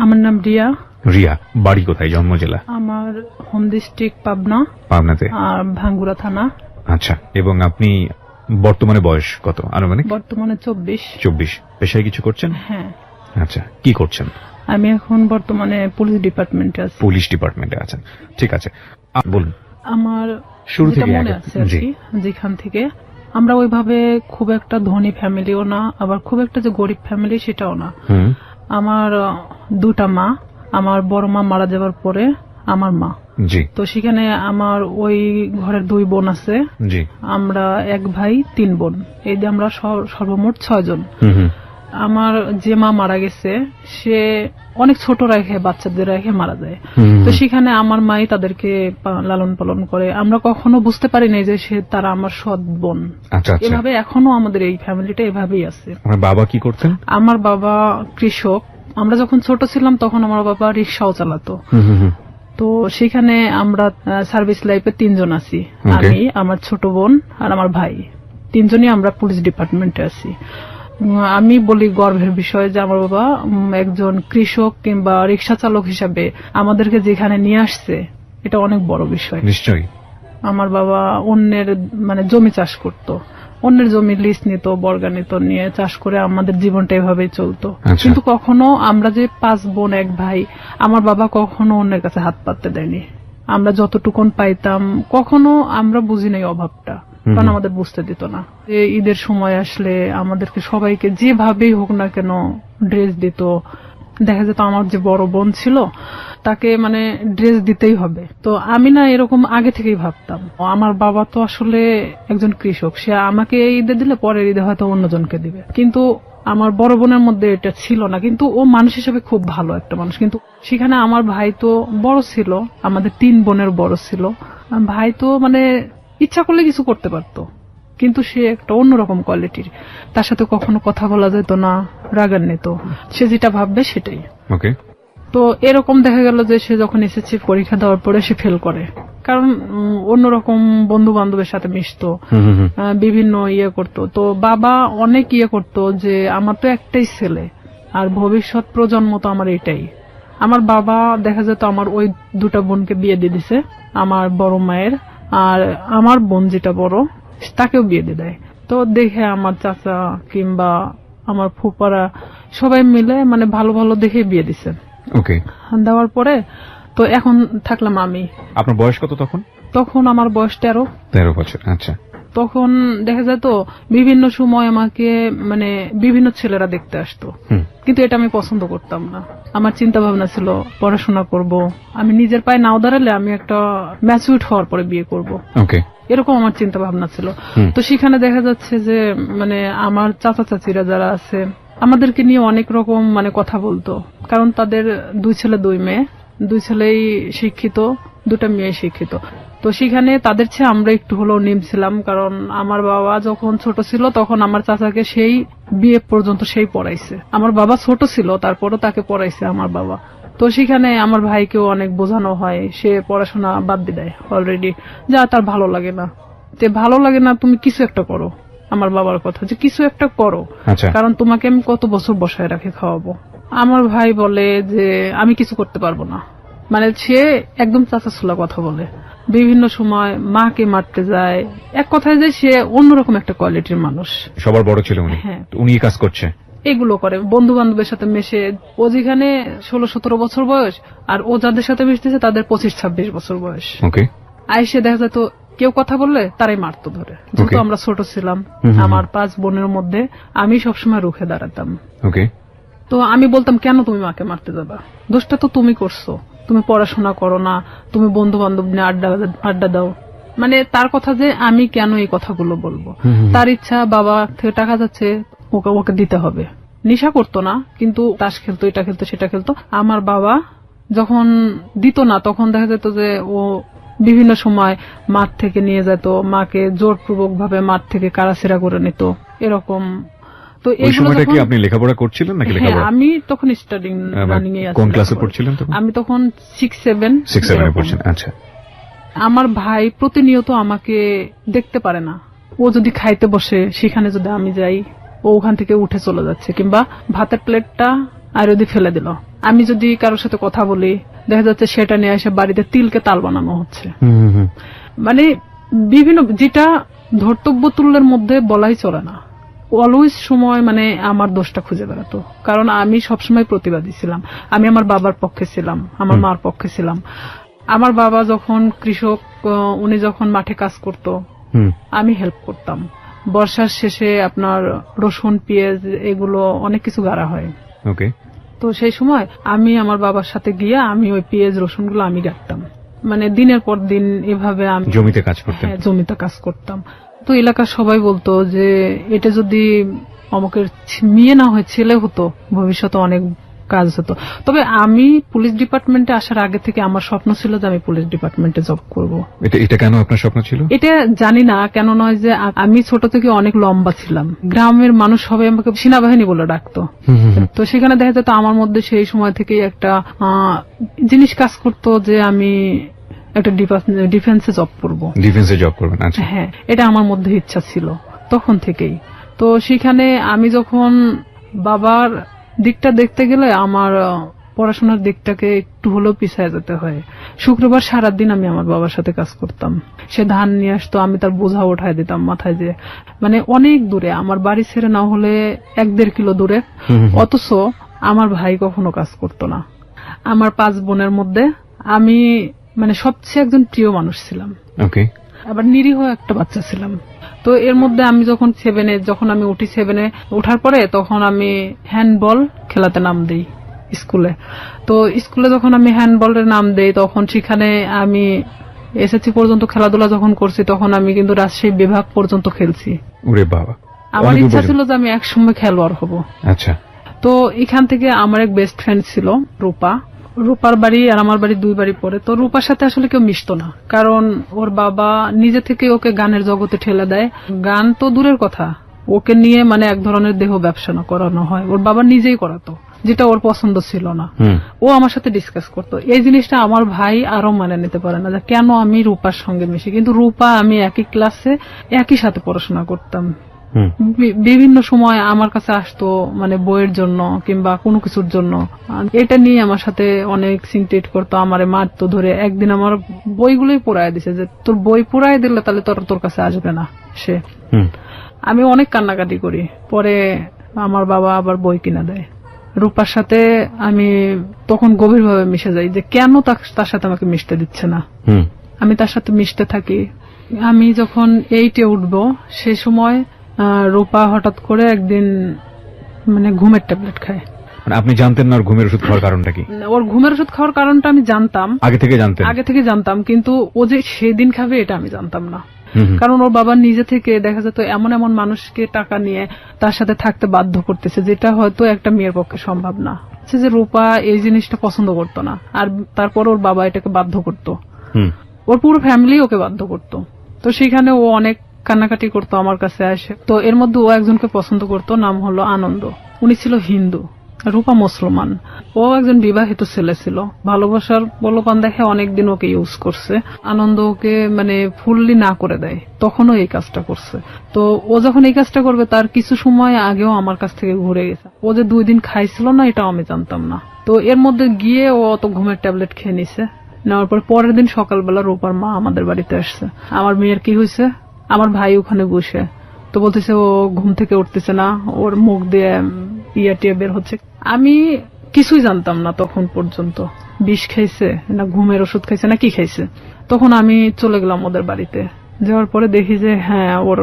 আমার নাম রিয়া। রিয়া, বাড়ি কোথায়, জন্ম জেলা? আমার হোম ডিস্ট্রিক্ট পাবনা। পাবনাতে। আর ভাঙ্গুরা থানা। আচ্ছা, এবং আপনি বর্তমানে বয়স কত আনুমানিক? বর্তমানে 24। 24। পেশায় কিছু করছেন? হ্যাঁ। আচ্ছা, কি করছেন? আমি এখন বর্তমানে পুলিশ ডিপার্টমেন্টে আছি। পুলিশ ডিপার্টমেন্টে আছেন, ঠিক আছে, বলুন। আমার শুরু থেকে মনে আছে যেখান থেকে আমরা ওইভাবে খুব একটা ধনী ফ্যামিলিও না, আবার খুব একটা যে গরিব ফ্যামিলি সেটাও না। আমার দুটা মা, আমার বড় মা মারা যাবার পরে আমার মা। জি। তো সেখানে আমার ওই ঘরের 2 বোন আছে। জি। আমরা 1 ভাই 3 বোন, এই যে আমরা সর্বমোট 6 জন। আমার যে মা মারা গেছে সে অনেক ছোট রেখে বাচ্চাদের রেখে মারা যায়। তো সেখানে আমার মাই তাদেরকে লালন পালন করে। আমরা কখনো বুঝতে পারি নাই যে তারা আমার সৎ বোন। এভাবে এখনো আমাদের এই ফ্যামিলিটা এভাবেই আছে। আমার বাবা কি করতেন? আমার বাবা কৃষক। আমরা যখন ছোট ছিলাম তখন আমার বাবা রিক্সাও চালাতো। তো সেখানে আমরা সার্ভিস লাইফে 3 জন আছি, আমি, আমার ছোট বোন আর আমার ভাই। 3 জনই আমরা পুলিশ ডিপার্টমেন্টে আছি। আমি বলি গর্বের বিষয় যে আমার বাবা একজন কৃষক কিংবা রিক্সা চালক হিসাবে আমাদেরকে যেখানে নিয়ে আসছে, এটা অনেক বড় বিষয়। নিশ্চয়ই। আমার বাবা অন্যের জমি চাষ করত, অন্যের জমি লিজ নিত, বর্গা নিত, নিয়ে চাষ করে আমাদের জীবনটা এভাবেই চলতো। কিন্তু কখনো আমরা যে 5 বোন 1 ভাই, আমার বাবা কখনো অন্যের কাছে হাত পাততে দেয়নি। আমরা যতটুকুন পাইতাম কখনো আমরা বুঝি নাই অভাবটা, কারণ আমাদের বুঝতে দিত না। ঈদের সময় আসলে আমাদেরকে সবাইকে যেভাবেই হোক না কেন ড্রেস দিত। দেখা যেত আমার যে বড় বোন ছিল তাকে ড্রেস দিতেই হবে। তো আমি না এরকম আগে থেকেই ভাবতাম, আমার বাবা তো আসলে একজন কৃষক, সে আমাকে ঈদে দিলে পরের ঈদে হয়তো অন্যজনকে দিবে। কিন্তু আমার বড় বোনের মধ্যে এটা ছিল না। কিন্তু ও মানুষ হিসেবে খুব ভালো একটা মানুষ। কিন্তু সেখানে আমার ভাই তো বড় ছিল, আমাদের 3 বোনের বড় ছিল। ভাই তো ইচ্ছা করলে কিছু করতে পারতো, কিন্তু সে একটা অন্যরকম কোয়ালিটির। তার সাথে কখনো কথা বলা যেত না, রাগান্বিত, সে যেটা ভাববে সেটাই। তো এরকম দেখা গেল যে সে যখন এসএসসি পরীক্ষা দেওয়ার পরে সে ফেল করে, কারণ অন্যরকম বন্ধু বান্ধবের সাথে মিশতো, বিভিন্ন করতো। তো বাবা অনেক করতো যে আমার তো একটাই ছেলে আর ভবিষ্যৎ প্রজন্ম তো আমার এটাই। আমার বাবা দেখা যেত আমার ওই 2টা বোনকে বিয়ে দিয়ে দিছে, আমার বড় মায়ের, আর আমার বোন যেটা বড় তাকেও বিয়ে দিয়ে দেয়। তো দেখে আমার চাচা কিংবা আমার ফুপারা সবাই মিলে ভালো ভালো দেখে বিয়ে দিছে। দেওয়ার পরে তো এখন থাকলাম আমি। আপনার বয়স কত তখন? তখন আমার বয়স 13 বছর। আচ্ছা। তখন দেখা যায় তো বিভিন্ন সময় আমাকে বিভিন্ন ছেলেরা দেখতে আসতো, কিন্তু এটা আমি পছন্দ করতাম না। আমার চিন্তা ভাবনা ছিল পড়াশোনা করব, আমি নিজের পায়ে নাও দাঁড়ালে আমি একটা ম্যাচিউরড হওয়ার পরে বিয়ে করব, এরকম আমার চিন্তা ভাবনা ছিল। তো সেখানে দেখা যাচ্ছে যে আমার চাচা চাচিরা যারা আছে আমাদেরকে নিয়ে অনেক রকম কথা বলতো, কারণ তাদের 2 ছেলে 2 মেয়ে, 2 ছেলেই শিক্ষিত, 2টা মেয়ে শিক্ষিত। তো সেখানে তাদের চেয়ে আমরা একটু হলেও নিম ছিলাম, কারণ আমার বাবা যখন ছোট ছিল তখন আমার চাচাকে সেই বিয়ে পর্যন্ত সেই পড়াইছে। আমার বাবা ছোট ছিল তারপরও তাকে পড়াইছে আমার বাবা। তো সেখানে আমার ভাইকেও অনেক বোঝানো হয়, সে পড়াশোনা বাদ দিয়ে দেয় অলরেডি, যা তার ভালো লাগে না। ভালো লাগে না, তুমি কিছু একটা করো। আমার বাবার কথা যে কিছু একটা করো, কারণ তোমাকে আমি কত বছর বসায় রাখে খাওয়াবো। আমার ভাই বলে যে আমি কিছু করতে পারবো না, সে একদম চাচাছোলা কথা বলে, বিভিন্ন সময় মাকে মারতে যায়। এক কথায় যে সে অন্যরকম একটা কোয়ালিটির মানুষ। সবার বড় ছিল উনি। হ্যাঁ, উনি কাজ করছে, এগুলো করে, বন্ধু বান্ধবের সাথে মেশে। ও যেখানে 16-17 বছর বয়স, আর ও যাদের সাথে মিশতেছে তাদের 25-26 বছর বয়স। আইসে দেখা যেত কেউ কথা বললে তারাই মারতো ধরে। যেহেতু আমরা ছোট ছিলাম, আমার 5 বোনের মধ্যে আমি সবসময় রুখে দাঁড়াতাম। তো আমি বলতাম, কেন তুমি মাকে মারতে যাবা, দোষটা তো তুমি করছো, তুমি পড়াশোনা করো না, তুমি বন্ধু বান্ধব নিয়ে আড্ডা দাও। তার কথা যে আমি কেন এই কথাগুলো বলবো। তার ইচ্ছা, বাবা থেকে টাকা যাচ্ছে, ওকে দিতে হবে। নেশা করতো না, কিন্তু তাস খেলতো, এটা খেলতো, সেটা খেলতো। আমার বাবা যখন দিত না তখন দেখা যেত যে ও বিভিন্ন সময় মাঠ থেকে নিয়ে যেত, মাকে জোরপূর্বক ভাবে মাঠ থেকে কারাছেড়া করে নিত, এরকম। তো এই সময়টা কি আপনি লেখাপড়া করছিলেন নাকি? লেখাপড়া আমি তখন স্টাডিং রানিং এ আছি। কোন ক্লাসে পড়ছিলেন তখন? আমি তখন 6-7 এ পড়ছেন। আচ্ছা। আমার ভাই প্রতিনিয়ত আমাকে দেখতে পারে না। ও যদি খাইতে বসে সেখানে যদি আমি যাই, ও ওখান থেকে উঠে চলে যাচ্ছে, কিংবা ভাতের প্লেটটা আর যদি ফেলে দিল। আমি যদি কারোর সাথে কথা বলি, দেখা যাচ্ছে সেটা নিয়ে এসে বাড়িতে তিলকে তাল বানানো হচ্ছে। মানে বিভিন্ন, যেটা ধর্তব্য তুল্যের মধ্যে বলাই চলে না। অলওয়েজ সময় মানে আমার দোষটা খুঁজে বেড়াতো, কারণ আমি সবসময় প্রতিবাদী ছিলাম। আমি আমার বাবার পক্ষে ছিলাম, আমার মার পক্ষে ছিলাম। আমার বাবা যখন কৃষক, উনি যখন মাঠে কাজ করত, আমি হেল্প করতাম। বর্ষার শেষে আপনার রসুন, পেঁয়াজ এগুলো অনেক কিছু গাড়া হয়। ওকে। তো সেই সময় আমি আমার বাবার সাথে গিয়ে আমি ওই পেঁয়াজ রসুন গুলো আমি গাড়তাম। মানে দিনের পর দিন এভাবে আমি জমিতে কাজ করতাম। হ্যাঁ, জমিতে কাজ করতাম। তো এলাকার সবাই বলতো যে এটা যদি অমুকের মেয়ে না হয় ছেলে হতো, ভবিষ্যতে অনেক কাজ হতো। তবে আমি পুলিশ ডিপার্টমেন্টে আসার আগে থেকে আমার স্বপ্ন ছিল যে আমি পুলিশ ডিপার্টমেন্টে জব করব। এটা কেন আপনার স্বপ্ন ছিল? এটা জানি না কেন, নয় যে আমি ছোট থেকে অনেক লম্বা ছিলাম। গ্রামের মানুষ সবাই আমাকে সেনাবাহিনী বলে ডাকতো। তো সেখানে দেখা যেত আমার মধ্যে সেই সময় থেকেই একটা জিনিস কাজ করতো যে আমি একটা ডিফেন্সে জব করব। ডিফেন্সে জব করবেন? আচ্ছা। হ্যাঁ, এটা আমার মধ্যে ইচ্ছা ছিল তখন থেকেই। তো সেখানে আমি যখন বাবার দিকটা দেখতে গেলে আমার পড়াশোনার দিকটাকে একটু হলেও পিছিয়ে যেতে হয়। শুক্রবার সারাদিন আমি আমার বাবার সাথে কাজ করতাম। সে ধান নিয়ে আসতো, আমি তার বোঝা উঠায় দিতাম মাথায়, যে মানে অনেক দূরে, আমার বাড়ি ছেড়ে না হলে 1-1.5 কিলো দূরে। অথচ আমার ভাই কখনো কাজ করতো না। আমার 5 বোনের মধ্যে আমি মানে সবচেয়ে একজন প্রিয় মানুষ ছিলাম। ওকে। আবার নিরীহ একটা বাচ্চা ছিলাম। তো এর মধ্যে আমি যখন 7-এ, যখন আমি উঠি 7-এ ওঠার পরে, তখন আমি হ্যান্ডবল খেলাতে নাম দেই স্কুলে। তো স্কুলে যখন আমি হ্যান্ডবলের নাম দেই, তখন সেখানে আমি এসএসসি পর্যন্ত খেলাধুলা যখন করছি, তখন আমি কিন্তু রাজশাহী বিভাগ পর্যন্ত খেলছি। ওরে বাবা! আমার ইচ্ছা ছিল যে আমি একসময় খেলোয়াড় হব। আচ্ছা। তো এখান থেকে আমার এক বেস্ট ফ্রেন্ড ছিল রূপা। রূপার বাড়ি আর আমার বাড়ি 2 বাড়ি পরে। তো রূপার সাথে আসলে কেউ মিশতো না, কারণ ওর বাবা নিজে থেকে ওকে গানের জগতে ঠেলে দেয়। গান তো দূরের কথা, ওকে নিয়ে মানে এক ধরনের দেহ ব্যবসা করানো হয়, ওর বাবা নিজেই করাতো, যেটা ওর পছন্দ ছিল না। ও আমার সাথে ডিসকাস করতো। এই জিনিসটা আমার ভাই আরো মানে নিতে পারে না, যে কেন আমি রূপার সঙ্গে মিশি। কিন্তু রূপা আমি একই ক্লাসে একই সাথে পড়াশোনা করতাম। বিভিন্ন সময় আমার কাছে আসতো, মানে বইয়ের জন্য কিংবা কোনো কিছুর জন্য। এটা নিয়ে আমার সাথে অনেক সিনক্রেট করতো, আমারে মারতো ধরে। একদিন আমার বইগুলোই পোড়ায় দিছে, যে তোর বই পোড়ায় দিলে তাহলে তোর কাছে আসবে না সে। আমি অনেক কান্নাকাটি করি, পরে আমার বাবা আবার বই কিনা দেয়। রূপার সাথে আমি তখন গভীরভাবে মিশে যাই, যে কেন তার সাথে আমাকে মিশতে দিচ্ছে না। আমি তার সাথে মিশতে থাকি। আমি যখন 8-এ উঠবো, সেই সময় রূপা হঠাৎ করে একদিন মানে ঘুমের ট্যাবলেট খায়। মানে আপনি জানতেন না ওর ঘুমের ওষুধ খাওয়ার কারণটা কি? ওর ঘুমের ওষুধ খাওয়ার কারণটা আমি জানতাম, আগে থেকে জানতাম, কিন্তু ও যে সেদিন খাবে এটা আমি জানতাম না। কারণ ওর বাবা নিজে থেকে দেখা যেত এমন এমন মানুষকে টাকা নিয়ে তার সাথে থাকতে বাধ্য করতেছে, যেটা হয়তো একটা মেয়ের পক্ষে সম্ভব না। যে রূপা এই জিনিসটা পছন্দ করতো না, আর তারপর ওর বাবা এটাকে বাধ্য করতো, ওর পুরো ফ্যামিলি ওকে বাধ্য করতো। তো সেখানে ও অনেক কান্নাকাটি করতো আমার কাছে আসে। তো এর মধ্যে ও একজনকে পছন্দ করতো, নাম হলো আনন্দ। উনি ছিল হিন্দু, রূপা মুসলমান। ও একজন বিবাহিত ছেলে ছিল। ভালোবাসার প্রলোভন দেখে অনেকদিন ওকে ইউজ করছে। আনন্দ ওকে মানে ফুললি না করে দেয়, তখনও এই কাজটা করছে। তো ও যখন এই কাজটা করবে, তার কিছু সময় আগেও আমার কাছ থেকে ঘুরে গেছে। ও যে 2 দিন খাইছিল না, এটাও আমি জানতাম না। তো এর মধ্যে গিয়ে ও অত ঘুমের ট্যাবলেট খেয়ে নিছে। নেওয়ার পর পরের দিন সকালবেলা রূপার মা আমাদের বাড়িতে আসছে। আমার মেয়ের কি হয়েছে, আমার ভাই ওখানে বসে। তো বলতেছে ও ঘুম থেকে উঠতেছে না, ওর মুখ দিয়ে টিয়া বের হচ্ছে। আমি কিছুই জানতাম না তখন পর্যন্ত, বিষ খাইছে না ঘুমের ওষুধ খাইছে না কি খাইছে। তখন আমি চলে গেলাম ওদের বাড়িতে। যাওয়ার পরে দেখি যে হ্যাঁ, ওর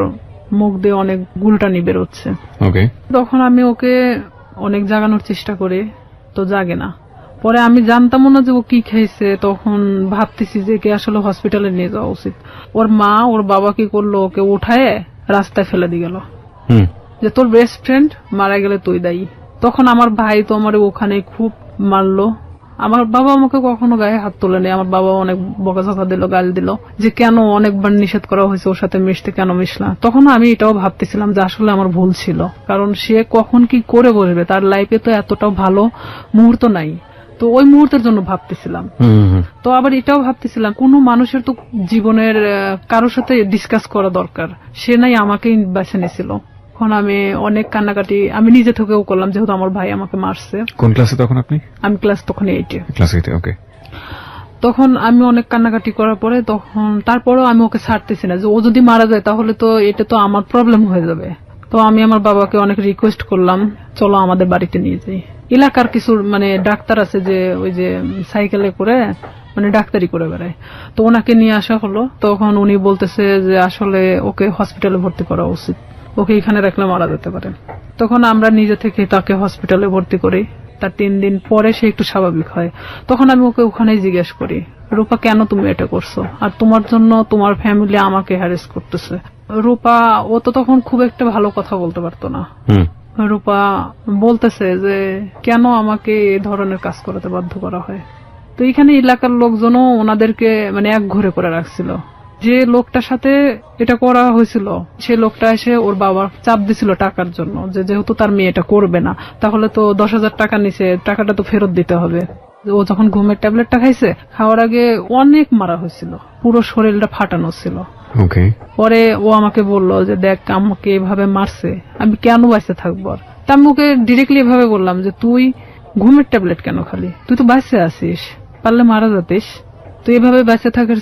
মুখ দিয়ে অনেক গুলটানি বেরোচ্ছে। তখন আমি ওকে অনেক জাগানোর চেষ্টা করি, তো জাগে না। পরে আমি জানতামও না যে ও কি খাইছে। তখন ভাবতেছি যে কে আসলে হসপিটালে নিয়ে যাওয়া উচিত। ওর মা ওর বাবা কি করলো, ওকে উঠায় রাস্তায় ফেলে দিয়ে গেল, যে তোর বেস্ট ফ্রেন্ড মারা গেলে তুই দায়ী। তখন আমার ভাই তো আমার ওখানে খুব মারলো। আমার বাবা আমাকে কখনো গায়ে হাত তোলেনি। আমার বাবা অনেক বকাঝকা দিল, গাল দিল, যে কেন অনেকবার নিষেধ করা হয়েছে ওর সাথে মিশতে, কেন মিশলা। তখন আমি এটাও ভাবতেছিলাম যে আসলে আমার ভুল ছিল, কারণ সে কখন কি করে বসবে, তার লাইফে তো এতটাও ভালো মুহূর্ত নাই। তো ওই মুহূর্তের জন্য ভাবতেছিলাম। তো আবার এটাও ভাবতেছিলাম, কোন মানুষের তো জীবনের কারোর সাথে ডিসকাস করা দরকার, সে নাই আমাকেই বেছে নিয়েছিল। তখন আমি অনেক কান্নাকাটি আমি নিজে থেকেও করলাম, যেহেতু আমার ভাই আমাকে মারছে। কোন ক্লাসে তখন আপনি? আমি ক্লাস তখন 8-এ। ক্লাস 8-এ, ওকে। তখন আমি অনেক কান্নাকাটি করার পরে তখন তারপরেও আমি ওকে ছাড়তেছি না, যে ও যদি মারা যায় তাহলে তো এটা তো আমার প্রবলেম হয়ে যাবে। তো আমি আমার বাবাকে অনেক রিকোয়েস্ট করলাম, চলো আমাদের বাড়িতে নিয়ে যাই। এলাকার কিছু ডাক্তার আছে যে ওই যে সাইকেলে করে ডাক্তারি করে বেড়ায়, তো ওনাকে নিয়ে আসা হলো। তখন উনি বলতেছে যে আসলে ওকে হসপিটালে ভর্তি করা উচিত, ওকে এখানে রাখলে মারা যেতে পারে। তখন আমরা নিজে থেকে তাকে হসপিটালে ভর্তি করি। তার 3 দিন পরে সে একটু স্বাভাবিক হয়। তখন আমি ওকে ওখানেই জিজ্ঞেস করি, রূপা কেন তুমি এটা করছো, আর তোমার জন্য তোমার ফ্যামিলি আমাকে হ্যারেস করতেছে। রূপা ও তো তখন খুব একটা ভালো কথা বলতে পারতো না। রূপা বলতেছে যে কেন আমাকে এই ধরনের কাজ করাতে বাধ্য করা হয়। তো এখানে এলাকার লোকজনও ওনাদেরকে এক ঘরে করে রাখছিল। যে লোকটার সাথে এটা করা হয়েছিল সে লোকটা এসে ওর বাবা চাপ দিছিল টাকার জন্য, যে যেহেতু তার মেয়ে এটা করবে না তাহলে তো 10,000 টাকা নিছে, টাকাটা তো ফেরত দিতে হবে। ও যখন ঘুমের ট্যাবলেটটা খাইছে, খাওয়ার আগে অনেক মারা হয়েছিল, পুরো শরীরটা ফাটানো ছিল। পরে ও আমাকে বলল যে দেখ আমাকে এভাবে মারছে, আমি কেন বাইসে থাকবো। আর তা আমি ওকে ডিরেক্টলি এভাবে বললাম যে তুই ঘুমের ট্যাবলেট কেন খালি, তুই তো বাইসে আছিস, পারলে মারা যাতিস, তো এভাবে বেঁচে থাকার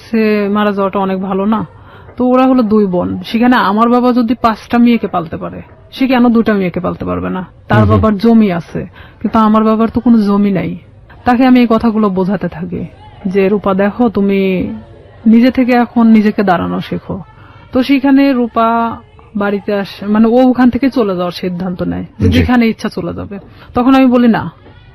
মারা যাওয়াটা অনেক ভালো না। তো ওরা হলো 2 বোন, সেখানে আমার বাবা যদি 5টা মেয়েকে পালতে পারে, সে কেন 2টা মেয়েকে পালতে পারবে না? তার বাবার জমি আছে, কিন্তু আমার বাবার তো কোনো জমি নাই। তাকে আমি এই কথাগুলো বোঝাতে থাকি যে রূপা দেখো, তুমি নিজে থেকে এখন নিজেকে দাঁড়ানো শেখো। তো সেখানে রূপা বাড়িতে আসে, ও ওখান থেকে চলে যাওয়ার সিদ্ধান্ত নেয়, যেখানে ইচ্ছা চলে যাবে। তখন আমি বলি না,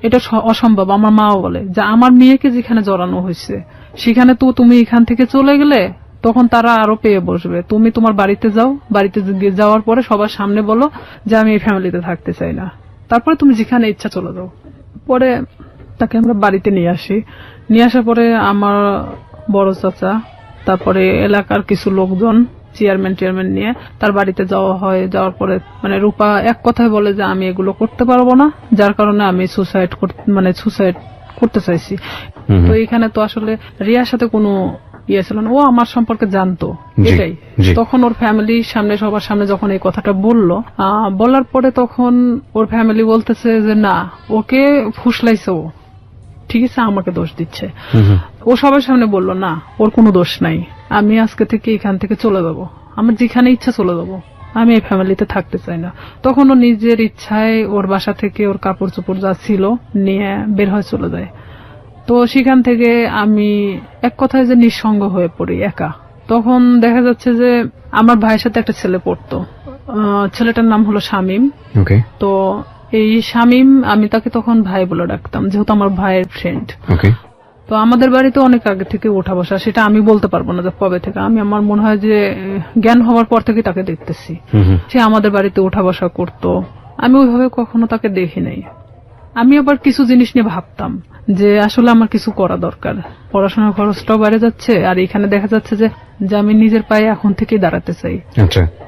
এটা অসম্ভব। আমার মাও বলে যে আমার মেয়েকে যেখানে জড়ানো হয়েছে সেখানে তো তুমি এখান থেকে চলে গেলে তখন তারা আরো পেয়ে বসবে। তুমি তোমার বাড়িতে যাও, বাড়িতে যাওয়ার পরে সবার সামনে বলো যে আমি এই ফ্যামিলিতে থাকতে চাই না, তারপরে তুমি যেখানে ইচ্ছা চলে যাও। পরে তাকে আমরা বাড়িতে নিয়ে আসি। নিয়ে আসার পরে আমার বড় চাচা, তারপরে এলাকার কিছু লোকজন, চেয়ারম্যান নিয়ে তার বাড়িতে যাওয়া হয়। যাওয়ার পরে রূপা এক কথায় বলে যে আমি এগুলো করতে পারবো না, যার কারণে আমি সুসাইড করতে চাইছি। তো এখানে তো আসলে রিয়ার সাথে কোনো ইয়ে ছিল না, ও আমার সম্পর্কে জানতো এটাই। তখন ওর ফ্যামিলির সামনে, সবার সামনে যখন এই কথাটা বলার পরে তখন ওর ফ্যামিলি বলতেছে যে না, ওকে ফুসলাইছে, ও ঠিক আছে আমাকে দোষ দিচ্ছে। ও সবার সামনে বলল না, ওর কোনো দোষ নাই, আমি আজকে থেকে এখান থেকে চলে যাবো, আমার যেখানে ইচ্ছা চলে যাবো, আমি এই ফ্যামিলিতে থাকতে চাই না। তখন ও নিজের ইচ্ছায় ওর বাসা থেকে ওর কাপড় চোপড় যা ছিল নিয়ে বের হয়ে চলে যায়। তো সেখান থেকে আমি এক কথায় যে নিঃসঙ্গ হয়ে পড়ি, একা। তখন দেখা যাচ্ছে যে আমার ভাইয়ের সাথে একটা ছেলে পড়তো, ছেলেটার নাম হলো শামীম। তো এই শামীম, আমি তাকে তখন ভাই বলে ডাকতাম, যেহেতু আমার ভাইয়ের ফ্রেন্ড। তো আমাদের বাড়িতে অনেক আগে থেকে ওঠা বসা, সেটা আমি বলতে পারবো না যে কবে থেকে। আমার মনে হয় যে জ্ঞান হওয়ার পর থেকে তাকে দেখতেছি। সে আমাদের বাড়িতে ওঠা বসা করতো, আমি ওইভাবে কখনো তাকে দেখি নাই। আমি আবার কিছু জিনিস নিয়ে ভাবতাম যে আসলে আমার কিছু করা দরকার, পড়াশোনার খরচটাও বেড়ে যাচ্ছে, আর এখানে দেখা যাচ্ছে যে আমি নিজের পায়ে এখন থেকেই দাঁড়াতে চাই।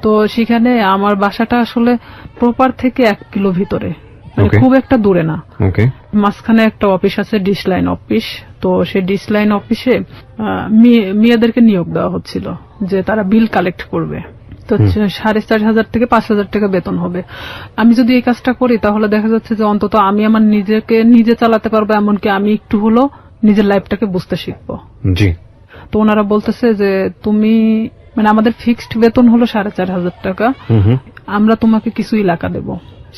তো সেখানে আমার বাসাটা আসলে প্রপার থেকে 1 কিলো ভিতরে, খুব একটা দূরে না। মাঝখানে একটা অফিস আছে, ডিশ লাইন অফিস। তো সেই ডিশ লাইন অফিসে মেয়েদেরকে নিয়োগ দেওয়া হচ্ছিল যে তারা বিল কালেক্ট করবে। তো 4,500 থেকে 5,000 টাকা বেতন হবে। আমি যদি এই কাজটা করি তাহলে দেখা যাচ্ছে যে অন্তত আমি আমার নিজেকে নিজে চালাতে পারবো, এমনকি আমি একটু হলো নিজের লাইফটাকে বুঝতে শিখবো। তো ওনারা বলতেছে যে তুমি আমাদের ফিক্সড বেতন হলো 4,500 টাকা, আমরা তোমাকে কিছু এলাকা দেব,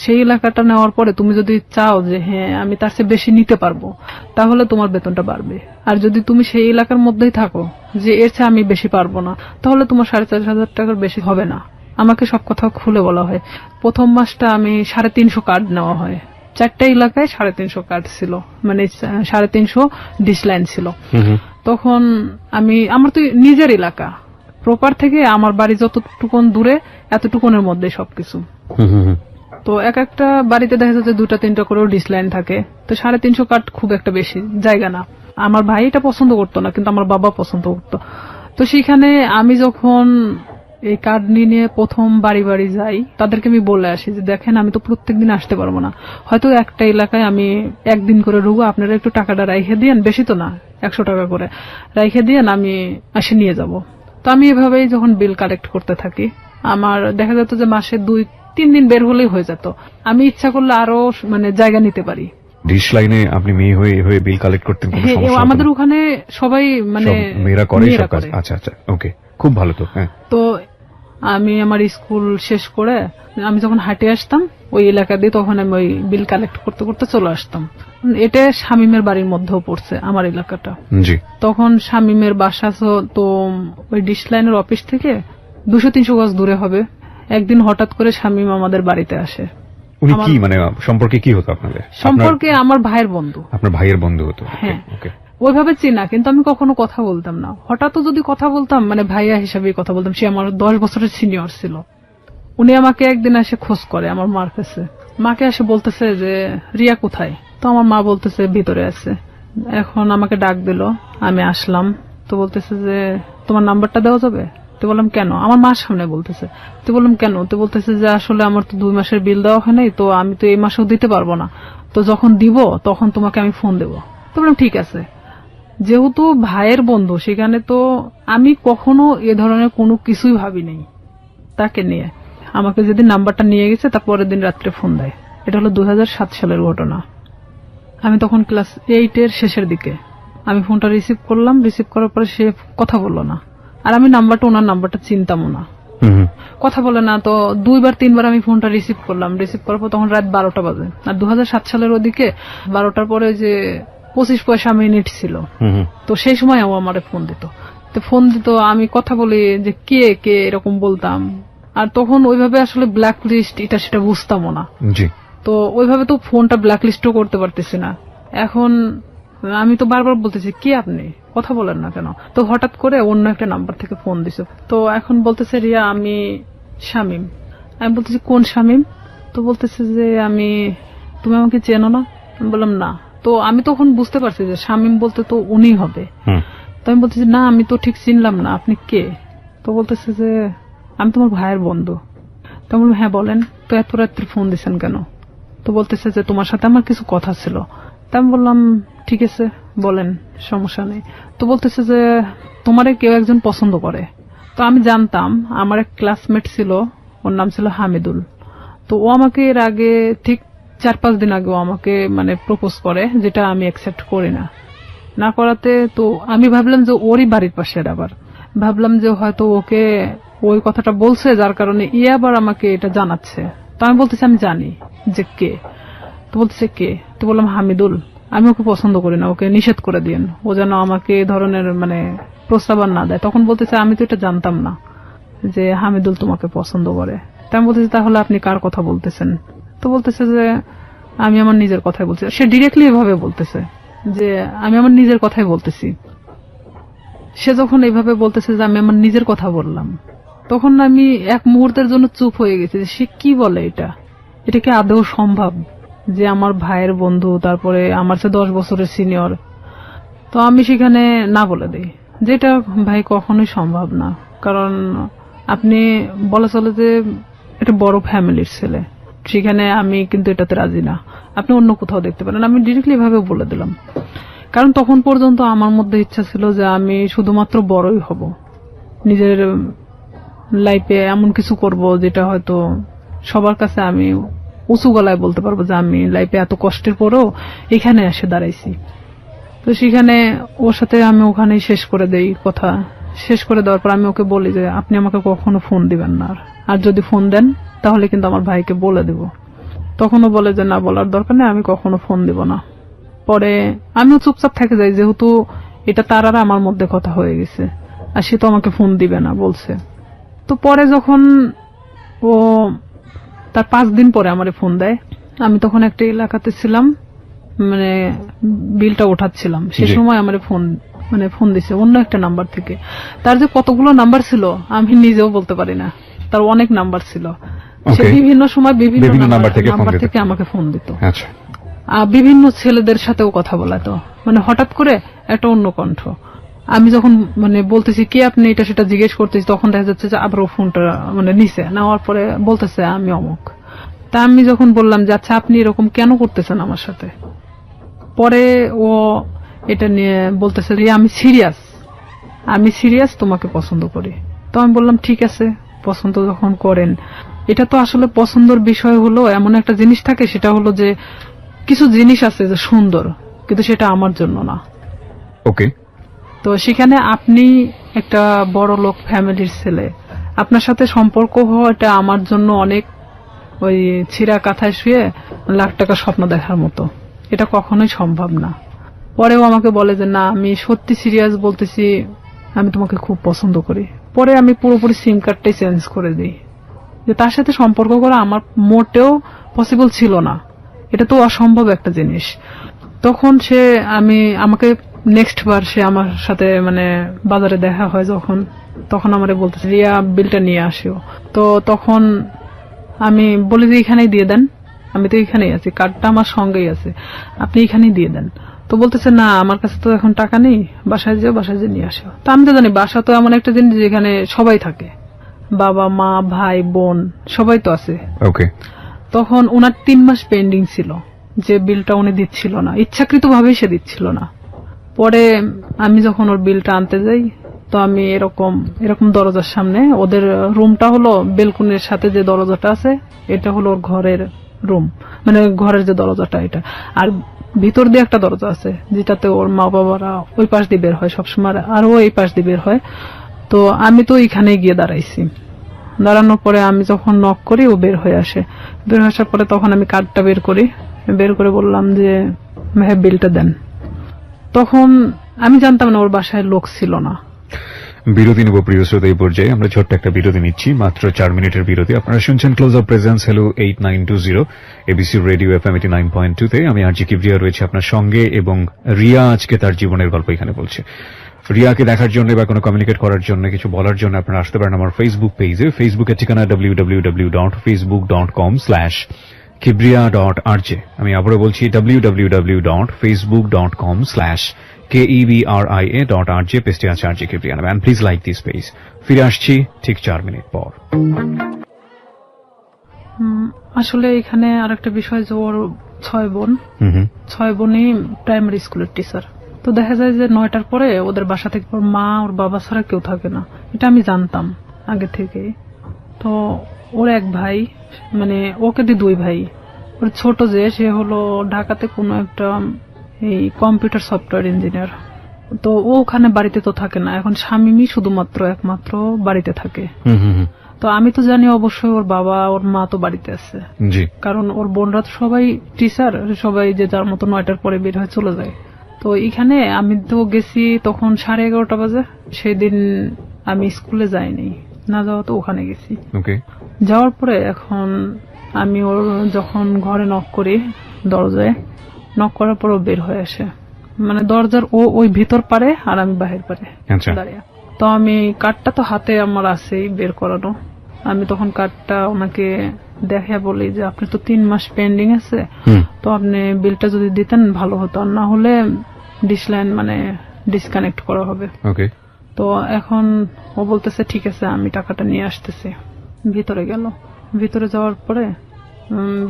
সেই এলাকাটা নেওয়ার পরে তুমি যদি চাও যে হ্যাঁ আমি তার চেয়ে বেশি নিতে পারবো, তাহলে তোমার বেতনটা বাড়বে। আর যদি তুমি সেই এলাকার মধ্যেই থাকো যে এর চেয়ে আমি বেশি পারবো না, তাহলে তোমার 4,500 টাকার বেশি হবে না। আমাকে সব কথা খুলে বলা হয়। প্রথম মাসটা আমি 350 কার্ড নেওয়া হয়, 4টা এলাকায় 350 কার্ড ছিল, 350 ডিশ লাইন ছিল। তখন আমার তো নিজের এলাকা, প্রপার থেকে আমার বাড়ি যতটুকুন দূরে এতটুকুনের মধ্যে সবকিছু। তো এক একটা বাড়িতে দেখা যাচ্ছে 2টা-3টা করেও ডিশ লাইন থাকে। তো 350 কার্ড খুব একটা বেশি জায়গা না। আমার ভাই এটা পছন্দ করতো না, কিন্তু আমার বাবা পছন্দ করতো। তো সেখানে আমি যখন এই কার্ড নিয়ে প্রথম বাড়ি বাড়ি যাই, তাদেরকে আমি বলে আসি যে দেখেন আমি তো প্রত্যেকদিন আসতে পারবো না, হয়তো একটা এলাকায় আমি 1 দিন করে ঢুকবো, আপনারা একটু টাকাটা রাইখে দিয়েন, বেশি তো না 100 টাকা করে রাইখে দিয়েন, আমি এসে নিয়ে যাব। তো আমি এভাবেই যখন বিল কালেক্ট করতে থাকি, আমার দেখা যেত যে মাসে 3 দিন বের হলেই হয়ে যেত। আমি ইচ্ছা করলে আরো মানে জায়গা নিতে পারি। ডিশ লাইনে আপনি মেয়ে হয়ে হয়ে বিল কালেক্ট করতেন, কোনো হ্যাঁ, সমস্যা হতো না? আমাদের ওখানে সবাই মানে সব মেয়েরা করে মেয়েরা সব কাজ। করে। আচ্ছা আচ্ছা, ওকে, খুব ভালো তো। হ্যাঁ, তো আমি আমার স্কুল শেষ করে আমি যখন হাঁটে আসতাম ওই এলাকা দিয়ে, তখন আমি ওই বিল কালেক্ট করতে করতে চলে আসতাম। এটা শামীমের বাড়ির মধ্যেও পড়ছে আমার এলাকাটা। জি। তখন শামীমের বাসা তো ওই ডিশ লাইনের অফিস থেকে 200-300 গজ দূরে হবে। একদিন হঠাৎ করে শামীম আমাদের বাড়িতে আসে। উনি কি মানে সম্পর্কে কি হতো আপনাদের? সম্পর্কে আমার ভাইয়ের বন্ধু। আপনার ভাইয়ের বন্ধু হতো? হ্যাঁ, ওকে। ওইভাবে চিনা, কিন্তু আমি কখনো কথা বলতাম না। হঠাৎ যদি কথা বলতাম মানে ভাইয়া হিসাবে কথা বলতাম। সে আমার 10 বছরের সিনিয়র ছিল। উনি আমাকে একদিন এসে খোঁজ করে আমার মার কাছে। মাকে এসে বলতেছে যে রিয়া কোথায়? তো আমার মা বলতেছে ভিতরে আছে। এখন আমাকে ডাক দিল, আমি আসলাম। তো বলতেছে যে তোমার নাম্বারটা দেওয়া যাবে? তো বললাম কেন? আমার মার সামনে বলতেছে। তো বললাম কেন? তো বলতেছে যে আসলে আমার তো 2 মাসের বিল দেওয়া হয় নাই, তো আমি তো এই মাসেও দিতে পারবো না, তো যখন দিব তখন তোমাকে আমি ফোন দেবো। তো বললাম ঠিক আছে। যেহেতু ভাইয়ের বন্ধু, সেখানে তো আমি কখনো এ ধরনের কোনো কিছুই ভাবি নাই তাকে নিয়ে। আমাকে যেদিন নাম্বারটা নিয়ে গেছে তার পরের দিন রাত্রে ফোন দেয়। এটা হলো 2007 সালের ঘটনা। আমি তখন ক্লাস 8 এর শেষের দিকে। আমি ফোনটা রিসিভ করলাম। রিসিভ করার পরে সে কথা বললো না। আর আমি ওনার নাম্বারটা চিনতামও না। কথা বলে না। তো 2-3 বার আমি ফোনটা রিসিভ করলাম। রিসিভ করার পর তখন রাত 12টা বাজে। আর 2007 সালের ওদিকে 12টার পরে যে 25 পয়সা মিনিট ছিল, তো সেই সময় ও আমারে ফোন দিত। তো ফোন দিত, আমি কথা বলি যে কে কে এরকম বলতাম। আর তখন ওইভাবে আসলে ব্ল্যাক লিস্ট এটা সেটা বুঝতামও না। জি। তো ওইভাবে তো ফোনটা ব্ল্যাক লিস্টও করতে পারতেছি না। এখন আমি তো বারবার বলতেছি কে আপনি, কথা বলেন না কেন? তো হঠাৎ করে অন্য একটা নাম্বার থেকে ফোন দিছে। তো এখন বলতেছে রিয়া আমি শামীম। আমি বলতেছি কোন শামীম? তো বলতেছে যে তুমি আমাকে চেনো না? আমি বললাম না। তো আমি তখন বুঝতে পারছি যে শামীম বলতে তো উনি হবে। তো আমি বলতেছি না, আমি তো ঠিক চিনলাম না, আপনি কে? তো বলতেছে যে আমি তোমার ভাইয়ের বন্ধু। তো আমি বললাম হ্যাঁ বলেন। তো এত রাত্রে ফোন দিচ্ছেন কেন? তো বলতেছে যে তোমার সাথে আমার কিছু কথা ছিল। তা আমি বললাম ঠিক আছে বলেন, সমস্যা নেই। তো বলতেছে যে তোমারে কেউ একজন পছন্দ করে। তো আমি জানতাম, আমার এক ক্লাসমেট ছিল, ওর নাম ছিল হামিদুল। তো ও আমাকে এর আগে ঠিক 4-5 দিন আগে ও আমাকে মানে প্রপোজ করে, যেটা আমি অ্যাকসেপ্ট করি না। না করাতে তো আমি ভাবলাম যে ওরই বাড়ির পাশের, আবার ভাবলাম যে হয়তো ওকে ওই কথাটা বলছে যার কারণে আবার আমাকে এটা জানাচ্ছে। তো আমি বলতেছি আমি জানি যে কে। তো বলতেছে কে? তো বললাম হামিদুল। আমি ওকে পছন্দ করি না, ওকে নিষেধ করে দিন, ও যেন আমাকে এই ধরনের মানে প্রস্তাবনা না দেয়। তখন বলতেছে আমি তো এটা জানতাম না যে হামিদুল তোমাকে পছন্দ করে। তা আমি বলতেছি তাহলে আপনি কার কথা বলতেছেন? তো বলতেছে যে আমি আমার নিজের কথাই বলছি। সে ডিরেক্টলি এভাবে বলতেছে যে আমি আমার নিজের কথাই বলতেছি। সে যখন এইভাবে বলতেছে যে আমি আমার নিজের কথা বললাম, তখন আমি এক মুহূর্তের জন্য চুপ হয়ে গেছি যে সে কি বলে, এটা কি আদৌ সম্ভব যে আমার ভাইয়ের বন্ধু, তারপরে আমার চেয়ে 10 বছরের সিনিয়র। তো আমি সেখানে না বলে দিই, যেটা ভাই কখনোই সম্ভব না। কারণ আপনি বলা চলে যে এটা বড় ফ্যামিলির ছেলে, সেখানে আমি কিন্তু এটাতে রাজি না, আপনি অন্য কোথাও দেখতে পারেন। আমি ডিরেক্টলি ভাবে বলে দিলাম। কারণ তখন পর্যন্ত আমার মধ্যে ইচ্ছা ছিল যে আমি শুধুমাত্র বড়ই হব, নিজের লাইফে এমন কিছু করব যেটা হয়তো সবার কাছে আমি উঁচু গলায় বলতে পারবো যে আমি লাইফে এত কষ্টের পরেও এখানে এসে দাঁড়াইছি। তো সেখানে ওর সাথে আমি ওখানেই শেষ করে দেই কথা। শেষ করে দেওয়ার পর আমি ওকে বলি যে আপনি আমাকে কখনো ফোন দিবেন না, আর যদি ফোন দেন তাহলে কিন্তু আমার ভাইকে বলে দেব। তখনও বলে যে না, বলার দরকার নেই, আমি কখনো ফোন দিব না। পরে আমিও চুপচাপ থেকে যাই, যেহেতু এটা তার আর আমার মধ্যে কথা হয়ে গেছে, আর সে তো আমাকে ফোন দিবে না বলছে। তো পরে যখন ও তার 5 দিন পরে আমারে ফোন দেয়, আমি তখন একটা এলাকাতে ছিলাম, মানে বিলটা ওঠাচ্ছিলাম, সে সময় আমারে ফোন দিছে অন্য একটা নাম্বার থেকে। তার যে কতগুলো নাম্বার ছিল আমি নিজেও বলতে পারি না, তার অনেক নাম্বার ছিল। সে বিভিন্ন সময় বিভিন্ন নাম্বার থেকে আমাকে ফোন দিত। বিভিন্ন ছেলেদের সাথেও কথা বলাতো, মানে হঠাৎ করে একটা অন্য কণ্ঠ। আমি যখন মানে বলতেছি কি আপনি, এটা সেটা জিজ্ঞেস করতেছি, তখন দেখা যাচ্ছে যে আবার ও ফোনটা মানে নিছে, নেওয়ার পরে বলতেছে আমি অমুক। তা আমি যখন বললাম যে আচ্ছা আপনি এরকম কেন করতেছেন আমার সাথে, পরে ও এটা নিয়ে বলতেছে যে আমি সিরিয়াস, তোমাকে পছন্দ করি। তো আমি বললাম ঠিক আছে, পছন্দ যখন করেন এটা তো আসলে পছন্দের বিষয় হলো এমন একটা জিনিস থাকে, সেটা হলো যে কিছু জিনিস আছে যে সুন্দর, কিন্তু সেটা আমার জন্য না। ওকে। তো সেখানে আপনি একটা বড় লোক ফ্যামিলির ছেলে, আপনার সাথে সম্পর্ক হওয়া এটা আমার জন্য অনেক ওই ছিঁড়া কাঁথায় শুয়ে লাখ টাকা স্বপ্ন দেখার মতো, এটা কখনোই সম্ভব না। পরেও আমাকে বলে যে না, আমি সত্যি সিরিয়াস বলতেছি, আমি তোমাকে খুব পছন্দ করি। পরে আমি পুরোপুরি সিম কার্ডটাই চেঞ্জ করে দিই, যে তার সাথে সম্পর্ক করা আমার মোটেও পসিবল ছিল না, এটা তো অসম্ভব একটা জিনিস। তখন সে আমাকে নেক্সট বার সে আমার সাথে মানে বাজারে দেখা হয় যখন, তখন আমারে বলতেছে রিয়া বিলটা নিয়ে আসিও। তো তখন আমি বলি যে এখানেই দিয়ে দেন, আমি তো এখানেই আছি, কার্ডটা আমার সঙ্গেই আছে, আপনি এখানেই দিয়ে দেন। তো বলতেছে না আমার কাছে তো এখন টাকা নেই, বাসায় যেও, বাসায় যে নিয়ে আসো। তা আমি তো জানি বাসা তো এমন একটা জিনিস যেখানে সবাই থাকে, বাবা মা ভাই বোন সবাই তো আছে। ওকে। তখন ওনার 3 মাস পেন্ডিং ছিল, যে বিলটা উনি দিচ্ছিল না, ইচ্ছাকৃত ভাবেই সে দিচ্ছিল না। পরে আমি যখন ওর বিলটা আনতে যাই, তো আমি এরকম দরজার সামনে, ওদের রুমটা হলো বেলকুনির সাথে যে দরজাটা আছে, এটা হলো ওর ঘরের রুম, মানে ঘরের যে দরজাটা এটা, আর ভিতর দিয়ে একটা দরজা আছে যেটাতে ওর মা বাবারা ওই পাশ দিয়ে বের হয় সবসময়, আর ও এই পাশ দিয়ে বের হয়। তো আমি তো এখানে গিয়ে দাঁড়াইছি, দাঁড়ানোর পরে আমি যখন নক করি ও বের হয়ে আসে। বের হয়ে আসার পরে তখন আমি কার্ডটা বের করে বললাম যে ভাই বিলটা দেন। তখন আমি জানতাম না ওর বাসায় লোক ছিল না। বিরতি নেব প্রিয় শ্রোতা। এই পর্যায়ে আমরা ছোট্ট একটা বিরতি নিচ্ছি, মাত্র 4 মিনিটের বিরতি। আপনারা শুনছেন close up presence hello 8920 ABC radio FM 89.2 তে। আমি আরজি কিবরিয়া রয়েছে আপনার সঙ্গে, এবং রিয়া আজকে তার জীবনের গল্প এখানে বলছে। রিয়াকে দেখার জন্য বা কোনো কমিউনিকেট করার জন্য, কিছু বলার জন্য আপনারা আসতে পারেন আমার ফেসবুক পেজে। ফেসবুকের ঠিকানা www.facebook.com/kibriya.rj। আমি আবারও বলছি www.facebook.com/KEBRIA.RJ, পেজটি আছে আরজে কিবরিয়া নামে। Please like this page. ফিরে আসছি ঠিক 4 মিনিট পর। আসলে এখানে আরেকটা বিষয় যে ওর 6 বোন, 6 বোনই প্রাইমারি স্কুলের টিচার। তো দেখা যায় যে 9টার পরে ওদের বাসা থেকে ওর মা ওর বাবা ছাড়া কেউ থাকে না, এটা আমি জানতাম আগে থেকে। তো ওর এক ভাই, মানে ওকে দিয়ে 2 ভাই, ওর ছোট যে সে হলো ঢাকাতে কোনো একটা এই কম্পিউটার সফটওয়্যার ইঞ্জিনিয়ার। তো ও ওখানে বাড়িতে তো থাকে না, এখন স্বামী শুধুমাত্র একমাত্র বাড়িতে থাকে। তো আমি তো জানি অবশ্যই ওর বাবা ওর মা তো বাড়িতে আছে, কারণ ওর বোনরা তো সবাই টিচার, সবাই যে যার মতো 9টার পরে বের হয়ে চলে যায়। তো এখানে আমি তো গেছি তখন 11:30 বাজে, সেদিন আমি স্কুলে যাইনি, না যাওয়া তো ওখানে গেছি। যাওয়ার পরে এখন আমি ওর যখন ঘরে নক করি, দরজায় নক করার পর ও বের হয়ে আসে, মানে দরজার ওই ভিতর পারে আর আমি বাহির পারে দাঁড়িয়ে। তো আমি কার্ডটা তো হাতে আমার আছেই বের করানো, আমি তখন কার্ডটা ওনাকে দেখে বলি যে আপনি তো 3 মাস পেন্ডিং আছে, তো আপনি বিলটা যদি দিতেন ভালো হতো, আর না হলে ডিসলাইন মানে ডিসকানেক্ট করা হবে। তো এখন ও বলতেছে ঠিক আছে আমি টাকাটা নিয়ে আসতেছি। ভিতরে গেল, ভিতরে যাওয়ার পরে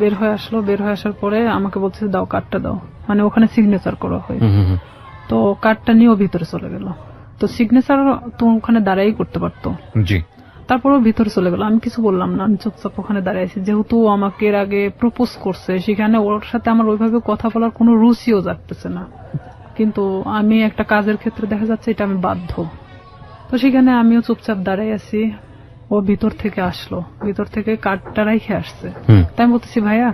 বের হয়ে আসলো, বের হয়ে আসার পরে আমাকে বলছে দাও কার্ডটা দাও, মানে ওখানে সিগনেচার করা হয়। তো কার্ডটা নিয়েও ভিতরে চলে গেল। তো সিগনেচার তো ওখানে দাঁড়াই করতে পারতো, তারপরেও ভিতরে চলে গেল। আমি কিছু বললাম না, আমি চুপচাপ ওখানে দাঁড়াইছি, যেহেতু আমাকে এর আগে প্রপোজ করছে, সেখানে ওর সাথে আমার ওইভাবে কথা বলার কোনো রুচিও জাগতেছে না, কিন্তু আমি একটা কাজের ক্ষেত্রে দেখা যাচ্ছে এটা আমি বাধ্য। তো সেখানে আমিও চুপচাপ দাঁড়াই আছি। ও ভিতর থেকে আসলো, ভিতর থেকে কার্ডটা রেখে আসছে। তাই আমি বলতেছি ভাইয়া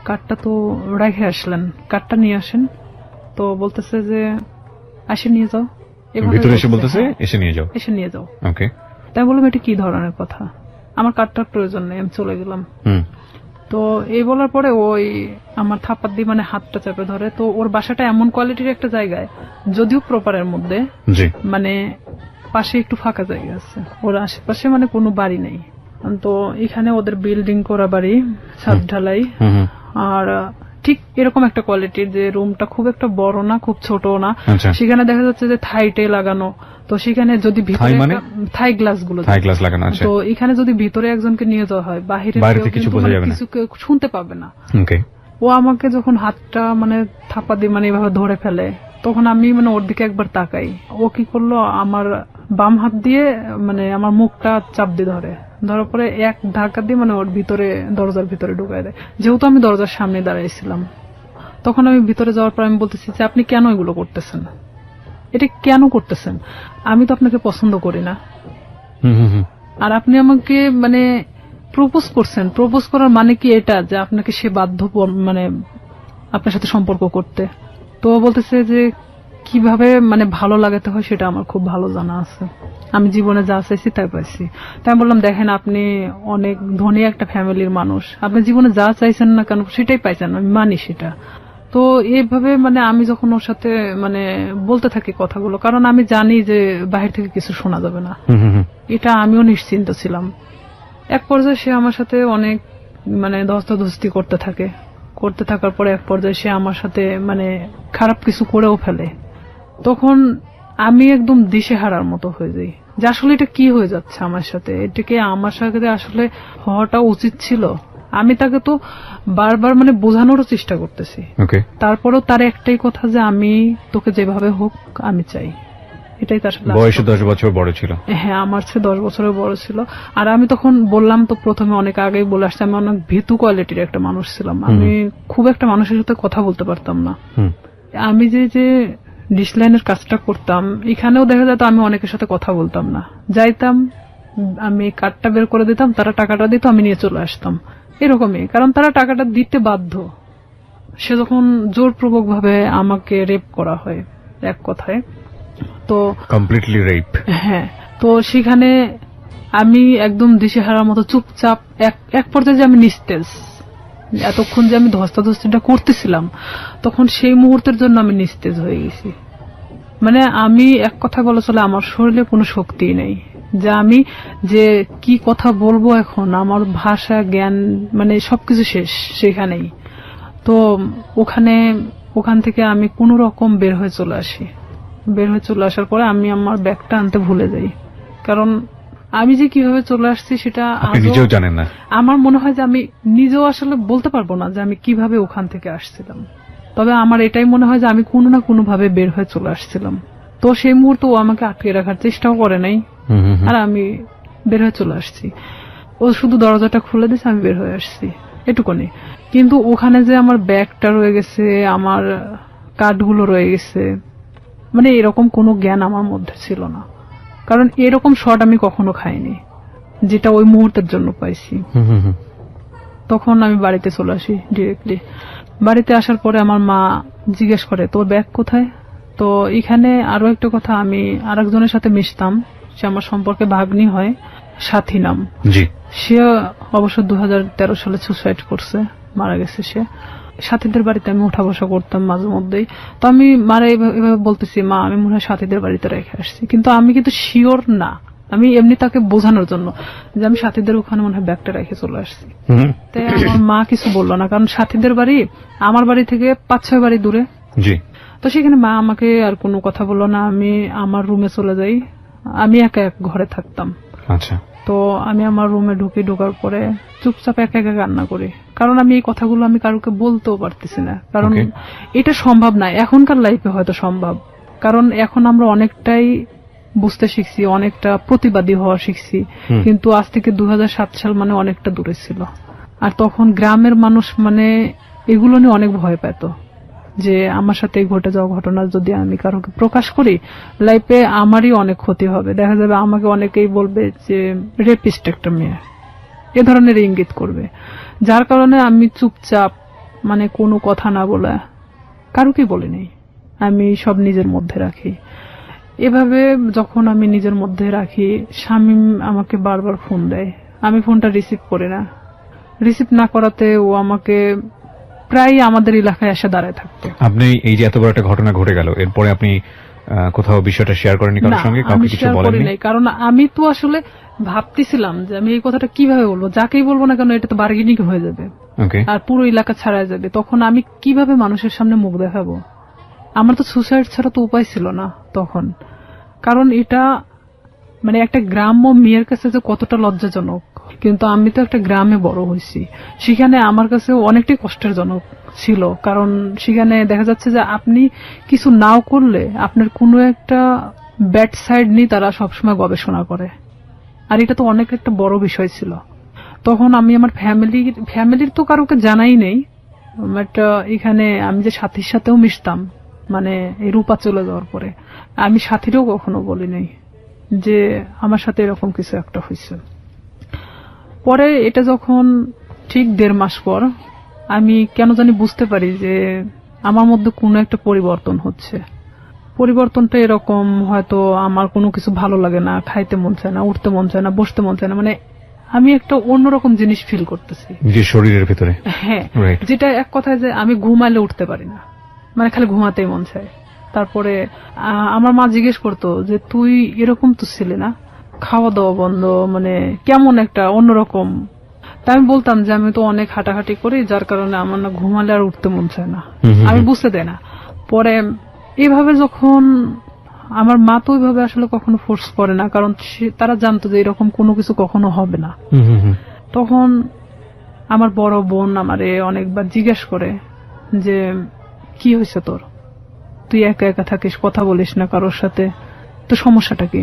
কার্ডটা তো রেখে আসলেন, কার্ডটা নিয়ে আসেন। তো বলতেছে যে আসে নিয়ে যাও, এসে নিয়ে যাও। তাই বললাম এটা কি ধরনের কথা, আমার কার্ডটার প্রয়োজন নেই, আমি চলে গেলাম। তো এই বলার পরে ওই আমার থাপ্পড় দিয়ে মানে হাতটা চেপে ধরে। তো ওর বাসাটা এমন কোয়ালিটির একটা জায়গায়, যদিও প্রপারের মধ্যে, মানে পাশে একটু ফাঁকা জায়গা আছে, ওর আশেপাশে মানে কোনো বাড়ি নেই। তো এখানে ওদের বিল্ডিং করা বাড়ি, ছাদ ঢালাই, আর ঠিক এরকম একটা কোয়ালিটির যে রুমটা খুব একটা বড় না খুব ছোট না, সেখানে দেখা যাচ্ছে যে থাইটে লাগানো। তো সেখানে যদি থাই গ্লাস গুলো লাগানো, তো এখানে যদি ভিতরে একজনকে নিয়ে যাওয়া হয় বাইরে কিছু শুনতে পাবে না। ও আমাকে যখন হাতটা মানে থাপ্পা দিয়ে মানে এভাবে ধরে ফেলে, তখন আমি মানে ওর দিকে একবার তাকাই। ও কি করলো, আমার বাম হাত দিয়ে মানে আমার মুখটা চাপ দিয়ে ধরার পরে এক ধাক্কা দিয়ে মানে ওর ভিতরে, দরজার ভিতরে ঢুকাই দেয়। যেহেতু আমি দরজার সামনে দাঁড়াইছিলাম, তখন আমি ভিতরে যাওয়ার পর আমি বলতেছি যে আপনি কেন এগুলো করতেছেন, এটা কেন করতেছেন? আমি তো আপনাকে পছন্দ করি না, আর আপনি আমাকে মানে প্রপোজ করছেন। প্রপোজ করার মানে কি এটা যে আপনাকে সে বাধ্য মানে আপনার সাথে সম্পর্ক করতে? তো বলতেছে যে কিভাবে মানে ভালো লাগাতে হয় সেটা আমার খুব ভালো জানা আছে, আমি জীবনে যা চাইছি তাই পাইছি। তাই আমি বললাম, দেখেন আপনি অনেক ধনী একটা ফ্যামিলির মানুষ, আপনি জীবনে যা চাইছেন না কেন সেটাই পাইছেন, আমি মানি সেটা। তো এইভাবে মানে আমি যখন ওর সাথে মানে বলতে থাকি কথাগুলো, কারণ আমি জানি যে বাহির থেকে কিছু শোনা যাবে না, এটা আমিও নিশ্চিন্ত ছিলাম। এক পর্যায়ে সে আমার সাথে অনেক মানে ধস্তাধস্তি করতে থাকে, করতে থাকার পরে এক পর্যায়ে সে আমার সাথে মানে খারাপ কিছু করেও ফেলে। তখন আমি একদম দিশেহারার মতো হয়ে যাই যে আসলে এটা কি হয়ে যাচ্ছে আমার সাথে, এটাকে আমার সাথে আসলে হওয়াটা উচিত ছিল। আমি তাকে তো বারবার মানে বোঝানোরও চেষ্টা করতেছি, তারপরেও তার একটাই কথা যে আমি তোকে যেভাবে হোক আমি চাই, এটাই তার সাথে। বয়সে 10 বছর বড় ছিল। হ্যাঁ, আমার চেয়ে 10 বছরের বড় ছিল। আর আমি তখন বললাম তো প্রথমে অনেক আগেই বলে আসছি, আমি অনেক ভীতু কোয়ালিটির একটা মানুষ ছিলাম, আমি খুব একটা মানুষের সাথে কথা বলতে পারতাম না। আমি যে ডিসলাইনের কাজটা করতাম, এখানেও দেখা যেত আমি অনেকের সাথে কথা বলতাম না, যাইতাম আমি কার্ডটা বের করে দিতাম, তারা টাকাটা দিত, আমি নিয়ে চলে আসতাম, এরকমই। কারণ তারা টাকাটা দিতে বাধ্য। সে যখন জোরপূর্বক ভাবে আমাকে রেপ করা হয় এক কথায়, তো কমপ্লিটলি রেপ। হ্যাঁ, তো সেখানে আমি একদম দিশেহারার মতো চুপচাপ, এক পর্যায়ে যে আমি নিস্তেজ, এতক্ষণ যে আমি ধস্তাধস্তিটা করতেছিলাম তখন সেই মুহূর্তের জন্য আমি নিস্তেজ হয়ে গেছি। মানে আমি এক কথা বলা চলে আমার শরীরে কোনো শক্তি নেই, যে আমি যে কি কথা বলবো এখন, আমার ভাষা জ্ঞান মানে সবকিছু শেষ সেখানেই। তো ওখান থেকে আমি কোন রকম বের হয়ে চলে আসি। বের হয়ে চলে আসার পরে আমি আমার ব্যাগটা আনতে ভুলে যাই, কারণ আমি যে কিভাবে চলে আসছি সেটা নিজেও জানেন না। আমার মনে হয় যে আমি নিজেও আসলে বলতে পারবো না যে আমি কিভাবে ওখান থেকে আসছিলাম, তবে আমার এটাই মনে হয় যে আমি কোনো না কোনো ভাবে বের হয়ে চলে আসছিলাম। তো সেই মুহূর্তে ও আমাকে আটকে রাখার চেষ্টাও করে নাই, আর আমি বের হয়ে চলে আসছি। ও শুধু দরজাটা খুলে দিয়েছে, আমি বের হয়ে আসছি, এটুকুনি। কিন্তু ওখানে যে আমার ব্যাগটা রয়ে গেছে, আমার কার্ডগুলো রয়ে গেছে, মানে এরকম কোনো জ্ঞান আমার মধ্যে ছিল না, কারণ এরকম শট আমি কখনো খাইনি যেটা ওই মুহূর্তের জন্য পাইছি। তখন আমি বাড়িতে চলে আসি ডিরেক্টলি। বাড়িতে আসার পরে আমার মা জিজ্ঞেস করে তোর ব্যাগ কোথায়। তো এখানে আরো একটা কথা, আমি আরেকজনের সাথে মিশতাম, সে আমার সম্পর্কে ভাগ্নি হয়, সাথী নাম। সে অবশ্য 2013 সালে সুসাইড করছে, মারা গেছে সে। সাথীদের বাড়িতে আমি উঠা বসা করতাম মাঝে মধ্যেই। তো আমি মারা এভাবে বলতেছি, মা আমি মনে হয় সাথীদের বাড়িতে রেখে আসছি, কিন্তু আমি কিন্তু শিওর না, আমি এমনি তাকে বোঝানোর জন্য যে আমি সাথীদের ওখানে মনে হয় ব্যাগটা রেখে চলে আসছি। তাই আমার মা কিছু বললো না, কারণ সাথীদের বাড়ি আমার বাড়ি থেকে 5-6 বাড়ি দূরে। তো সেখানে মা আমাকে আর কোনো কথা বললো না, আমি আমার রুমে চলে যাই। আমি একা এক ঘরে থাকতাম। আচ্ছা। তো আমি আমার রুমে ঢোকার পরে চুপচাপ একা একা কান্না করি, কারণ আমি এই কথাগুলো আমি কারোকে বলতেও পারতেছি না, কারণ এটা সম্ভব না। এখনকার লাইফে হয়তো সম্ভব, কারণ এখন আমরা অনেকটাই বুঝতে শিখছি, অনেকটা প্রতিবাদী হওয়া শিখছি, কিন্তু আজ থেকে 2007 সাল মানে অনেকটা দূরে ছিল। আর তখন গ্রামের মানুষ মানে এগুলো নিয়ে অনেক ভয় পেত, যে আমার সাথে ঘটে যাওয়া ঘটনা যদি আমি কারোকে প্রকাশ করি, লাইফে আমারই অনেক ক্ষতি হবে, দেখা যাবে আমাকে অনেকেই বলবে যে রেপিস্ট একটা মেয়ে, এ ধরনের ইঙ্গিত করবে। যার কারণে আমি চুপচাপ মানে কোনো কথা না বলে কারোকে বলিনি, আমি সব নিজের মধ্যে রাখি। এভাবে যখন আমি নিজের মধ্যে রাখি, শামীম আমাকে বারবার ফোন দেয়, আমি ফোনটা রিসিভ করি না। রিসিভ না করাতে ও আমাকে প্রায় আমাদের এলাকায় এসে দাঁড়ায় থাকতো। আপনি এই যে এত বড় একটা ঘটনা ঘটে গেল, এরপরে আপনি কোথাও বিষয়টা শেয়ার করেননি কারোর সঙ্গে? কাউকে কিছু বলেননি? কারণ আমি তো আসলে ভাবতেছিলাম যে আমি এই কথাটা কিভাবে বলবো, যাকেই বলবো না কেন এটা তো বার্গেনিং হয়ে যাবে আর পুরো এলাকা ছাড়াই যাবে। তখন আমি কিভাবে মানুষের সামনে মুখ দেখাবো? আমার তো সুসাইড ছাড়া তো উপায় ছিল না তখন, কারণ এটা মানে একটা গ্রাম্য মেয়ের কাছে যে কতটা লজ্জাজনক। কিন্তু আমি তো একটা গ্রামে বড় হয়েছি, সেখানে আমার কাছে অনেকটাই কষ্টের জনক ছিল, কারণ সেখানে দেখা যাচ্ছে যে আপনি কিছু নাও করলে আপনার কোনো একটা ব্যাড সাইড নিয়ে তারা সবসময় গবেষণা করে, আর এটা তো অনেক একটা বড় বিষয় ছিল। তখন আমি আমার ফ্যামিলির তো কারোকে জানাই নেই, বাট এখানে আমি যে সাথীর সাথেও মিশতাম, মানে এই রূপা চলে যাওয়ার পরে আমি সাথীরও কখনো বলি নাই যে আমার সাথে এরকম কিছু একটা হয়েছে। পরে এটা যখন ঠিক 1.5 মাস পর আমি কেন জানি বুঝতে পারি যে আমার মধ্যে কোনো একটা পরিবর্তন হচ্ছে। পরিবর্তনটা এরকম, হয়তো আমার কোনো কিছু ভালো লাগে না, খাইতে মন চায় না, উঠতে মন চায় না, বসতে মন চায় না, মানে আমি একটা অন্যরকম জিনিস ফিল করতেছি নিজের শরীরের ভিতরে। হ্যাঁ, যেটা এক কথায় যে আমি ঘুমাইলে উঠতে পারি না, মানে খালি ঘুমাতেই মন চায়। তারপরে আমার মা জিজ্ঞেস করতো যে তুই এরকম তো ছিলি না, খাওয়া দাওয়া বন্ধ, মানে কেমন একটা অন্যরকম। তা আমি বলতাম যে আমি তো অনেক হাঁটাহাঁটি করি, যার কারণে আমার না ঘুমালে আর উঠতে মন চায় না, আমি বুঝতে দেয় না। পরে এইভাবে যখন আমার মা তো ওইভাবে আসলে কখনো ফোর্স করে না, কারণ তারা জানতো যে এরকম কোনো কিছু কখনো হবে না। তখন আমার বড় বোন আমারে অনেকবার জিজ্ঞেস করে যে কি হয়েছে তোর, তুই একা একা থাকিস, কথা বলিস না কারোর সাথে, তো সমস্যাটা কি?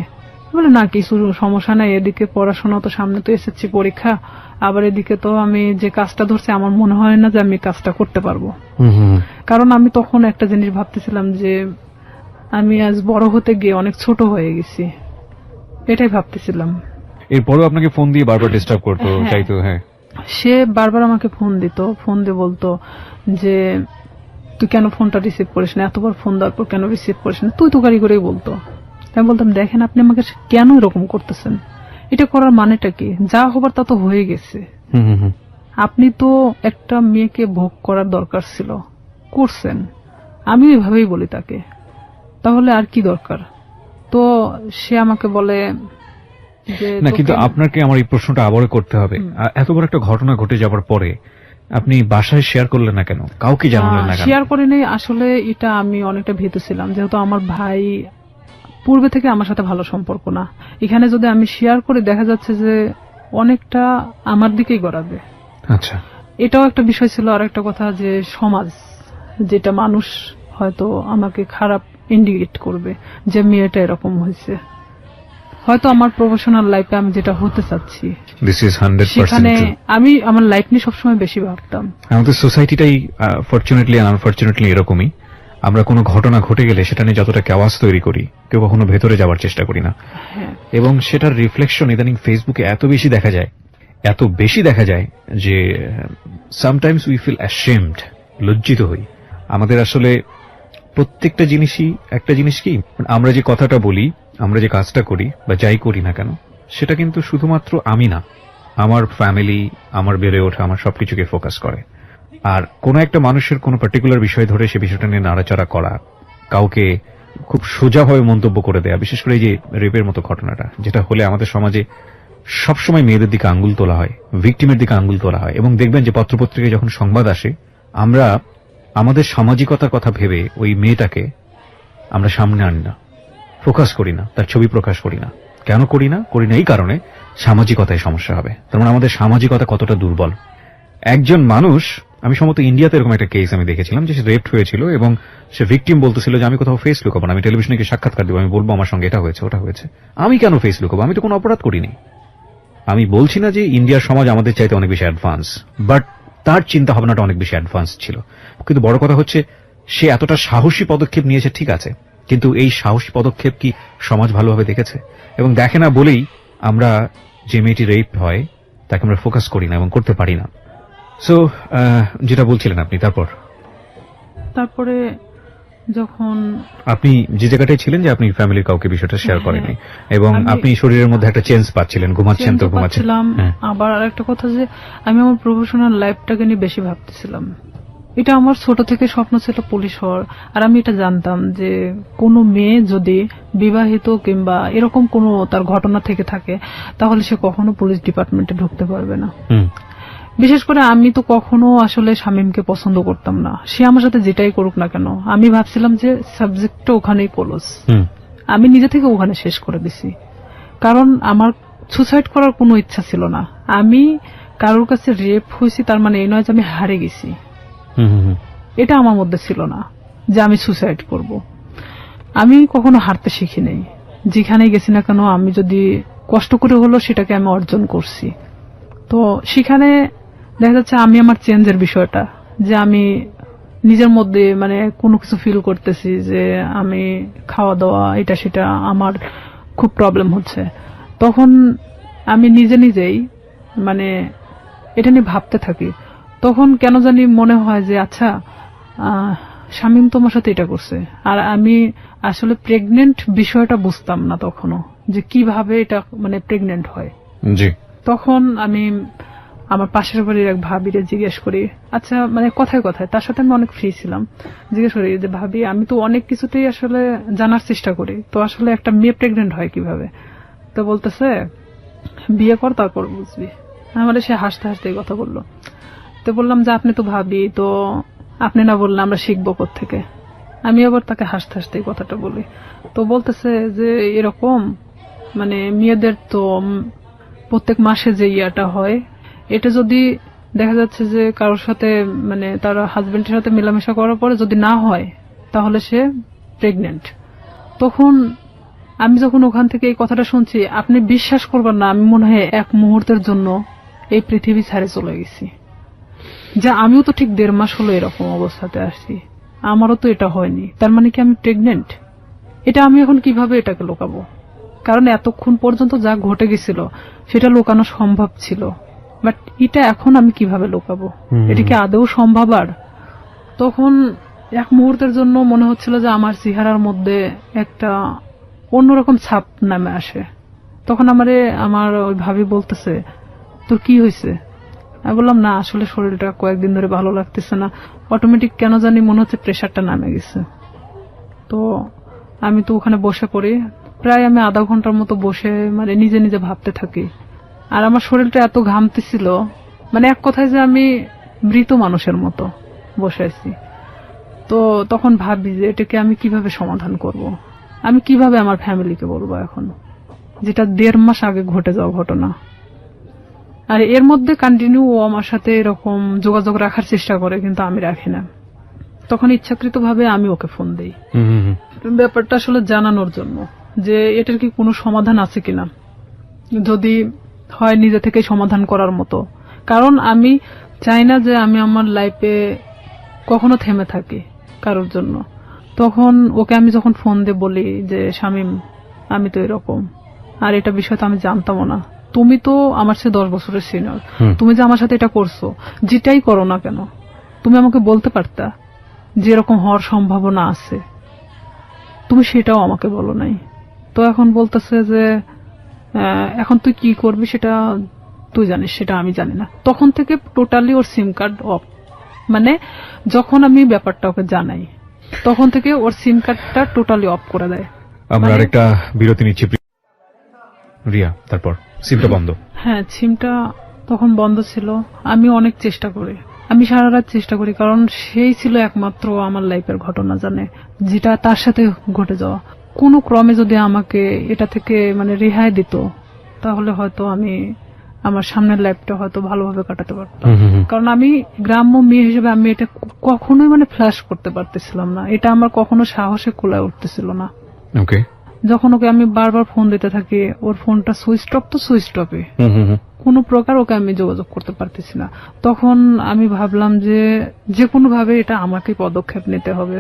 বলে না কিছু সমস্যা নাই, এদিকে পড়াশোনা তো সামনে, তো এসএসসি পরীক্ষা, আবার এদিকে তো আমি যে কাজটা ধরছি আমার মনে হয় না যে আমি কাজটা করতে পারবো। কারণ আমি তখন একটা জিনিস ভাবতেছিলাম যে আমি আজ বড় হতে গিয়ে অনেক ছোট হয়ে গেছি, এটাই ভাবতেছিলাম। এরপরও আপনাকে ফোন দিয়ে বারবার ডিস্টার্ব করতো, চাইতো? হ্যাঁ, সে বারবার আমাকে ফোন দিত, ফোন দিয়ে বলতো যে তুই কেন ফোনটা রিসিভ করিস না, এতবার ফোন দেওয়ার পর কেন রিসিভ করিস না, তুই তো গাড়ি করেই বলতো। আমি বলতাম দেখেন আপনি আমাকে কেন এরকম করতেছেন, এটা করার মানেটা কি, যা হবার তা তো হয়ে গেছে, আপনি তো একটা মেয়েকে ভোগ করার দরকার ছিল, করছেন। আমি এভাবেই বলি তাকে, তাহলে আর কি দরকার? তো সে আমাকে বলে যে না, কিন্তু আপনাকে আমার এই প্রশ্নটা আবারও করতে হবে, এত বড় একটা ঘটনা ঘটে যাবার পরে আপনি বাসায় শেয়ার করলেন না কেন, কাউকে জানালেন না কেন? শেয়ার করিনি আসলে, এটা আমি অনেকটা ভীত ছিলাম, যেহেতু আমার ভাই পূর্বে থেকে আমার সাথে ভালো সম্পর্ক না। এখানে যদি আমি শেয়ার করি দেখা যাচ্ছে যে অনেকটা আমার দিকেই গড়াবে। আচ্ছা, এটাও একটা বিষয় ছিল। আর একটা কথা যে সমাজ, যেটা মানুষ হয়তো আমাকে খারাপ ইন্ডিকেট করবে যে মেয়েটা এরকম হয়েছে, হয়তো আমার প্রফেশনাল লাইফে আমি যেটা হতে চাচ্ছি সেখানে আমি আমার লাইফ নিয়ে সবসময় বেশি ভাবতাম। আমাদের সোসাইটিটাই ফরচুনেটলি এন্ড আনফরচুনেটলি এরকমই, আমরা কোনো ঘটনা ঘটে গেলে সেটা নিয়ে যতটা কেওয়াস তৈরি করি, কেউ কখনো ভেতরে যাওয়ার চেষ্টা করি না। এবং সেটার রিফ্লেকশন ইদানিং ফেসবুকে এত বেশি দেখা যায় যে সামটাইমস উই ফিল অ্যাশেমড, লজ্জিত হই। আমাদের আসলে প্রত্যেকটা জিনিসই একটা জিনিস কি, আমরা যে কথাটা বলি, আমরা যে কাজটা করি বা যাই করি না কেন, সেটা কিন্তু শুধুমাত্র আমি না, আমার ফ্যামিলি, আমার বেড়ে ওঠা, আমার সবকিছুকে ফোকাস করে। আর কোন একটা মানুষের কোন পার্টিকুলার বিষয় ধরে সে বিষয়টা নিয়ে নাড়াচাড়া করা, কাউকে খুব সোজাভাবে মন্তব্য করে দেয়া, বিশেষ করে এই যে রেপের মতো ঘটনাটা, যেটা হলে আমাদের সমাজে সবসময় মেয়েদের দিকে আঙ্গুল তোলা হয়, ভিকটিমের দিকে আঙ্গুল তোলা হয়। এবং দেখবেন যে পত্রপত্রিকায় যখন সংবাদ আসে, আমরা আমাদের সামাজিকতার কথা ভেবে ওই মেয়েটাকে আমরা সামনে আনি না, ফোকাস করি না, তার ছবি প্রকাশ করি না। কেন করি না এই কারণে সামাজিকতায় সমস্যা হবে। তার মানে আমাদের সামাজিকতা কতটা দুর্বল। একজন মানুষ, আমি সম্ভবত ইন্ডিয়াতে এরকম একটা কেস আমি দেখেছিলাম যে সে রেপড হয়েছিল এবং সে ভিকটিম বলতেছিল যে আমি কোথাও ফেস লুকাবো না, আমি টেলিভিশনে গিয়ে সাক্ষাৎকার দেবো, আমি বলবো আমার সঙ্গে এটা হয়েছে ওটা হয়েছে। আমি কেন ফেস লুকাবো, আমি তো কোনো অপরাধ করিনি। আমি বলছি না যে ইন্ডিয়ার সমাজ আমাদের চাইতে অনেক বেশি অ্যাডভান্স, বাট তার চিন্তা ভাবনাটা অনেক বেশি অ্যাডভান্স ছিল। কিন্তু বড় কথা হচ্ছে সে এতটা সাহসী পদক্ষেপ নিয়েছে, ঠিক আছে, কিন্তু এই সাহসী পদক্ষেপ কি সমাজ ভালোভাবে দেখেছে? এবং দেখে না বলেই আমরা যে মেয়েটি রেপ হয় তাকে আমরা ফোকাস করি না এবং করতে পারি না। সো যেটা বলছিলেন আপনি, তারপরে যখন আপনি যে জায়গাটায় ছিলেন যে আপনি ফ্যামিলির কাউকে বিষয়টা শেয়ার করেননি এবং আপনি শরীরের মধ্যে একটা চেঞ্জ পাচ্ছিলেন, ঘুমাচ্ছেন তো ঘুমাচ্ছিলাম। আবার আরেকটা কথা যে আমি আমার প্রফেশনাল লাইফটাকে নিয়ে বেশি ভাবতেছিলাম। এটা আমার ছোট থেকে স্বপ্ন ছিল পুলিশ হওয়ার। আর আমি এটা জানতাম যে কোনো মেয়ে যদি বিবাহিত কিংবা এরকম কোনো তার ঘটনা থেকে থাকে তাহলে সে কখনো পুলিশ ডিপার্টমেন্টে ঢুকতে পারবে না। বিশেষ করে আমি তো কখনো আসলে শামীমকে পছন্দ করতাম না, সে আমার সাথে যেটাই করুক না কেন। আমি ভাবছিলাম যে সাবজেক্টটা ওখানেই ক্লোজ, আমি নিজে থেকে ওখানে শেষ করে দিছি। কারণ আমার সুসাইড করার কোনো ইচ্ছা ছিল না। আমি কারোর কাছে রেপ হয়েছি তার মানে এই নয় যে আমি হারে গেছি, এটা আমার মধ্যে ছিল না যে আমি সুসাইড করব। আমি কখনো হারতে শিখি নাই, যেখানে গেছি না কেন আমি যদি কষ্ট করে হলো সেটাকে আমি অর্জন করছি। তো সেখানে দেখা যাচ্ছে আমি আমার চেঞ্জের বিষয়টা, যে আমি নিজের মধ্যে মানে কোনো কিছু ফিল করতেছি যে আমি খাওয়া দাওয়া এটা সেটা আমার খুব প্রবলেম হচ্ছে, তখন আমি নিজেই মানে এটা নিয়ে ভাবতে থাকি। তখন কেন জানি মনে হয় যে আচ্ছা শামীম তোমার সাথে এটা করছে, আর আমি আসলে প্রেগনেন্ট বিষয়টা বুঝতাম না তখনও, যে কিভাবে এটা মানে প্রেগনেন্ট হয়। জি। তখন আমি আমার পাশের বাড়ির এক ভাবিরে জিজ্ঞেস করি, আচ্ছা মানে কথায় কথায়, তার সাথে আমি অনেক ফ্রি ছিলাম, জিজ্ঞেস করি যে ভাবি আমি তো অনেক কিছুতেই আসলে জানার চেষ্টা করি, তো আসলে একটা মেয়ে প্রেগনেন্ট হয় কিভাবে? তো বলতেছে বিয়ে কর তারপর বুঝবি। আমাদের সে হাসতে হাসতে এই কথা বললো। তো বললাম যে আপনি তো ভাবি, তো আপনি না বললে আমরা শিখবো কোত্থেকে? আমি আবার তাকে হাসতে হাসতে এই কথাটা বলি। তো বলতেছে যে এরকম মানে মেয়েদের তো প্রত্যেক মাসে যে ইয়াটা হয়, এটা যদি দেখা যাচ্ছে যে কারোর সাথে মানে তার হাজবেন্ডের সাথে মেলামেশা করার পরে যদি না হয় তাহলে সে প্রেগনেন্ট। তখন আমি যখন ওখান থেকে এই কথাটা শুনছি, আপনি বিশ্বাস করবেন না, আমি মনে হয় এক মুহূর্তের জন্য এই পৃথিবী ছেড়ে চলে গেছি। যা আমিও তো ঠিক 1.5 মাস হলো এরকম অবস্থাতে আসছি, আমারও তো এটা হয়নি, তার মানে কি আমি প্রেগনেন্ট? এটা আমি এখন কিভাবে এটাকে লুকাবো? কারণ এতক্ষণ পর্যন্ত যা ঘটে গেছিল সেটা লুকানো সম্ভব ছিল, বাট এটা এখন আমি কিভাবে লুকাবো? এটা কি আদৌ সম্ভব? আর তখন এক মুহূর্তের জন্য মনে হচ্ছিল যে আমার চেহারার মধ্যে একটা অন্যরকম ছাপ নামে আসে। তখন আমার ওই ভাবি বলতেছে তোর কি হয়েছে? আমি বললাম না আসলে শরীরটা কয়েকদিন ধরে ভালো লাগতেছে না, অটোমেটিক কেন জানি মনে হচ্ছে প্রেশারটা নামে গেছে। তো আমি তো ওখানে বসে পড়ি, প্রায় আমি আধা ঘন্টার মতো বসে মানে নিজে ভাবতে থাকি। আর আমার শরীরটা এত ঘামতেছিল, মানে এক কথায় যে আমি মৃত মানুষের মতো বসে আছি। তো তখন ভাবি যে এটাকে আমি কিভাবে সমাধান করব, আমি কিভাবে আমার ফ্যামিলিকে বলবো এখন, যেটা 1.5 মাস আগে ঘটে যাওয়া ঘটনা। আর এর মধ্যে কন্টিনিউ ও আমার সাথে এরকম যোগাযোগ রাখার চেষ্টা করে, কিন্তু আমি রাখি না। তখন ইচ্ছাকৃতভাবে আমি ওকে ফোন দেই ব্যাপারটা আসলে জানানোর জন্য যে এটার কি কোনো সমাধান আছে কিনা, যদি হয় নিজে থেকে সমাধান করার মতো। কারণ আমি চাই না যে আমি আমার লাইফে কখনো থেমে থাকি কারোর জন্য। তখন ওকে আমি যখন ফোন দিয়ে বলি যে শামীম আমি তো এরকম, আর এটা বিষয় তো আমি জানতামও না, তুমি তো আমার চেয়ে 10 বছরের সিনিয়র, তুমি যে আমার সাথে এটা করছো, যেটাই করো না কেন তুমি আমাকে বলতে পারতা যে এরকম হওয়ার সম্ভাবনা আছে, তুমি সেটাও আমাকে বলো নাই। তো এখন বলতেছে যে এখন তুই কি করবি সেটা তুই জানিস, সেটা আমি জানি না। তখন থেকে totally or SIM card of, মানে যখন আমি ব্যাপারটা ওকে জানাই তখন থেকে ওর সিম কার্ডটা টোটালি অফ করে দেয়। আমরা আরেকটা বিরতি নিচ্ছি রিয়া, তারপর সিমটা বন্ধ। হ্যাঁ, সিমটা তখন বন্ধ ছিল। আমি অনেক চেষ্টা করি, আমি সারা রাত চেষ্টা করি, কারণ সেই ছিল একমাত্র আমার লাইফের ঘটনা জানে, যেটা তার সাথে ঘটে যাওয়া। কোনো ক্রমে যদি আমাকে এটা থেকে মানে রেহাই দিত তাহলে হয়তো আমি আমার সামনের লাইফটা হয়তো ভালোভাবে কাটাতে পারতাম। কারণ আমি গ্রাম্য মেয়ে হিসেবে আমি এটা কখনোই মানে ফ্ল্যাশ করতে পারতেছিলাম না, এটা আমার কখনো সাহসে কুলায় উঠতেছিল না। ওকে, যখন ওকে আমি বারবার ফোন দিতে থাকি, ওর ফোনটা সুইচ অফ তো সুইচ অফে, কোনো প্রকার ওকে আমি যোগাযোগ করতে পারতেছি না। তখন আমি ভাবলাম যে কোনো ভাবে এটা আমাকে পদক্ষেপ নিতে হবে।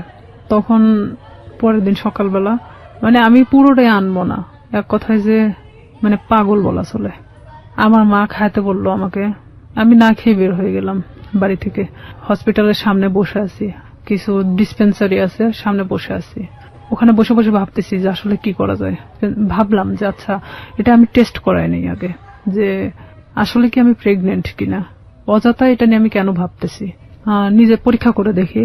তখন পরের দিন সকালবেলা মানে আমি পুরোটাই আনবো না, এক কথায় যে মানে পাগল বলা চলে, আমার মা খাইতে বললো আমাকে, আমি না খেয়ে বের হয়ে গেলাম বাড়ি থেকে। হসপিটালের সামনে বসে আছি, কিছু ডিসপেন্সারি আছে সামনে বসে আছি, ওখানে বসে বসে ভাবতেছি যে আসলে কি করা যায়। ভাবলাম যে আচ্ছা এটা আমি টেস্ট করাই নাই আগে, যে আসলে কি আমি প্রেগনেন্ট কিনা, অযথা এটা নিয়ে আমি কেন ভাবতেছি, নিজে পরীক্ষা করে দেখি।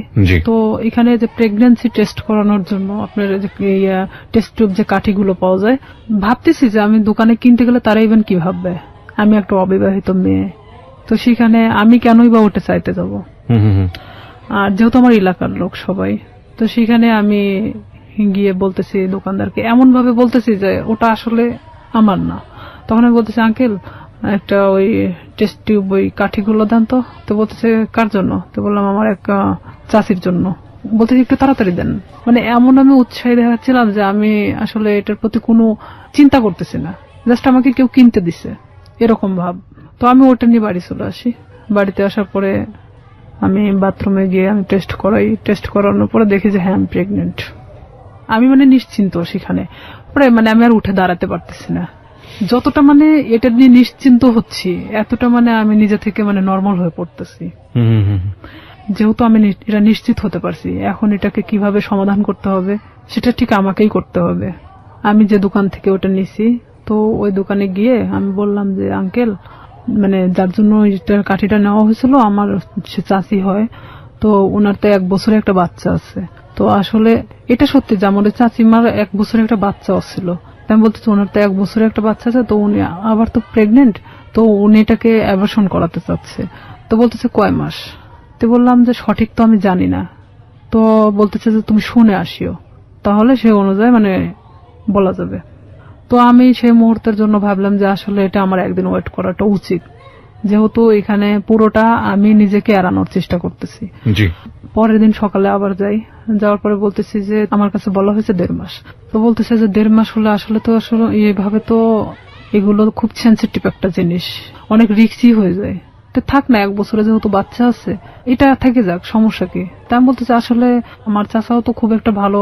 তো এখানে যে প্রেগন্যান্সি টেস্ট করানোর জন্য আপনার যে টেস্ট টিউব যে কাঠিগুলো পাওয়া যায়, ভাবতেছি যে আমি দোকানে কিনতে গেলে তারা ইভেন কি ভাববে আমি একটা অবিবাহিত মেয়ে, তো সেখানে আমি কেনই বা ওটা চাইতে যাব। আর যেহেতু আমার এলাকার লোক সবাই, তো সেখানে আমি গিয়ে বলতেছি দোকানদারকে, এমন ভাবে বলতেছি যে ওটা আসলে আমার না। তখন আমি বলতেছি আঙ্কেল একটা ওই টেস্ট টিউব ওই কাঠিগুলো দেন তো। তো বলতেছে কার জন্য? তো বললাম আমার এক চাষির জন্য। বলতেছি একটু তাড়াতাড়ি দেন। মানে এমন আমি উৎসাহী দেখাচ্ছিলাম যে আমি আসলে এটার প্রতি কোনো চিন্তা করতেছি না, জাস্ট আমাকে কেউ কিনতে দিছে এরকম ভাব। তো আমি ওটা নিয়ে বাড়ি চলে আসি। বাড়িতে আসার পরে আমি বাথরুমে গিয়ে আমি টেস্ট করাই। টেস্ট করানোর পরে দেখি যে হ্যাঁ আমি প্রেগনেন্ট। আমি মানে নিশ্চিন্ত সেখানে, পরে মানে আমি আর উঠে দাঁড়াতে পারতেছি না। যতটা মানে এটা নিয়ে নিশ্চিন্ত হচ্ছি, এতটা মানে আমি নিজে থেকে মানে নর্মাল হয়ে পড়তেছি। যেহেতু আমি এটা নিশ্চিত হতে পারছি, এখন এটাকে কিভাবে সমাধান করতে হবে সেটা ঠিক আমাকেই করতে হবে। আমি যে দোকান থেকে ওটা নিছি, তো ওই দোকানে গিয়ে আমি বললাম যে আঙ্কেল, মানে যার জন্য কাঠিটা নেওয়া হয়েছিল আমার সে চাচি হয়, তো ওনার তো 1 বছরে একটা বাচ্চা আছে। তো আসলে এটা সত্যি যে আমাদের চাচিমার 1 বছরে একটা বাচ্চা ছিল। আমি বলতেছি ওনার তো 1 বছরে একটা বাচ্চা আছে, তো উনি আবার তো প্রেগনেন্ট, তো উনি এটাকে অ্যাবর্শন করাতে চাচ্ছে। তো বলতেছে কয় মাস? তো বললাম যে সঠিক তো আমি জানি না। তো বলতেছে যে তুমি শুনে আসিও, তাহলে সে অনুযায়ী মানে বলা যাবে। তো আমি সেই মুহূর্তের জন্য ভাবলাম যে আসলে এটা আমার একদিন ওয়েট করাটা উচিত, যেহেতু এখানে পুরোটা আমি নিজেকে এড়ানোর চেষ্টা করতেছি। পরের দিন সকালে আবার যাই, যাওয়ার পরে বলতেছি যে আমার কাছে বলা হয়েছে 1.5 মাস। তো বলতেছে যে 1.5 মাস হলে আসলে তো আসলে এইভাবে তো এগুলো খুব সেন্সিটিভ একটা জিনিস, অনেক রিস্কি হয়ে যায়। তো থাক না, 1 বছরে যেহেতু বাচ্চা আছে এটা থেকে যাক, সমস্যা কি? তা আমি বলতেছি আসলে আমার চাচাও তো খুব একটা ভালো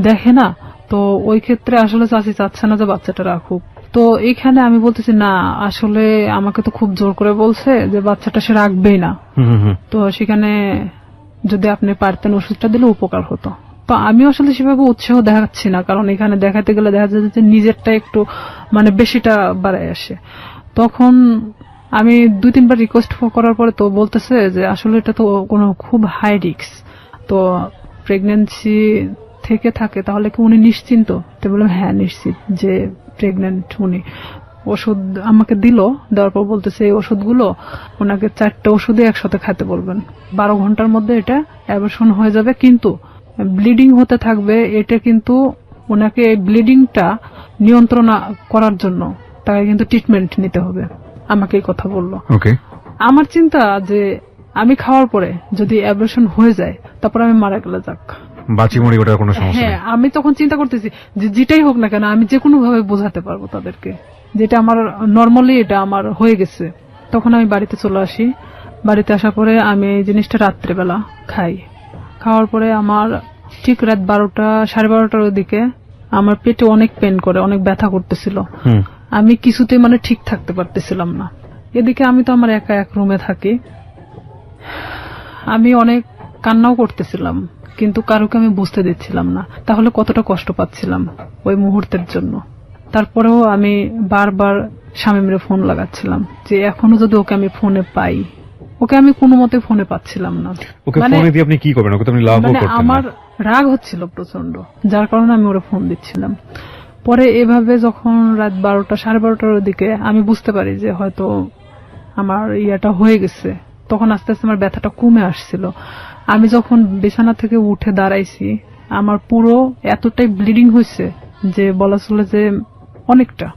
দেখে না, তো ওই ক্ষেত্রে আসলে চাচি চাচ্ছে না যে বাচ্চাটা রাখুক। তো এখানে আমি বলতেছি না, আসলে আমাকে তো খুব জোর করে বলছে যে বাচ্চাটা সে রাখবেই না। তো সেখানে যদি আপনি পারতেন ওষুধটা দিলে উপকার হতো। তো আমি আসলে সেভাবে উৎসাহ দেখাচ্ছি না, কারণ এখানে দেখাতে গেলে দেখা যায় যে নিজেরটা একটু মানে বেশিটা বাড়ায় আসে। তখন আমি 2-3 বার রিকোয়েস্ট করার পরে তো বলতেছে যে আসলে এটা তো কোনো খুব হাই রিস্ক, তো প্রেগন্যান্সি থেকে থাকে তাহলে কি উনি নিশ্চিন্ত? তো বললাম হ্যাঁ নিশ্চিত যে প্রেগন্যান্ট উনি। ওষুধ আমাকে দিল, দেওয়ার পর বলতেছে এই ওষুধগুলো ওনাকে 4টা ওষুধই একসাথে খেতে বলবেন, 12 ঘন্টার মধ্যে এটা অ্যাবর্শন হয়ে যাবে, কিন্তু ব্লিডিং হতে থাকবে। এটা কিন্তু ওনাকে ব্লিডিংটা নিয়ন্ত্রণ করার জন্য তাকে কিন্তু ট্রিটমেন্ট নিতে হবে, আমাকে এই কথা বললো। আমার চিন্তা যে আমি খাওয়ার পরে যদি অ্যাবর্শন হয়ে যায় তারপর আমি মারা গেলে যাক, বাঁচিমরি ওটার কোনো সমস্যা নেই। হ্যাঁ, আমি তখন চিন্তা করতেছি যে যেটাই হোক না কেন আমি যে কোনো ভাবে বোঝাতে পারবো তাদেরকে যেটা আমার নর্মালি এটা আমার হয়ে গেছে। তখন আমি বাড়িতে চলে আসি। বাড়িতে আসার পরে আমি এই জিনিসটা রাত্রেবেলা খাই। খাওয়ার পরে আমার ঠিক রাত 12টা 12:30টার দিকে আমার পেটে অনেক পেন করে, অনেক ব্যথা করতেছিল। আমি কিছুতে মানে ঠিক থাকতে পারতেছিলাম না। এদিকে আমি তো আমার একা এক রুমে থাকি, আমি অনেক কান্নাও করতেছিলাম, কিন্তু কারোকে আমি বুঝতে দিচ্ছিলাম না তাহলে কতটা কষ্ট পাচ্ছিলাম ওই মুহূর্তের জন্য। তারপরেও আমি বারবার শামীমরে ফোন লাগাচ্ছিলাম যে এখনো যদি ওকে আমি ফোনে পাই। ওকে আমি কোনো মতে ফোনে পাচ্ছিলাম না। মানে আপনি কি করবেন? ওকে তো আপনি লাভও করতেন না। আমার রাগ হচ্ছিল প্রচন্ড, যার কারণে আমি ওরে ফোন দিচ্ছিলাম। পরে এভাবে যখন রাত 12টা 12:30টার দিকে আমি বুঝতে পারি যে হয়তো আমার ইয়াটা হয়ে গেছে, তখন আস্তে আস্তে আমার ব্যথাটা কমে আসছিল। আমি যখন বিছানা থেকে উঠে দাঁড়াইছি আমার পুরো এতটাই ব্লিডিং হয়েছে যে বলা চলে যে অনেকটা,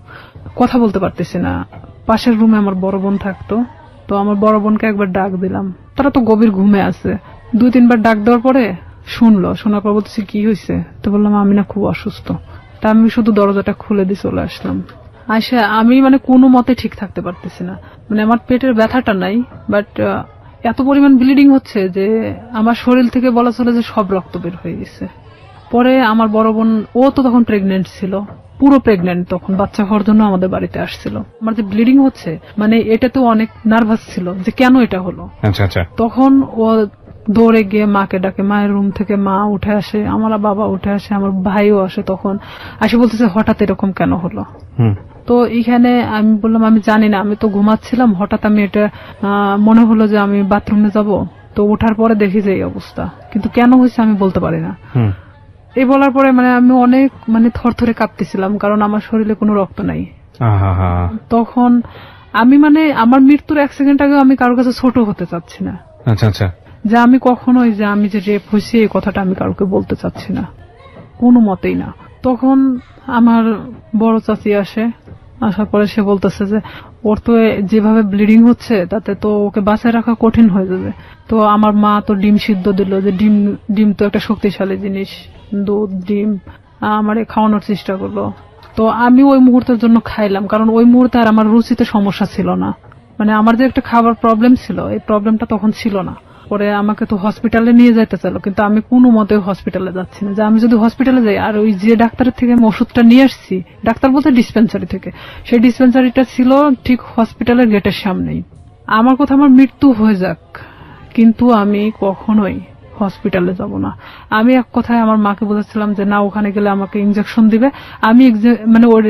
কথা বলতে পারতেছি না। পাশের রুমে আমার বড় বোন থাকতো, তো আমার বড় বোনকে একবার ডাক দিলাম, তারা তো গভীর ঘুমে আছে। 2-3 বার ডাক দেওয়ার পরে শোনার পর বলতেছি কি হয়েছে? তো বললাম আমি না খুব অসুস্থ। তা আমি শুধু দরজাটা খুলে দিয়ে চলে আসলাম। আচ্ছা, আমি মানে কোনো মতে ঠিক থাকতে পারতেছি না, মানে আমার পেটের ব্যথাটা নাই, বাট এত পরিমাণ ব্লিডিং হচ্ছে যে আমার শরীর থেকে বলা চলে যে সব রক্ত বের হয়ে গেছে। পরে আমার বড় বোন, ও তো তখন প্রেগনেন্ট ছিল, পুরো প্রেগনেন্ট, তখন বাচ্চা হওয়ার জন্য আমাদের বাড়িতে আসছিল। আমার যে ব্লিডিং হচ্ছে মানে এটা তো অনেক নার্ভাস ছিল যে কেন এটা হলো। তখন ও দৌড়ে গিয়ে মাকে ডাকে, মায়ের রুম থেকে মা উঠে আসে, আমার বাবা উঠে আসে, আমার ভাইও আসে। তখন আসে বলতেছে হঠাৎ এরকম কেন হলো। তো এখানে আমি বললাম আমি জানি না, আমি তো ঘুমাচ্ছিলাম, হঠাৎ আমি এটা মনে হলো যে আমি বাথরুমে যাব, তো ওঠার পরে দেখি যে এই অবস্থা, কিন্তু কেন হয়েছে আমি বলতে পারি না। এই বলার পরে মানে আমি অনেক মানে থরথরে কাঁপতেছিলাম, কারণ আমার শরীরে কোনো রক্ত নাই। তখন আমি মানে আমার মৃত্যুর 1 সেকেন্ড আগে আমি কারোর কাছে ছোট হতে চাচ্ছি না। যে আমি কখনোই যে আমি যে রেপ হয়েছি এই কথাটা আমি কাউকে বলতে চাচ্ছি না, কোনো মতেই না। তখন আমার বড় চাচি আসে, আসার পরে সে বলতেছে যে ওর তো যেভাবে ব্লিডিং হচ্ছে তাতে তো ওকে বাঁচায় রাখা কঠিন হয়ে যাবে। তো আমার মা তো ডিম সিদ্ধ দিল, যে ডিম তো একটা শক্তিশালী জিনিস, দুধ ডিম আমারে খাওয়ানোর চেষ্টা করলো। তো আমি ওই মুহূর্তের জন্য খাইলাম, কারণ ওই মুহূর্তে আর আমার রুচিতে সমস্যা ছিল না। মানে আমার যে একটা খাবার প্রবলেম ছিল, এই প্রবলেমটা তখন ছিল না। পরে আমাকে তো হসপিটালে নিয়ে যেতে চাইলো, কিন্তু আমি কোনো মতে হসপিটালে যাচ্ছি না। যে আমি যদি হসপিটালে যাই, আর ওই যে ডাক্তারের থেকে আমি ওষুধটা নিয়ে আসছি, ডাক্তার বলতে ডিসপেন্সারি থেকে, সেই ডিসপেন্সারিটা ছিল ঠিক হসপিটালের গেটের সামনেই। আমার কথা আমার মৃত্যু হয়ে যাক, কিন্তু আমি কখনোই হসপিটালে যাব না। আমি এক কথায় আমার মাকে বলেছিলাম যে না, ওখানে গেলে আমাকে ইনজেকশন দিবে। আমি মানে ওর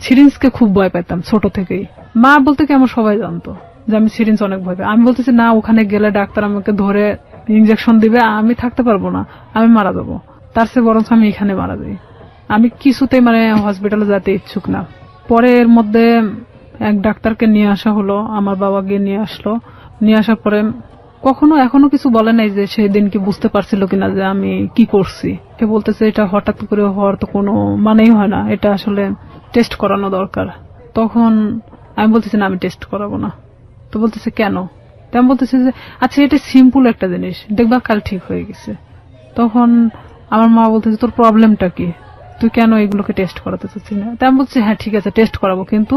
সিরিঞ্জকে খুব ভয় পেতাম ছোট থেকেই। মা বলতে কি আমার সবাই জানতো যে আমি সিরিঞ্জ অনেক ভয় পাই। আমি বলতেছি না, ওখানে গেলে ডাক্তার আমাকে ধরে ইনজেকশন দিবে, আমি থাকতে পারবো না, আমি মারা যাবো। তার চেয়ে বরঞ্চ আমি এখানে মারা যাই। আমি কিছুতেই মানে হসপিটালে যেতে ইচ্ছুক না। পরে এর মধ্যে এক ডাক্তারকে নিয়ে আসা হলো, আমার বাবা গিয়ে নিয়ে আসলো। নিয়ে আসার পরে এখনো কিছু বলে নাই যে সেই দিন কি বুঝতে পারছিল কিনা যে আমি কি করছি। সে বলতেছে এটা হঠাৎ করে হওয়ার তো কোনো মানেই হয় না, এটা আসলে টেস্ট করানো দরকার। তখন আমি বলতেছি না, আমি টেস্ট করাবো না। তো বলতেছে কেন? তো আমি বলতেছি যে আচ্ছা, এটা সিম্পল একটা জিনিস, দেখবা কাল ঠিক হয়ে গেছে। তখন আমার মা বলতেছে তোর প্রবলেমটা কি, তুই কেন এগুলোকে টেস্ট করাতে চাচ্ছিস না? তাই আমি বলছি হ্যাঁ ঠিক আছে, টেস্ট করাবো, কিন্তু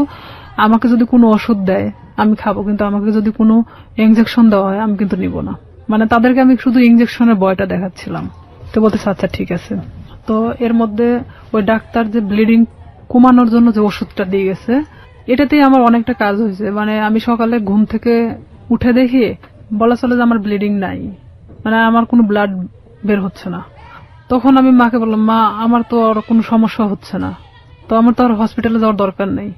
আমাকে যদি কোনো ওষুধ দেয় আমি খাবো, কিন্তু আমাকে যদি কোনো ইনজেকশন দেওয়া হয় আমি কিন্তু নিব না। মানে তাদেরকে আমি শুধু ইনজেকশনের ভয়টা দেখাচ্ছিলাম। তো বলতেছে আচ্ছা ঠিক আছে। তো এর মধ্যে ওই ডাক্তার যে ব্লিডিং কমানোর জন্য যে ওষুধটা দিয়ে গেছে, এটাতেই আমার অনেকটা কাজ হয়েছে। মানে আমি সকালে ঘুম থেকে উঠে দেখি বলা চলে যে আমার ব্লিডিং নাই, মানে আমার কোনো ব্লাড বের হচ্ছে না। তখন আমি মাকে বললাম, মা আমার তো আর কোনো সমস্যা হচ্ছে না, তো আমার তো আর হসপিটালে যাওয়ার দরকার নেই।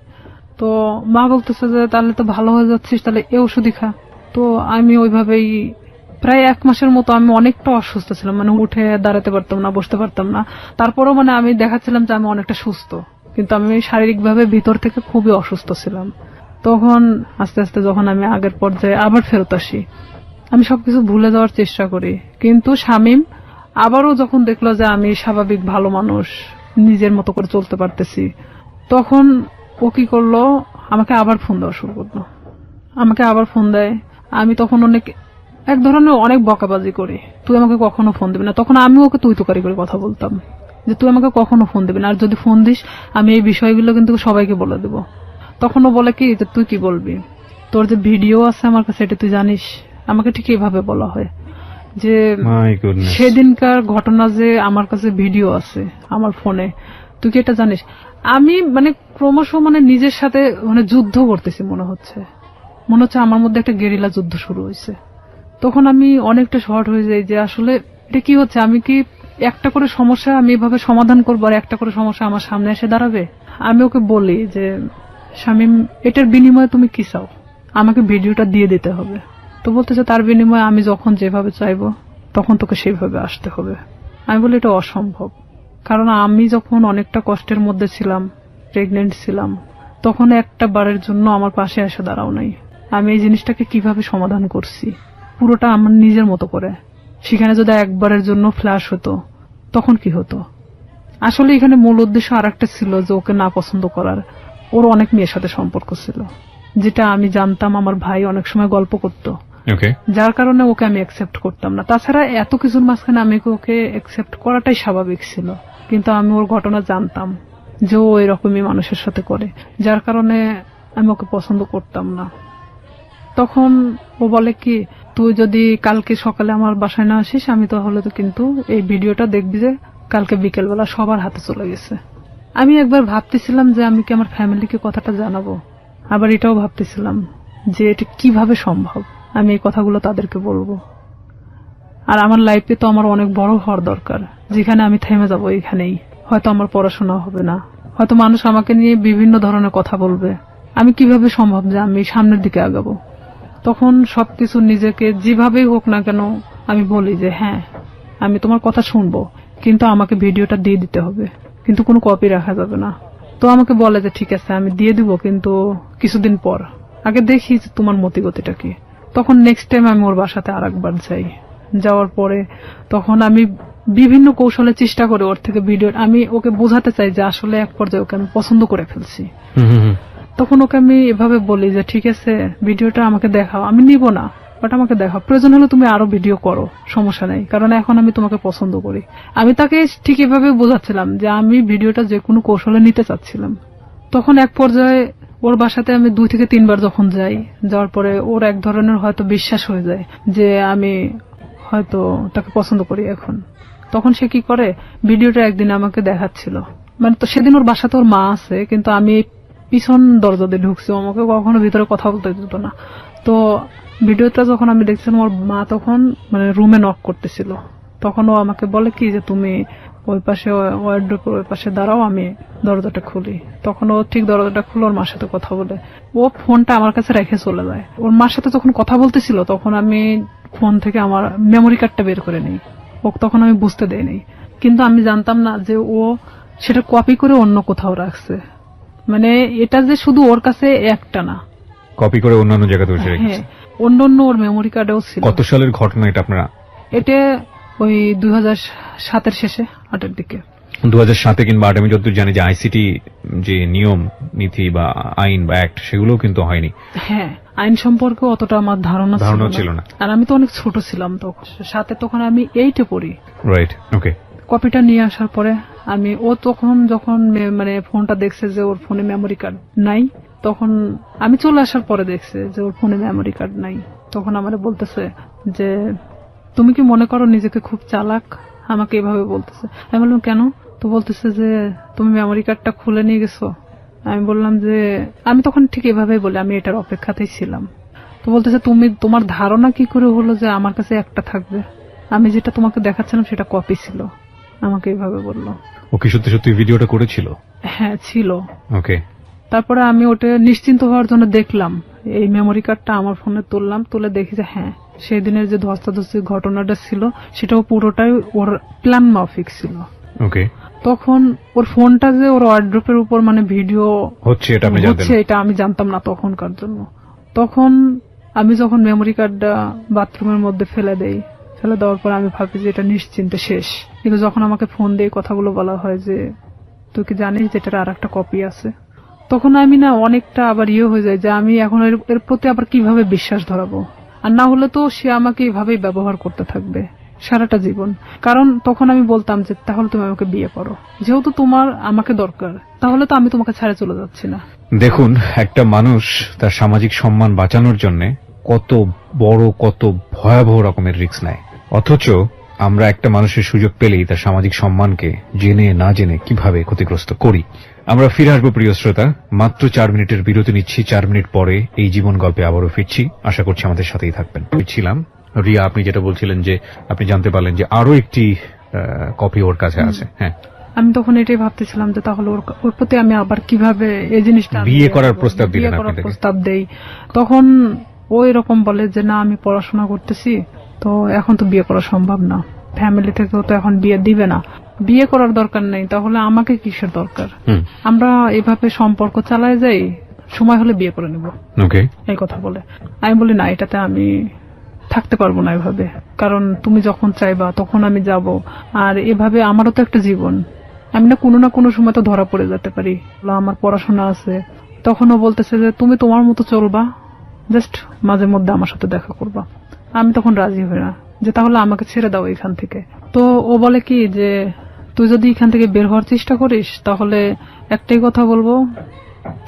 তো মা বলতেছে যে তাহলে তো ভালো হয়ে যাচ্ছিস, তাহলে এ ওষুধই খা। তো আমি ওইভাবেই প্রায় 1 মাসের মতো আমি অনেকটা অসুস্থ ছিলাম, মানে উঠে দাঁড়াতে পারতাম না, বসতে পারতাম না। তারপরেও মানে আমি দেখাচ্ছিলাম যে আমি অনেকটা সুস্থ, কিন্তু আমি শারীরিকভাবে ভিতর থেকে খুবই অসুস্থ ছিলাম। তখন আস্তে আস্তে যখন আমি আগের পর্যায়ে আবার ফেরত আসি, আমি সবকিছু ভুলে যাওয়ার চেষ্টা করি। কিন্তু শামীম আবারও যখন দেখলো যে আমি স্বাভাবিক ভালো মানুষ, নিজের মতো করে চলতে পারতেছি, তখন ও কি করলো, আমাকে আবার ফোন দেওয়া শুরু করলো। আমাকে আবার ফোন দেয়। আমি তখন এক ধরনের অনেক বকাবাজি করি, তুই আমাকে কখনো ফোন দিবি না। তখন আমি ওকে তুই তুকারি করে কথা বলতাম যে তুই আমাকে কখনো ফোন দিবি না, আর যদি ফোন দিস আমি এই বিষয়গুলো কিন্তু সবাইকে বলে দেবো। তখন ও বলে কি যে তুই কি বলবি, তোর যে ভিডিও আছে আমার কাছে এটা তুই জানিস। আমাকে ঠিক এইভাবে বলা হয় যে সেদিনকার ঘটনা যে আমার কাছে ভিডিও আছে আমার ফোনে, তুই কি এটা জানিস? আমি মানে ক্রমশ মানে নিজের সাথে মানে যুদ্ধ করতেছি মনে হচ্ছে আমার মধ্যে একটা গেরিলা যুদ্ধ শুরু হয়েছে। তখন আমি অনেকটা শর্ট হয়ে যাই যে আসলে এটা কি হচ্ছে, আমি কি একটা করে সমস্যা আমি এভাবে সমাধান করবো আর একটা করে সমস্যা আমার সামনে এসে দাঁড়াবে? আমি ওকে বলি যে শামীম, এটার বিনিময়ে তুমি কি চাও? আমাকে ভিডিওটা দিয়ে দিতে হবে। তো বলতেছে তার বিনিময়ে আমি যখন যেভাবে চাইবো তখন তোকে সেইভাবে আসতে হবে। আমি বলি এটা অসম্ভব, কারণ আমি যখন অনেকটা কষ্টের মধ্যে ছিলাম, প্রেগনেন্ট ছিলাম, তখন একটা বারের জন্য আমার পাশে এসে দাঁড়াও নাই। আমি এই জিনিসটাকে কিভাবে সমাধান করছি পুরোটা আমার নিজের মতো করে। সেখানে যদি একবারের জন্য ফ্ল্যাশ হতো তখন কি হতো? আসলে এখানে মূল উদ্দেশ্য আরেকটা ছিল যে ওকে না পছন্দ করার। ওর অনেক মেয়ের সাথে সম্পর্ক ছিল, যেটা আমি জানতাম, আমার ভাই অনেক সময় গল্প করতো, যার কারণে ওকে আমি অ্যাকসেপ্ট করতাম না। তাছাড়া এত কিছুর মাঝখানে আমি ওকে অ্যাকসেপ্ট করাটাই স্বাভাবিক ছিল, কিন্তু আমি ওর ঘটনা জানতাম যে ও এরকমই মানুষের সাথে করে, যার কারণে আমি ওকে পছন্দ করতাম না। তখন ও বলে কি, তুই যদি কালকে সকালে আমার বাসায় না আসিস আমি তাহলে তো কিন্তু এই ভিডিওটা দেখবি যে কালকে বিকেলবেলা সবার হাতে চলে গেছে। আমি একবার ভাবতেছিলাম যে আমি কি আমার ফ্যামিলিকে কথাটা জানাবো, আবার এটাও ভাবতেছিলাম যে এটা কিভাবে সম্ভব আমি এই কথাগুলো তাদেরকে বলবো। আর আমার লাইফে তো আমার অনেক বড় হওয়ার দরকার, যেখানে আমি থেমে যাবো এখানেই। হয়তো আমার পড়াশোনা হবে না, হয়তো মানুষ আমাকে নিয়ে বিভিন্ন ধরনের কথা বলবে। আমি কিভাবে সম্ভব যে আমি সামনের দিকে আগাবো? তখন সবকিছু নিজেকে যেভাবেই হোক না কেন আমি বলি যে হ্যাঁ আমি তোমার কথা শুনবো, কিন্তু আমাকে ভিডিওটা দিয়ে দিতে হবে, কিন্তু কোনো কপি রাখা যাবে না। তো আমাকে বলে যে ঠিক আছে আমি দিয়ে দিব, কিন্তু কিছুদিন পর, আগে দেখি যে তোমার মতিগতিটা কি। তখন নেক্সট টাইম আমি ওর বাসাতে আরেকবার যাই। যাওয়ার পরে তখন আমি বিভিন্ন কৌশলে চেষ্টা করি ওর থেকে ভিডিও, আমি ওকে বোঝাতে চাই যে আসলে এক পর্যায়ে ওকে আমি পছন্দ করে ফেলছি। তখন ওকে আমি এভাবে বলি যে ঠিক আছে ভিডিওটা আমাকে দেখাও, আমি নিব না, বাট আমাকে দেখাও, প্রয়োজন হলে তুমি আরো ভিডিও করো, সমস্যা নেই, কারণ এখন আমি তোমাকে পছন্দ করি। আমি তাকে ঠিক এভাবে বোঝাচ্ছিলাম যে আমি ভিডিওটা যে কোনো কৌশলে নিতে চাচ্ছিলাম। তখন এক পর্যায়ে ওর বাসাতে আমি 2 থেকে 3 বার যখন যাই, যাওয়ার পরে ওর এক ধরনের হয়তো বিশ্বাস হয়ে যায় যে আমি হয়তো তাকে পছন্দ করি এখন। তখন সে কি করে, ভিডিওটা একদিন আমাকে দেখাচ্ছিল, মানে তো সেদিন ওর বাসাতে ওর মা আছে, কিন্তু আমি পিছন দরজা দিয়ে ঢুকছি, আমাকে কখনো ভিতরে কথা বলতে দিত না। তো ভিডিওটা যখন আমি দেখছিলাম, ওর মা তখন মানে রুমে নক করতেছিল, তখন ও আমাকে বলে কি যে তুমি ওই পাশে ওয়ার্ডরোবের ওই পাশে দাঁড়াও, আমি দরজাটা খুলি। তখন ও ঠিক দরজাটা খুলে ওর মার সাথে কথা বলে, ও ফোনটা আমার কাছে রেখে চলে যায়। ওর মার সাথে যখন কথা বলতেছিল তখন আমি ফোন থেকে আমার মেমোরি কার্ডটা বের করে নিই, ও তখন আমি বুঝতে দেইনি, কিন্তু আমি জানতাম না যে ও সেটা কপি করে অন্য কোথাও রাখছে। মানে এটা যে শুধু ওর কাছে একটা না, কপি করে অন্যান্য জায়গাতে বসে রেখেছে। হ্যাঁ, অন্য অন্য ওর মেমোরি কার্ডেও ছিল। কত সালের ঘটনা এটা আপনারা? এটা ওই 2007-এর শেষে, 8-এর দিকে। 2007 কিংবা 8 আমি যতদূর জানি যে আইসিটি যে নিয়ম নীতি বা আইন বা অ্যাক্ট সেগুলো কিন্তু হয়নি। হ্যাঁ, আইন সম্পর্কে অতটা আমার ধারণা ছিল না, আর আমি তো অনেক ছোট ছিলাম তখন, সাথে তখন আমি 8-এ পড়ি। রাইট, ওকে। কপিটা নিয়ে আসার পরে ও তখন যখন মানে ফোনটা দেখছে যে ওর ফোনে মেমোরি কার্ড নাই, তখন আমি চলে আসার পরে দেখছে যে ওর ফোনে মেমোরি কার্ড নাই। তখন আমারে বলতেছে যে তুমি কি মনে করো নিজেকে খুব চালাক, আমাকে এভাবে বলতেছে। আমি বললাম কেন? তো বলতেছে যে তুমি মেমোরি কার্ডটা খুলে নিয়ে গেছো। আমি বললাম যে আমি তখন ঠিক এভাবেই বলি, আমি এটার অপেক্ষাতেই ছিলাম। তো বলতেছে তোমার ধারণা কি করে হলো যে আমার কাছে একটা থাকবে, আমি যেটা তোমাকে দেখাচ্ছিলাম সেটা কপি ছিল, আমাকে এইভাবে বললো। ও কি সত্যি সত্যি ভিডিওটা করেছিল? হ্যাঁ, ছিল। ওকে। তারপরে আমি ওটা নিশ্চিন্ত হওয়ার জন্য দেখলাম, এই মেমোরি কার্ডটা আমার ফোনে তুললাম, তুলে দেখি যে হ্যাঁ, সেই দিনের যে ধস্তাধস্তি ঘটনাটা ছিল সেটাও পুরোটাই ওর প্ল্যান মাফিক ছিল। ওকে। তখন ওর ফোনটা যে ওর ওয়ার্ড্রোপের উপর মানে ভিডিও হচ্ছে এটা আমি জানতাম না তখনকার জন্য। তখন আমি যখন মেমোরি কার্ডটা বাথরুমের মধ্যে ফেলে দেওয়ার পর আমি ভাবি যে এটা নিশ্চিন্তে শেষ। কিন্তু যখন আমাকে ফোন দিয়ে কথাগুলো বলা হয় যে তুই কি জানিস যে এটার আর একটা কপি আছে, তখন আমি না অনেকটা আবার হয়ে যায় যে আমি এখন এর প্রতি আবার কিভাবে বিশ্বাস ধরাবো। আর না হলে তো সে আমাকে এইভাবেই ব্যবহার করতে থাকবে সারাটা জীবন। কারণ তখন আমি বলতাম যে তাহলে তুমি আমাকে বিয়ে করো, যেহেতু তোমার আমাকে দরকার, তাহলে তো আমি তোমাকে ছেড়ে চলে যাচ্ছি না। দেখুন, একটা মানুষ তার সামাজিক সম্মান বাঁচানোর জন্য কত বড় কত ভয়াবহ রকমের রিস্ক নেয়, অথচ আমরা একটা মানুষের সুযোগ পেলেই তার সামাজিক সম্মানকে জেনে না জেনে কিভাবে ক্ষতিগ্রস্ত করি। আমরা ফিরে আসবো প্রিয় শ্রোতা, মাত্র 4 মিনিটের বিরতি নিচ্ছি। 4 মিনিট পরে এই জীবন গল্পে আবারও ফিরছি, আশা করছি আমাদের সাথেই থাকবেন। ছিলাম রিয়া, আপনি যেটা বলছিলেন যে আপনি জানতে পারলেন যে আরো একটি কপি ওর কাছে আছে। হ্যাঁ, আমি তখন এটাই ভাবতেছিলাম যে তাহলে ওর প্রতি আমি আবার কিভাবে এই জিনিসটা বিয়ে করার প্রস্তাব দেই। তখন ও এরকম বলে যে না, আমি পড়াশোনা করতেছি, তো এখন তো বিয়ে করা সম্ভব না, ফ্যামিলি থেকেও তো এখন বিয়ে দিবে না, বিয়ে করার দরকার নেই, তাহলে আমাকে কিসের দরকার, আমরা এভাবে সম্পর্ক চালায় যাই, সময় হলে বিয়ে করে নেব, এই কথা বলে। আমি বলি না, এটাতে আমি থাকতে পারবো না এভাবে, কারণ তুমি যখন চাইবা তখন আমি যাব, আর এভাবে আমারও তো একটা জীবন, আমি না কোনো সময় তো ধরা পড়ে যেতে পারি, আমার পড়াশোনা আছে। তখনও বলতেছে যে তুমি তোমার মতো চলবা, জাস্ট মাঝে মধ্যে আমার সাথে দেখা করবা। আমি তখন রাজি হই না, যে তাহলে আমাকে ছেড়ে দাও এখান থেকে। তো ও বলে কি যে তুই যদি এখান থেকে বের হওয়ার চেষ্টা করিস তাহলে একটাই কথা বলবো,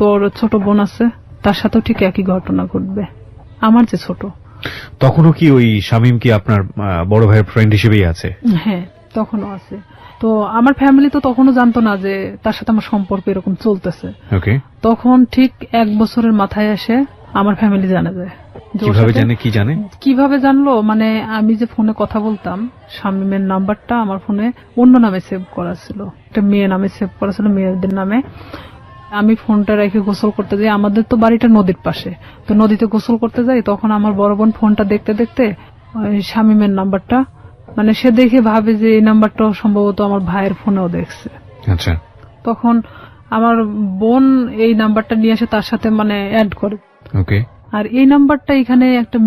তোর ছোট বোন আছে, তার সাথেও ঠিক একই ঘটনা ঘটবে, আমার যে ছোট। তখনও কি ওই শামীম কি আপনার বড় ভাইয়ের ফ্রেন্ড হিসেবেই আছে? হ্যাঁ, তখনও আছে। তো আমার ফ্যামিলি তো তখনও জানতো না যে তার সাথে আমার সম্পর্ক এরকম চলতেছে। তখন ঠিক 1 বছরের মাথায় এসে আমার ফ্যামিলি জানা যায়। কিভাবে জানলো, মানে আমি যে ফোনে কথা বলতাম, শামীমের নাম্বারটা আমার ফোনে অন্য নামে সেভ করা ছিল, একটা মেয়ে নামে সেভ করা ছিল, মেয়েদের নামে। আমি ফোনটা রেখে গোসল করতে যাই, আমাদের তো বাড়িটা নদীর পাশে, তো নদীতে গোসল করতে যাই, তখন আমার বড় বোন ফোনটা দেখতে দেখতে শামীমের নাম্বারটা, মানে সে দেখে ভাবে যে এই নাম্বারটাও সম্ভবত আমার ভাইয়ের ফোনেও দেখছে। আচ্ছা। তখন আমার বোন এই নাম্বারটা নিয়ে এসে তার সাথে মানে অ্যাড করে। আর এই নাম্বারটা এখানে একটা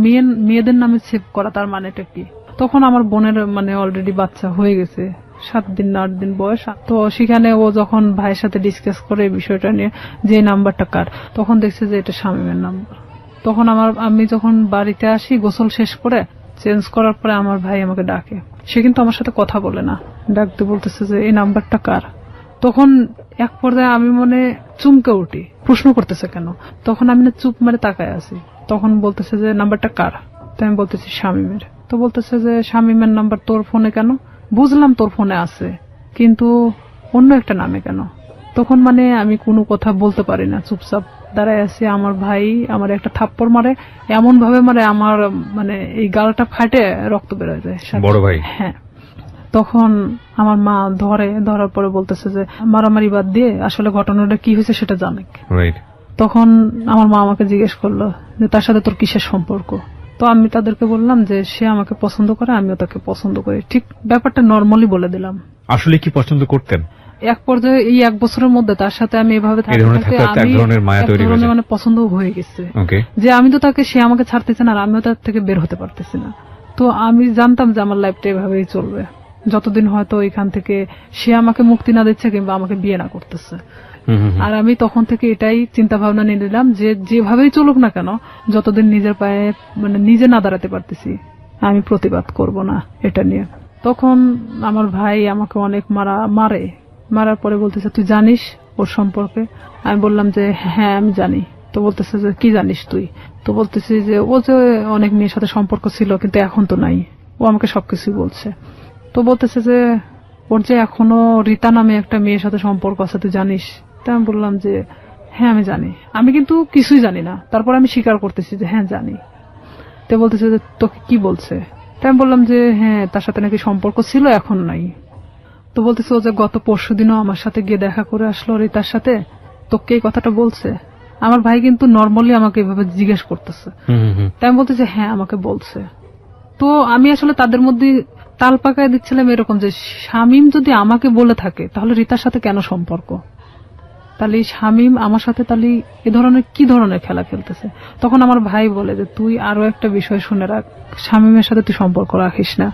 মেয়েদের নামে সেভ করা, তার মানেটা কি? তখন আমার বোনের মানে অলরেডি বাচ্চা হয়ে গেছে, 7 দিন না 8 দিন বয়স। তো সেখানে ও যখন ভাইয়ের সাথে ডিসকাস করে এই বিষয়টা নিয়ে যে নাম্বারটা কার, তখন দেখছে যে এটা শামীমের নাম্বার। তখন আমি যখন বাড়িতে আসি গোসল শেষ করে চেঞ্জ করার পরে আমার ভাই আমাকে ডাকে। সে কিন্তু আমার সাথে কথা বলে না, ডাকতে বলতেছে যে এই নাম্বারটা কার। তখন এক পর্যায়ে আমি মনে চুমকে উঠি, প্রশ্ন করতেছে কেন। তখন আমি না চুপ মারে তাকায় আছি। তখন বলতেছে যে নাম্বারটা কার। তো আমি বলতেছি শামীমের। তো বলতেছে যে শামীমের নাম্বার তোর ফোনে কেন? বুঝলাম তোর ফোনে আছে, কিন্তু অন্য একটা নামে কেন? তখন মানে আমি কোনো কথা বলতে পারি না, চুপচাপ দাঁড়ায় আছি। আমার ভাই আমার একটা থাপ্পড় মারে, এমন ভাবে মারে আমার মানে এই গালটা ফাটে রক্ত বেরোয় যায়। বড় ভাই? হ্যাঁ। তখন আমার মা ধরার পরে বলতেছে যে মারামারি বাদ দিয়ে আসলে ঘটনাটা কি হয়েছে সেটা জানে। তখন আমার মা আমাকে জিজ্ঞেস করলো যে তার সাথে তোর কিসের সম্পর্ক। তো আমি তাদেরকে বললাম যে সে আমাকে পছন্দ করে, আমিও তাকে পছন্দ করি। ঠিক ব্যাপারটা নর্মালি বলে দিলাম। আসলে কি পছন্দ করতেন? এক পর্যায়ে এই 1 বছরের মধ্যে তার সাথে আমি এভাবে থাকতে মানে পছন্দ হয়ে গেছে যে আমি তো তাকে, সে আমাকে ছাড়তেছে না আর আমিও তার থেকে বের হতে পারতেছি না। তো আমি জানতাম যে আমার লাইফটা এভাবেই চলবে যতদিন হয়তো এখান থেকে সে আমাকে মুক্তি না দিচ্ছে কিংবা আমাকে বিয়ে না করতেছে। আর আমি তখন থেকে এটাই চিন্তা ভাবনা নিয়ে নিলাম যে যেভাবেই চলুক না কেন, যতদিন নিজের পায়ে মানে নিজে না দাঁড়াতে পারতেছি আমি প্রতিবাদ করব না এটা নিয়ে। তখন আমার ভাই আমাকে অনেক মারার পরে বলতেছে তুই জানিস ওর সম্পর্কে? আমি বললাম যে হ্যাঁ আমি জানি। তো বলতেছে যে কি জানিস তুই? তো বলতেছি যে ও যে অনেক মেয়ের সাথে সম্পর্ক ছিল কিন্তু এখন তো নাই, ও আমাকে সবকিছুই বলছে। তো বলতেছে যে ওর যে এখনো রীতা নামে একটা মেয়ের সাথে সম্পর্ক আছে তুই জানিস? তা আমি বললাম যে হ্যাঁ আমি জানি, আমি কিন্তু কিছুই জানি না। তারপর আমি স্বীকার করতেছি যে হ্যাঁ জানি। তো বলতেছে যে তোকে কি বলছে? তাই আমি বললাম যে হ্যাঁ তার সাথে নাকি সম্পর্ক ছিল এখন নাই। তো বলতেছে ও যে গত পরশুদিনও আমার সাথে গিয়ে দেখা করে আসলো রীতার সাথে, তোকে এই কথাটা বলছে? আমার ভাই কিন্তু নর্মালি আমাকে এভাবে জিজ্ঞেস করতেছে। তাই আমি বলতেছি হ্যাঁ আমাকে বলছে। তো আমি আসলে তাদের মধ্যে তাল পাকায় দিচ্ছিলাম এরকম যে শামীম যদি আমাকে বলে থাকে তাহলে রীতার সাথে কেন সম্পর্ক? তাহলে শামীম আমার সাথে তাহলে এ ধরনের কি ধরনের খেলা খেলতেছে? তখন আমার ভাই বলে যে তুই আরো একটা বিষয় শুনে রাখ, শামীমের সাথে তুই সম্পর্ক রাখিস না।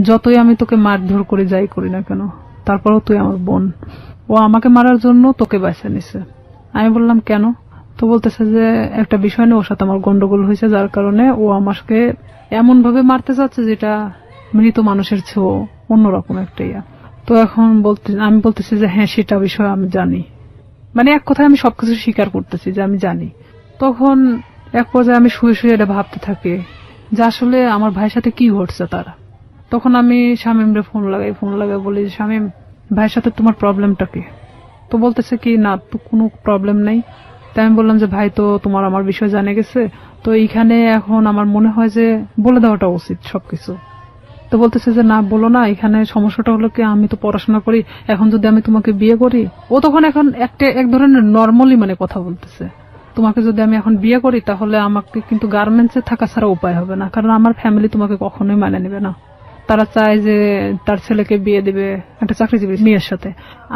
যতই আমি তোকে মারধর করে যাই করি না কেন, তারপরেও তুই আমার বোন। ও আমাকে মারার জন্য তোকে বাঁচা নিছে। আমি বললাম কেন? তো বলতেছে যে একটা বিষয় নিয়ে ওর সাথে আমার গন্ডগোল হয়েছে, যার কারণে ও আমাকে এমন ভাবে মারতে চাচ্ছে যেটা মৃত মানুষের চেয়েও অন্যরকম একটা ইয়া। তো এখন আমি বলতেছি যে হ্যাঁ সেটা বিষয় আমি জানি, মানে এক কথায় আমি সবকিছু স্বীকার করতেছি যে আমি জানি। তখন এক পর্যায়ে আমি শুয়ে শুয়ে এটা ভাবতে থাকি যে আসলে আমার ভাইয়ের সাথে কি ঘটছে তারা। তখন আমি শামীমরে ফোন লাগাই বলি শামীম ভাইয়ের সাথে তোমার প্রবলেমটা কি? তো বলতেছে কি না তো কোনো প্রবলেম নেই। তাই আমি বললাম যে ভাই তো তোমার আমার বিষয় জানে গেছে, তো এইখানে এখন আমার মনে হয় যে বলে দেওয়াটা উচিত সবকিছু। তো বলতেছে যে না বলো না, এখানে সমস্যাটা হলো কি আমি তো পড়াশোনা করি, এখন যদি আমি তোমাকে বিয়ে করি, ও তখন এখন এক ধরনের নর্মালি মানে কথা বলতেছে, তোমাকে যদি আমি এখন বিয়ে করি তাহলে আমাকে কিন্তু গার্মেন্টসে থাকা ছাড়া উপায় হবে না, কারণ আমার ফ্যামিলি তোমাকে কখনোই মানে নেবে না। তারা চায় যে তার ছেলেকে বিয়ে দিবে একটা চাকরিজীবী মেয়ের সাথে।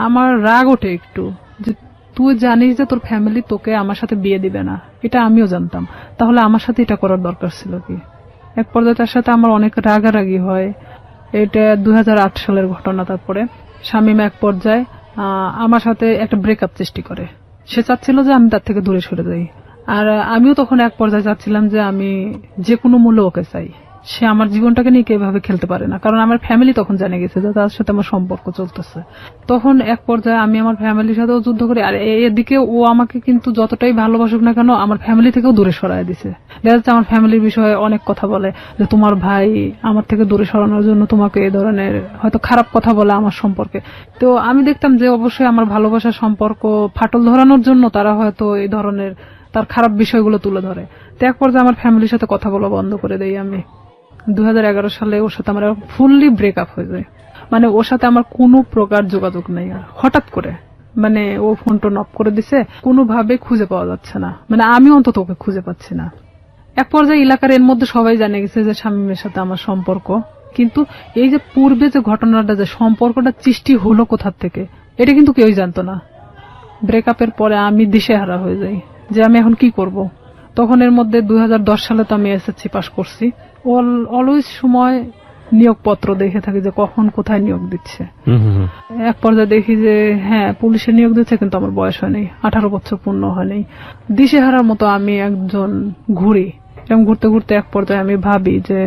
আমার রাগ ওঠে একটু যে তুই জানিস যে তোর ফ্যামিলি তোকে আমার সাথে বিয়ে দিবে না, এটা আমিও জানতাম, তাহলে আমার সাথে এটা করার দরকার ছিল কি? এক পর্যায়ে তার সাথে আমার অনেক রাগারাগি হয়। এটা 2008 সালের ঘটনা। তারপরে শামীম এক পর্যায়ে আমার সাথে একটা ব্রেকআপ সৃষ্টি করে। সে চাচ্ছিল যে আমি তার থেকে দূরে সরে যাই, আর আমিও তখন এক পর্যায়ে চাচ্ছিলাম যে আমি যে কোনো মূল্যে ওকে চাই। সে আমার জীবনটাকে নিয়ে এভাবে খেলতে পারে না, কারণ আমার ফ্যামিলি তখন জেনে গেছে যে তার সাথে আমার সম্পর্ক চলতেছে। তখন এক পর্যায়ে আমি আমার ফ্যামিলির সাথেও যুদ্ধ করি, আর এদিকে ও আমাকে কিন্তু যতটাই ভালোবাসুক না কেন আমার ফ্যামিলি থেকেও দূরে সরায় দিছে। দেখা যাচ্ছে আমার ফ্যামিলির বিষয়ে অনেক কথা বলে যে তোমার ভাই আমার থেকে দূরে সরানোর জন্য তোমাকে এই ধরনের হয়তো খারাপ কথা বলে আমার সম্পর্কে। তো আমি দেখতাম যে অবশ্যই আমার ভালোবাসার সম্পর্ক ফাটল ধরানোর জন্য তারা হয়তো এই ধরনের তার খারাপ বিষয়গুলো তুলে ধরে। তো এক পর্যায়ে আমার ফ্যামিলির সাথে কথা বলা বন্ধ করে দেই আমি। 2011 সালে ওর সাথে আমার ফুললি ব্রেকআপ হয়ে যায়, মানে ওর সাথে আমার কোনো প্রকার যোগাযোগ নেই। আর হঠাৎ করে মানে ও ফোন টোন অফ করে দিছে, কোনোভাবে খুঁজে পাওয়া যাচ্ছে না, মানে আমি অন্তত ওকে খুঁজে পাচ্ছি না। এক পর্যায়ে এলাকার এর মধ্যে সবাই জানে গেছে যে শামীমের সাথে আমার সম্পর্ক, কিন্তু এই যে পূর্বে যে ঘটনাটা যে সম্পর্কটা সৃষ্টি হলো কোথার থেকে এটা কিন্তু কেউই জানতো না। ব্রেকআপের পরে আমি দিশেহারা হয়ে যাই যে আমি এখন কি করব। তখন এর মধ্যে 2010 সালে তো আমি এসএসসি পাস করছি। অলওয়েজ সময় নিয়োগপত্র দেখে থাকি যে কখন কোথায় নিয়োগ দিচ্ছে। হুম, হুম, হুম। এক পর্যায়ে দেখি যে হ্যাঁ পুলিশে নিয়োগ দিচ্ছে, কিন্তু আমার বয়স হয়নি, 18 বছর পূর্ণ হয়নি। দিশেহারার মতো আমি একজন ঘুরি, এবং ঘুরতে ঘুরতে এক পর্যায়ে আমি ভাবি যে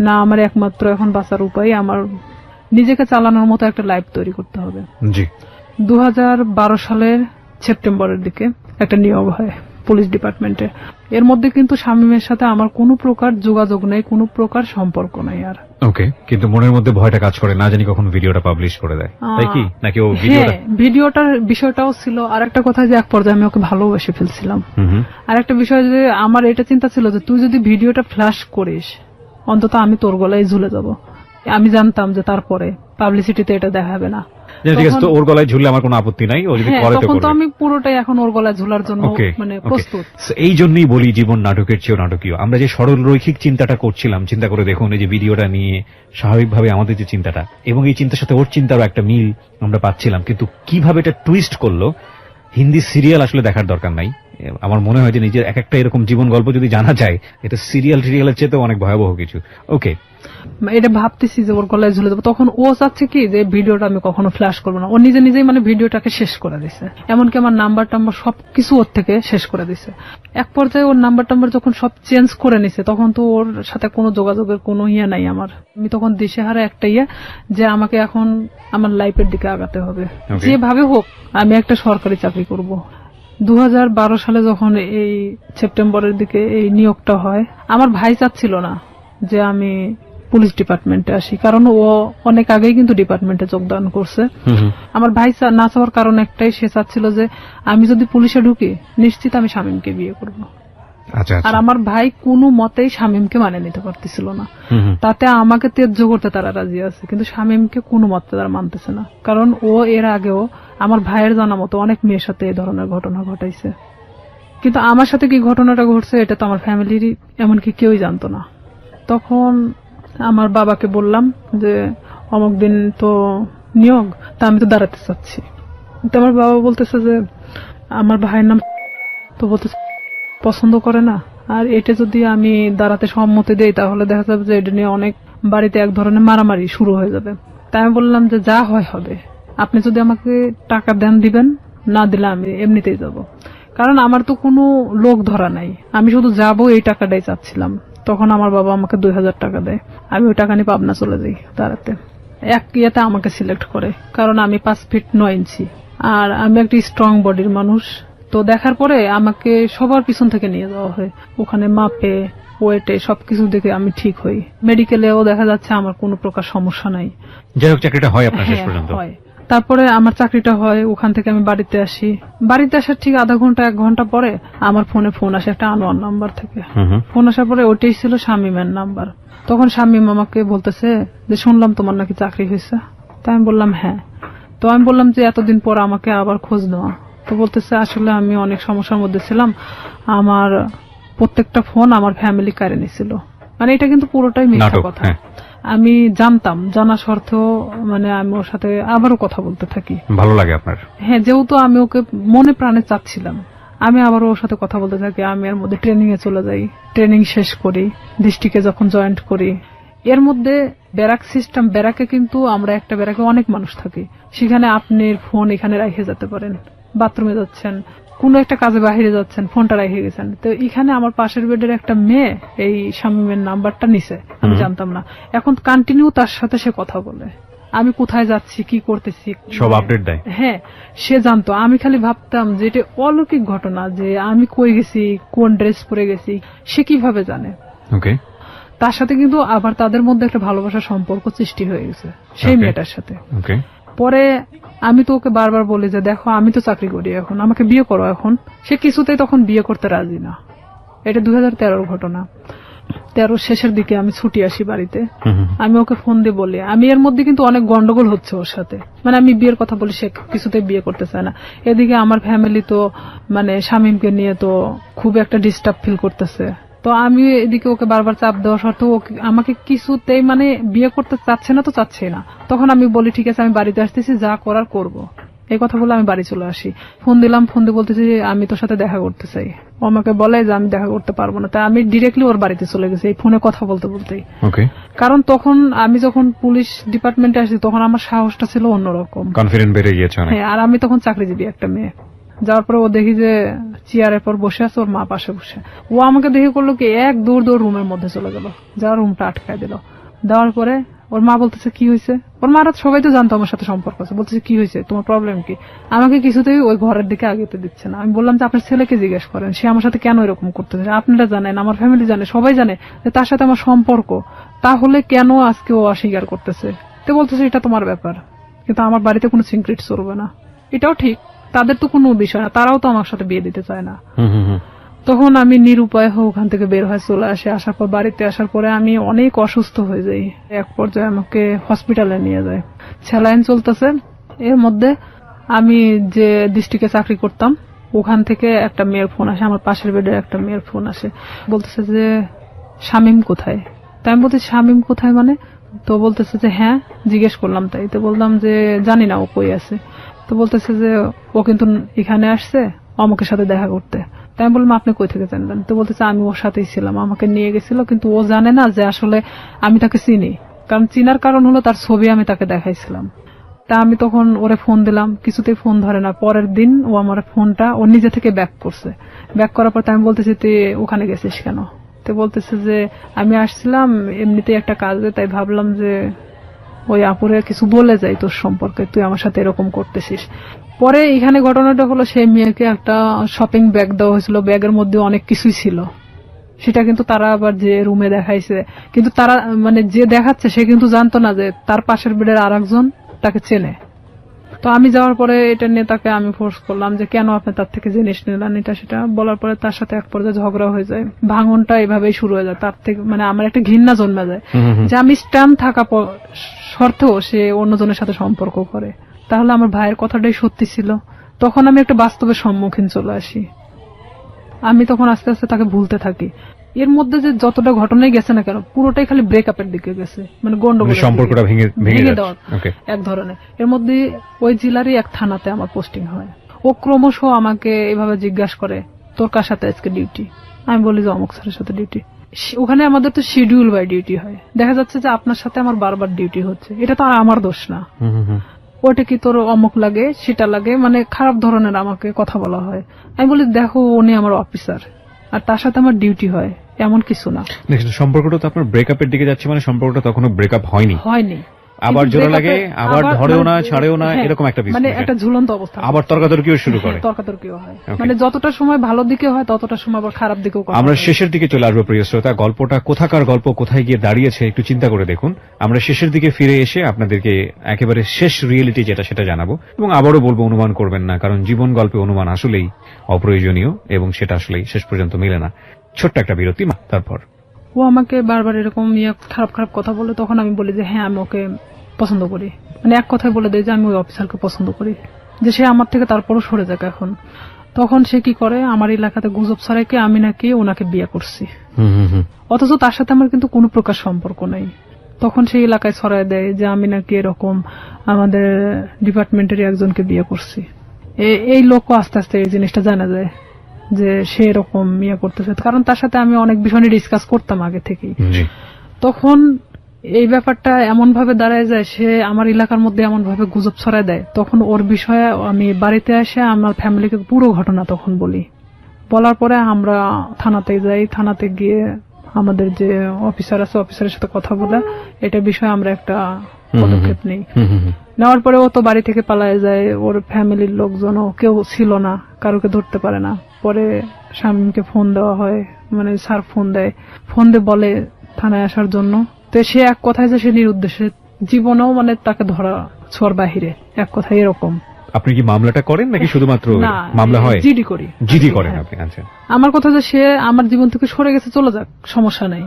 না, আমার একমাত্র এখন বাঁচার উপায় আমার নিজেকে চালানোর মতো একটা লাইফ তৈরি করতে হবে। জি। 2012 সালের সেপ্টেম্বরের দিকে একটা নিয়োগ হয় পুলিশ ডিপার্টমেন্টে। এর মধ্যে কিন্তু শামীমের সাথে আমার কোনো প্রকার যোগাযোগ নেই, কোনো প্রকার সম্পর্ক নাই আর। ওকে, কিন্তু মনের মধ্যে ভয়টা কাজ করে, না জানি কখন ভিডিওটা পাবলিশ করে দেয়, তাই কি? নাকি ও ভিডিওটার বিষয়টাও ছিল। আর একটা কথা যে এক পর্যায়ে আমি ওকে ভালোবেসে ফেলছিলাম। হুম। আর একটা বিষয় যে আমার এটা চিন্তা ছিল যে তুই যদি ভিডিওটা ফ্ল্যাশ করিস, অন্তত আমি তোর গলায় ঝুলে যাব। আমি জানতাম যে তারপরে পাবলিসিটিতে এটা দেখাবে না। ঠিক আছে, তো ওর গলায় ঝুললে আমার কোনো আপত্তি নাই, ও যদি করে তো তখন তো করবে। আমি পুরোটাই এখন ওর গলায় ঝুলার জন্য মানে প্রস্তুত। এই জন্যই বলি জীবন নাটকের চেয়েও নাটকীয়। আমরা যে সরল রৈখিক চিন্তাটা করছিলাম, চিন্তা করে দেখুন এই যে ভিডিওটা নিয়ে স্বাভাবিকভাবে আমাদের যে চিন্তাটা, এবং এই চিন্তার সাথে ওর চিন্তারও একটা মিল আমরা পাচ্ছিলাম, কিন্তু কিভাবে এটা টুইস্ট করলো। হিন্দি সিরিয়াল আসলে দেখার দরকার নাই। আমার মনে হয় যে নিজের এক একটা এরকম জীবন গল্প যদি জানা যায়, এটা সিরিয়ালের চেয়ে অনেক ভয়াবহ কিছু। ওকে, এটা ভাবতেছি যে ওর গলায় ঝুলে দেবো। তখন ও চাচ্ছে কি যে ভিডিওটা আমি কখনো ফ্ল্যাশ করবো না। ও নিজেই মানে ভিডিওটাকে শেষ করে দিছে, এমনকি আমার নাম্বার টাম্বার সবকিছু ওর থেকে শেষ করে দিছে। এক পর্যায়ে ওর নাম্বার টাম্বার যখন সব চেঞ্জ করে নিছে, তখন তো ওর সাথে কোনো যোগাযোগের কোনো নাই আমার। আমি তখন দিশেহারা একটা যে আমাকে এখন আমার লাইফের দিকে আগাতে হবে, যেভাবে হোক আমি একটা সরকারি চাকরি করব। 2012 সালে যখন এই সেপ্টেম্বরের দিকে এই নিয়োগটা হয়, আমার ভাই চাচ্ছিল না যে আমি পুলিশ ডিপার্টমেন্টে আসি, কারণ ও অনেক আগেই কিন্তু ডিপার্টমেন্টে যোগদান করছে। আমার ভাই না চাওয়ার কারণ একটাই, সে চাচ্ছিল যে আমি যদি পুলিশে ঢুকি নিশ্চিত আমি শামীমকে বিয়ে করব। আর আমার ভাই কোনো মতেই শামীমকে মানে নিতে পারতেছিল না। তাতে আমাকে ত্যায্য করতে তারা রাজি আছে, কিন্তু শামীমকে কোনো মতে তারা মানতেছে না, কারণ ও এর আগেও আমার ভাইয়ের জানা মতো অনেক মেয়ের সাথে এই ধরনের ঘটনা ঘটাইছে। কিন্তু আমার সাথে কি ঘটনাটা ঘটছে এটা তো আমার ফ্যামিলির এমনকি কেউই জানতো না। তখন আমার বাবাকে বললাম যে অমুক দিন তো নিয়োগ, তা আমি তো দাঁড়াতে চাচ্ছি। তো আমার বাবা বলতেছে যে আমার ভাইয়ের নাম তো বলতেছে পছন্দ করে না, আর এটা যদি আমি দাঁড়াতে সম্মতি দেই তাহলে দেখা যাবে যে এটা নিয়ে অনেক বাড়িতে এক ধরনের মারামারি শুরু হয়ে যাবে। তাই আমি বললাম যে যা হয় হবে, আপনি যদি আমাকে টাকা দেন দিবেন, না দিলে আমি এমনিতেই যাব, কারণ আমার তো কোনো লোক ধরা নাই, আমি শুধু যাবো এই টাকাটাই চাচ্ছিলাম। তখন আমার বাবা আমাকে 2000 টাকা দেয়, আমি ওই টাকা নিয়ে পাবনা চলে যাই দাঁড়াতে। এক ইয়েতে আমাকে সিলেক্ট করে, কারণ আমি 5 ফিট 9 ইঞ্চি আর আমি একটা স্ট্রং বডির মানুষ। তো দেখার পরে আমাকে সবার পিছন থেকে নিয়ে যাওয়া হয়, ওখানে মাপে ওয়েটে সবকিছু দেখে আমি ঠিক হই। মেডিকেলেও দেখা যাচ্ছে আমার কোনো প্রকার সমস্যা নাই। যাই হোক, চাকরিটা হয় আপনার শেষ পর্যন্ত? হয়। তারপরে আমার চাকরিটা হয়, ওখান থেকে আমি বাড়িতে আসি। বাড়িতে আসার ঠিক আধা ঘন্টা 1 ঘন্টা পরে আমার ফোনে ফোন আসে একটা আনওয়ান নাম্বার থেকে। ফোন আসার পরে ওটাই ছিল শামীমের নাম্বার। তখন শামীম আমাকে বলতেছে যে শুনলাম তোমার নাকি চাকরি হয়েছে। তাই আমি বললাম হ্যাঁ। তো আমি বললাম যে এতদিন পর আমাকে আবার খোঁজ নেওয়া। তো বলতেছে আসলে আমি অনেক সমস্যার মধ্যে ছিলাম, আমার প্রত্যেকটা ফোন আমার ফ্যামিলি কারে নিছিল। মানে এটা কিন্তু পুরোটাই মিথ্যা কথা। আমি জানতাম, জানা সত্ত্বেও মানে আমি ওর সাথে আবারও কথা বলতে থাকি। ভালো লাগে আপনার? হ্যাঁ, যেহেতু আমি ওকে মনে প্রাণে চাচ্ছিলাম, আমি আবারও ওর সাথে কথা বলতে থাকি। আমি এর মধ্যে ট্রেনিং এ চলে যাই, ট্রেনিং শেষ করি, ডিস্ট্রিক্টে যখন জয়েন্ট করি। এর মধ্যে ব্যারাক সিস্টেম, ব্যারাকে কিন্তু আমরা একটা ব্যারাকে অনেক মানুষ থাকি, সেখানে আপনি ফোন এখানে রেখে যেতে পারেন, বাথরুমে যাচ্ছেন, কোন একটা কাজে বাহিরে যাচ্ছেন, ফোনটা রেখে গেছেন। তো এখানে আমার পাশের বেডের একটা মেয়ে এই শামীমের নাম্বারটা নিছে, আমি জানতাম না। এখন কন্টিনিউ তার সাথে সে কথা বলে, আমি কোথায় যাচ্ছি, কি করতেছি সব আপডেট দেয়। হ্যাঁ, সে জানতো। আমি খালি ভাবতাম যে এটা অলৌকিক ঘটনা, যে আমি কই গেছি, কোন ড্রেস পরে গেছি, সে কিভাবে জানে। ওকে। তার সাথে কিন্তু আবার তাদের মধ্যে একটা ভালোবাসার সম্পর্ক সৃষ্টি হয়ে গেছে সেই মেয়েটার সাথে। পরে আমি তো ওকে বারবার বলি যে দেখো আমি তো চাকরি করি, এখন আমাকে বিয়ে করো। এখন সে কিছুতেই তখন বিয়ে করতে রাজি না। এটা 2013 ঘটনা। 13 শেষের দিকে আমি ছুটি আসি বাড়িতে, আমি ওকে ফোন দিয়ে বলি, আমি এর মধ্যে কিন্তু অনেক গন্ডগোল হচ্ছে ওর সাথে, মানে আমি বিয়ের কথা বলি, সে কিছুতেই বিয়ে করতে চায় না। এদিকে আমার ফ্যামিলি তো মানে শামীমকে নিয়ে তো খুব একটা ডিস্টার্ব ফিল করতেছে। তো আমি এদিকে ওকে বারবার চাপ দেওয়া সত্ত্বেও আমাকে কিছুতেই মানে বিয়ে করতে চাচ্ছে না, তো চাচ্ছে না। তখন আমি বলি ঠিক আছে আমি বাড়িতে আসতেছি, যা করার করব। এই কথা বলে আমি বাড়ি চলে আসি। ফোন দিলাম, ফোন দিয়ে বলতেছি আমি তোর সাথে দেখা করতে চাই। ও আমাকে বলে যে আমি দেখা করতে পারবো না। তাই আমি ডিরেক্টলি ওর বাড়িতে চলে গেছি এই ফোনে কথা বলতে বলতেই। কারণ তখন আমি যখন পুলিশ ডিপার্টমেন্টে আসি তখন আমার সাহসটা ছিল অন্যরকম, কনফিডেন্স বেড়ে গিয়েছে। হ্যাঁ, আর আমি তখন চাকরিজীবী একটা মেয়ে। যাওয়ার পরে ও দেখি যে চেয়ারের পর বসে আছে, ওর মা পাশে বসে। ও আমাকে দেখে করলো কি, এক দৌড় রুমের মধ্যে চলে গেল, যাওয়ার রুমটা আটকায় দিল। দেওয়ার পরে ওর মা বলতেছে কি হয়েছে। ওর মারা সবাই তো জানতো আমার সাথে সম্পর্ক আছে। বলতেছে কি হয়েছে, তোমার প্রবলেম কি। আমাকে কিছুতেই ওই ঘরের দিকে আগেতে দিচ্ছে না। আমি বললাম যে আপনার ছেলেকে জিজ্ঞেস করেন, সে আমার সাথে কেন এরকম করতেছে। আপনারা জানেন, আমার ফ্যামিলি জানে, সবাই জানে যে তার সাথে আমার সম্পর্ক, তাহলে কেন আজকে ও অস্বীকার করতেছে। তো বলতেছে এটা তোমার ব্যাপার, কিন্তু আমার বাড়িতে কোনো সিক্রেট চলবে না। এটাও ঠিক, তাদের তো কোনো বিষয় না, তারাও তো আমার সাথে বিয়ে দিতে চায় না। তখন আমি নিরুপায় হয়ে ওখান থেকে বের হয়ে চলে আসি। আসার পর বাড়িতে আসার পরে আমি অনেক অসুস্থ হয়ে যাই। এক পর্যায়ে আমাকে হসপিটালে নিয়ে যায়, স্যালাইন চলতেছে। এর মধ্যে আমি যে ডিস্ট্রিক্টে চাকরি করতাম ওখান থেকে একটা মেয়ের ফোন আসে, আমার পাশের বেডের একটা মেয়ের ফোন আসে। বলতেছে যে শামীম কোথায়। তাই আমি বলছি শামীম কোথায় মানে। তো বলতেছে যে হ্যাঁ, জিজ্ঞেস করলাম। তাই তো বললাম যে জানি না ও কই আছে। তো বলতেছে যে ও কিন্তু এখানে আসছে অমুকের সাথে দেখা করতে। তাই আমি বললাম আপনি কই থেকে জানলেন। তো বলতেছে আমি ওর সাথেই ছিলাম, আমাকে নিয়ে গেছিল, কিন্তু ও জানে না যে আসলে আমি তাকে চিনি। কারণ চিনার কারণ হলো তার ছবি আমি তাকে দেখাইছিলাম। তা আমি তখন ওরে ফোন দিলাম, কিছুতেই ফোন ধরে না। পরের দিন ও আমার ফোনটা ও নিজে থেকে ব্যাক করছে। ব্যাক করার পর আমি বলতেছি তুই ওখানে গেছিস কেন। তো বলতেছে যে আমি আসছিলাম এমনিতেই একটা কাজে, তাই ভাবলাম যে ওই আপুরে কিছু বলে যাই তোর সম্পর্কে, তুই আমার সাথে এরকম করতেছিস। পরে এখানে ঘটনাটা হলো সেই মেয়েকে একটা শপিং ব্যাগ দেওয়া হয়েছিল, ব্যাগের মধ্যে অনেক কিছুই ছিল। সেটা কিন্তু তারা আবার যে রুমে দেখাইছে, কিন্তু তারা মানে যে দেখাচ্ছে সে কিন্তু জানতো না যে তার পাশের বেডের আরেকজন তাকে চেনে। তো আমি যাওয়ার পরে এটা নিয়ে তাকে আমি ফোর্স করলাম যে কেন আপনি তার থেকে জিনিস নিলেন, এটা সেটা বলার পরে তার সাথে এক পর্যায়ে ঝগড়া হয়ে যায়। ভাঙনটা এভাবেই শুরু হয়ে যায়। তার থেকে মানে আমার একটা ঘৃণা জন্মে যায় যে আমি স্ট্যান্ড থাকা শর্তেও সে অন্যজনের সাথে সম্পর্ক করে। তাহলে আমার ভাইয়ের কথাটাই সত্যি ছিল। তখন আমি একটা বাস্তবের সম্মুখীন চলে আসি। আমি তখন আস্তে আস্তে তাকে ভুলতে থাকি। এর মধ্যে যে যতটা ঘটনাই গেছে না কেন পুরোটাই খালি ব্রেকআপের দিকে গেছে, মানে গন্ডগোল, সম্পর্কটা ভেঙে দেওয়ার এক ধরনের। এর মধ্যে ওই জেলারই এক থানাতে আমার পোস্টিং হয়। ও ক্রমশ আমাকে এভাবে জিজ্ঞাসা করে তোর কার সাথে আজকে ডিউটি। আমি বলি যে অমুক স্যারের সাথে ডিউটি। ওখানে আমাদের তো শিডিউল বাই ডিউটি হয়। দেখা যাচ্ছে যে আপনার সাথে আমার বারবার ডিউটি হচ্ছে, এটা তো আর আমার দোষ না। ওটা কি তোর অমুক লাগে সেটা লাগে, মানে খারাপ ধরনের আমাকে কথা বলা হয়। আমি বলি দেখো উনি আমার অফিসার আর তার সাথে আমার ডিউটি হয়, এমন কিছু না। সম্পর্কটা তো আপনার ব্রেকআপের দিকে যাচ্ছে, মানে সম্পর্কটা তখনও ব্রেকআপ হয়নি। আবার জোড়া লাগে, আবার ধরেও না ছাড়েও না, এরকম একটা বিষয়, মানে একটা ঝুলন্ত অবস্থা। আবার তর্কাতর্কিও শুরু করে। তর্কাতর্কিও হয়, মানে যতটা সময় ভালো দিকে হয় ততটা সময় আবার খারাপ দিকেও। আমরা শেষের দিকে চলে আসবো প্রিয় শ্রোতা। গল্পটা কোথাকার গল্প, কোথায় গিয়ে দাঁড়িয়েছে একটু চিন্তা করে দেখুন। আমরা শেষের দিকে ফিরে এসে আপনাদেরকে একেবারে শেষ রিয়েলিটি যেটা সেটা জানাবো। এবং আবারও বলবো অনুমান করবেন না, কারণ জীবন গল্পে অনুমান আসলেই অপ্রয়োজনীয় এবং সেটা আসলেই শেষ পর্যন্ত মেলে না। ছোট্ট একটা বিরতি, তারপর ও আমাকে বারবার এরকম খারাপ খারাপ কথা বলে। তখন আমি বলি যে হ্যাঁ আমি ওকে পছন্দ করি, মানে এক কথায় বলে দেয় যে আমি ওই অফিসারকে পছন্দ করি, যে সে আমার থেকে তারপরও সরে যাক এখন। তখন সে কি করে, আমার এলাকাতে গুজব ছড়াইকে আমি নাকি ওনাকে বিয়ে করছি, অথচ তার সাথে আমার কিন্তু কোনো প্রকার সম্পর্ক নেই। তখন সেই এলাকায় ছড়াই দেয় যে আমি নাকি এরকম আমাদের ডিপার্টমেন্টের একজনকে বিয়ে করছি। এই লোকও আস্তে আস্তে এই জিনিসটা জানা যায় যে সে এরকম বিয়ে করতেছে, কারণ তার সাথে আমি অনেক বিষয় নিয়ে ডিসকাস করতাম আগে থেকেই। তখন এই ব্যাপারটা এমন ভাবে দাঁড়ায় যায়, সে আমার এলাকার মধ্যে এমন ভাবে গুজব ছড়ায় দেয়। তখন ওর বিষয়ে আমি বাড়িতে এসে আমার ফ্যামিলিকে পুরো ঘটনা তখন বলি। বলার পরে আমরা থানাতে যাই। থানাতে গিয়ে আমাদের যে অফিসার আছে অফিসারের সাথে কথা বলে এটা বিষয়ে আমরা একটা পদক্ষেপ নেই। নেওয়ার পরে ও তো বাড়ি থেকে পালায় যায়। ওর ফ্যামিলির লোকজনও কেউ ছিল না, কারোকে ধরতে পারে না। পরে শামীমকে ফোন দেওয়া হয়, মানে স্যার ফোন দেয়, ফোন দিয়ে বলে থানায় আসার জন্য। তো সে এক কথায় যে সে নিরুদ্দেশে, জীবনেও মানে তাকে ধরা ছোঁয়ার বাহিরে, এক কথায় এরকম। আপনি কি মামলাটা করেন নাকি শুধুমাত্র মামলা হয়? জিডি করি। জিডি করেন আপনি? আচ্ছা। আমার কথা যে সে আমার জীবন থেকে সরে গেছে, চলে যাক, সমস্যা নেই,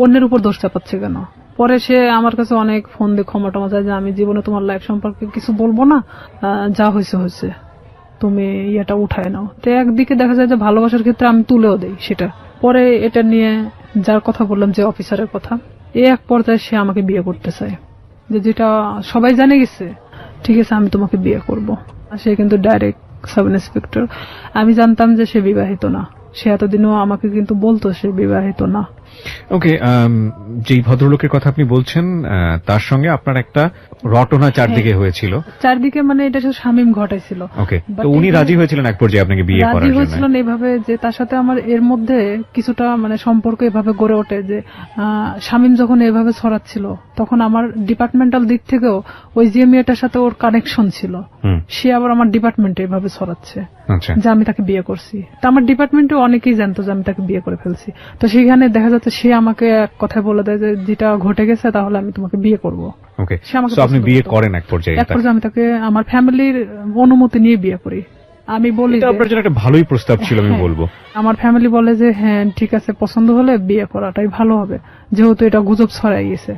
অন্যের উপর দোষ চাপাচ্ছে কেন। পরে সে আমার কাছে অনেক ফোন দিয়ে ক্ষমা টমা চায় যে আমি জীবনে তোমার লাইফ সম্পর্কে কিছু বলবো না, যা হয়েছে হয়েছে, তুমি ইয়েটা উঠায় নাও। তো একদিকে দেখা যায় যে ভালোবাসার ক্ষেত্রে আমি তুলেও দেই সেটা। পরে এটা নিয়ে যার কথা বললাম, যে অফিসারের কথা, এক পর্যায়ে সে আমাকে বিয়ে করতে চায়, যেটা সবাই জানে গেছে। ঠিক আছে আমি তোমাকে বিয়ে করব। সে কিন্তু ডাইরেক্ট সাব ইন্সপেক্টর। আমি জানতাম যে সে বিবাহিত না, সে এতদিনও আমাকে কিন্তু বলতো সে বিবাহিত না। ওকে, যেই ভদ্রলোকের কথা আপনি বলছেন তার সঙ্গে আপনার একটা রটনা চারদিকে হয়েছিল। চারদিকে মানে এটা শুধু শামীম ঘটাইছিল। ওকে, তো উনি রাজি হয়েছিলেন এক পর্যায়ে আপনাকে বিয়ে করার রাজি জন্য? হয়েছিলেন এইভাবে যে তার সাথে আমার এর মধ্যে কিছুটা মানে সম্পর্ক এভাবে গড়ে ওঠে যে শামীম যখন এভাবে ছড়াচ্ছিল তখন আমার ডিপার্টমেন্টাল দিক থেকেও ওই যে মেয়েটার সাথে ওর কানেকশন ছিল, সে আবার আমার ডিপার্টমেন্টে এভাবে ছড়াচ্ছে যে আমি তাকে বিয়ে করছি। তা আমার ডিপার্টমেন্টে অনেকেই জানতো যে আমি তাকে বিয়ে করে ফেলছি। তো সেখানে দেখা যাচ্ছে সে আমাকে এক কথায় বলে দেয় যে যেটা ঘটে গেছে তাহলে আমি তোমাকে বিয়ে করব। ওকে, সো আপনি বিয়ে করেন এক পর্যায়ে? এক পর্যায়ে আমি তাকে আমার ফ্যামিলির অনুমতি নিয়ে বিয়ে করি। আমি বলি এটা আপনার জন্য একটা ভালোই প্রস্তাব ছিল আমি বলবো। আমার ফ্যামিলি বলে যে হ্যাঁ ঠিক আছে, পছন্দ হলে বিয়ে করাটাই ভালো হবে, যেহেতু এটা গুজব ছড়াই গেছে।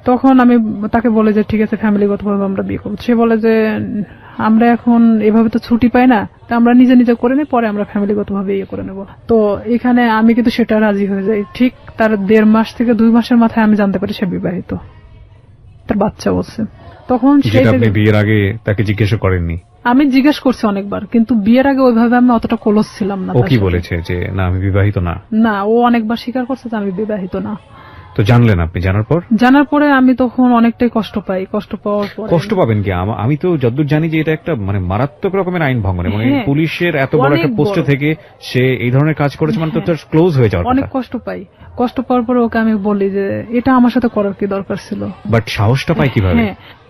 তখন আমি তাকে বলে যে ঠিক আছে ফ্যামিলিগতভাবে আমরা বিয়ে করবো। সে বলে যে আমরা এখন এভাবে তো ছুটি পাই না, তা আমরা নিজে নিজে করে নিই, পরে আমরা ফ্যামিলিগতভাবে ইয়ে করে নেব। তো এখানে আমি কিন্তু সেটা রাজি হয়ে যাই। ঠিক তার 1.5 মাস থেকে 2 মাসের মাথায় আমি জানতে পারি সে বিবাহিত, তার বাচ্চা বলছে। তখন আপনি বিয়ের আগে তাকে জিজ্ঞেস করেননি? আমি জিজ্ঞেস করছি অনেকবার, কিন্তু বিয়ের আগে ওইভাবে আমি অতটা ক্লোজ ছিলাম না। ও কি বলেছে যে না আমি বিবাহিত না? না, ও অনেকবার স্বীকার করছে যে আমি বিবাহিত না। তো জানলেন আপনি? জানার পরে আমি তখন অনেকটাই কষ্ট পাই। কষ্ট পাওয়ার পর কষ্ট পাবেন কি? আমি তো যতদূর জানি যে এটা একটা মানে মারাত্মক রকমের আইন ভঙ্গন, মানে পুলিশের এত বড় একটা পোস্টে থেকে সে এই ধরনের কাজ করেছে মানে তো ক্লোজ হয়ে যাওয়ার কথা। অনেক কষ্ট পাই। কষ্ট পাওয়ার পরে ওকে আমি বলি যে এটা আমার সাথে করার কি দরকার ছিল। বাট সাহসটা পাই কিভাবে?